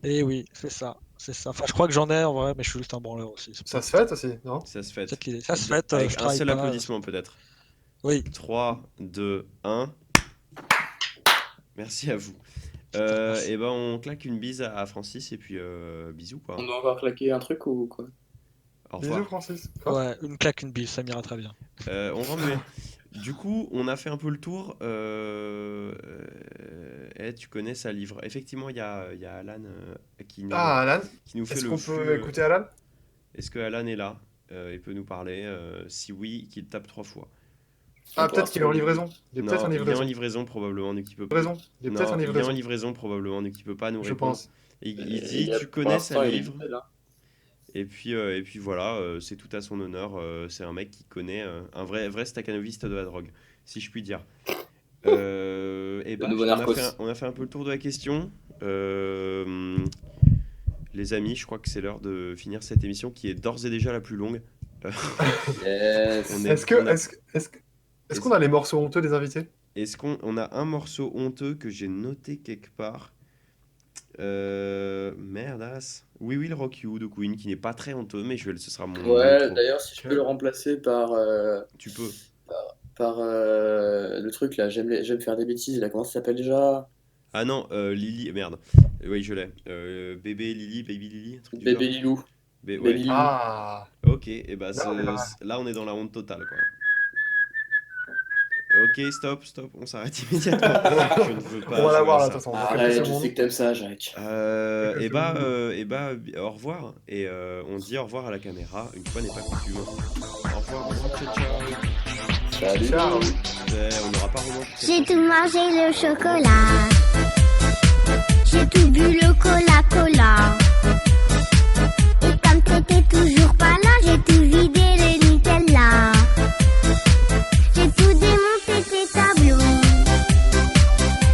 H: Et oui, c'est ça, c'est ça. Enfin je crois que j'en ai en vrai, mais je suis juste un branleur aussi. C'est
D: Ça
H: peut-être
D: se fête aussi, non?
A: Ça se fait.
H: peut-être l'idée. Ça se fait,
A: Avec
H: je
A: un
H: travaille
A: seul
H: pas.
A: applaudissement peut-être.
H: Oui,
A: 3, 2, 1. Merci à vous.
H: merci.
A: Et ben on claque une bise à Francis et puis bisous quoi.
C: On doit encore claquer un truc ou quoi?
A: Au
D: Bisous,
A: revoir.
D: Francis. Quoi?
H: Ouais, une claque, une bille, ça m'ira très bien.
A: On va muer. Du coup, on a fait un peu le tour. Tu connais ça livre. Effectivement, il y a Alan
D: Ah, Alan,
A: qui nous fait
D: est-ce
A: le
D: qu'on
A: flux.
D: peut écouter Alan?
A: Est-ce que Alan est là? Il peut nous parler. Si oui, qu'il tape 3 fois.
D: Ah,
C: Pour
D: peut-être qu'il est en
C: l'instant,
D: livraison. Il est peut-être
A: Non,
D: en
A: il est en
D: livraison.
A: livraison probablement, donc il peut.
D: Livraison. Il est peut-être en
A: Non, il est en
D: livraison,
A: livraison probablement, donc il peut pas nous
D: je
A: répondre.
D: pense.
A: Il dit tu
C: pour
A: connais
C: l'instant,
A: ça
C: il est
A: livre.
C: nickel, hein.
A: Et puis voilà, c'est tout à son honneur. C'est un mec qui connaît un vrai staccanoviste de la drogue, si je puis dire. Et
C: Le
A: bah,
C: nouveau Narcos.
A: on a fait un peu le tour de la question. Les amis, je crois que c'est l'heure de finir cette émission qui est d'ores et déjà la plus longue.
C: Yes.
A: On
D: Est-ce que,
A: on a-
D: est-ce qu'on a les morceaux honteux des invités?
A: Est-ce qu'on a un morceau honteux que j'ai noté quelque part? Merdasse. Oui, oui, le Rock You de Queen, qui n'est pas très honteux, mais ce sera mon
C: Ouais,
A: intro.
C: d'ailleurs, si je peux le remplacer par,
A: Tu peux.
C: le truc là, j'aime faire des bêtises, là, comment ça s'appelle déjà?
A: Ah non, Lily, merde. Oui, je l'ai. Bébé Lily, Baby Lily, un truc du
C: Bébé
A: genre.
C: Lilou.
A: Ouais.
C: Baby Lilou.
D: Ah,
A: Ok, et bah
D: là, on est pas mal.
A: là on est dans la honte totale quoi. Ok, stop, on s'arrête immédiatement. Je ne veux pas
D: On va la
A: jouer
D: voir
A: à
D: là,
A: ça.
D: de toute façon.
C: Arrête, je sais que t'aimes ça, Jacques.
A: Au revoir. Et on dit au revoir à la caméra, une fois n'est pas coutume. Au revoir, ciao, ciao.
C: Salut.
D: Ciao.
A: On n'aura pas vraiment.
I: J'ai tout mangé le chocolat. J'ai tout bu le cola. Et comme t'étais toujours pas là, j'ai tout vidé le Nutella. J'ai tout démonté tes tableaux.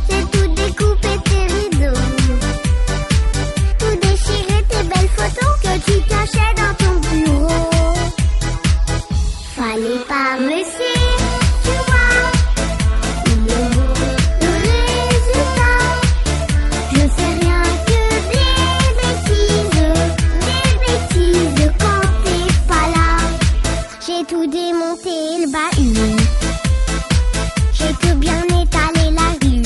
I: J'ai tout découpé tes rideaux. Tout déchiré tes belles photos que tu cachais dans ton bureau. Fallait pas me suivre, tu vois. Le résultat, je fais rien que des bêtises quand t'es pas là. J'ai tout démonté le bahut, j'ai tout bien étalé la rue.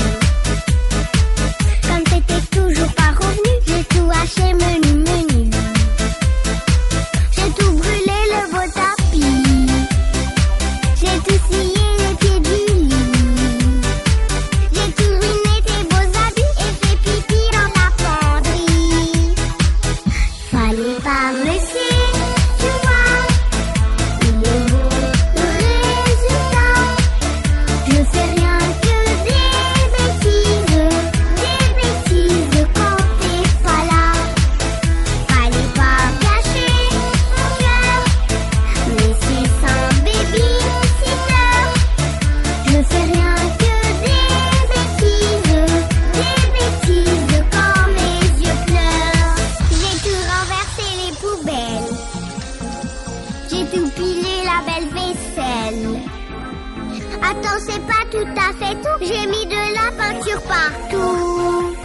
I: Comme t'étais toujours pas revenu, j'ai tout haché menu. J'ai tout brûlé le beau tapis, j'ai tout scié les pieds du lit. J'ai tout ruiné tes beaux habits et fait pipi dans la penderie. Fallait pas me suivre, tu vois. Le résultat, je fais rien que des bêtises quand t'es pas là. Fallait pas gâcher mon cœur, mais c'est sans baby-sitter. Je fais rien que des bêtises quand mes yeux pleurent. J'ai tout renversé les poubelles, j'ai tout pilé la belle vaisselle. Attends, c'est pas tout à fait tout, j'ai mis de la peinture partout.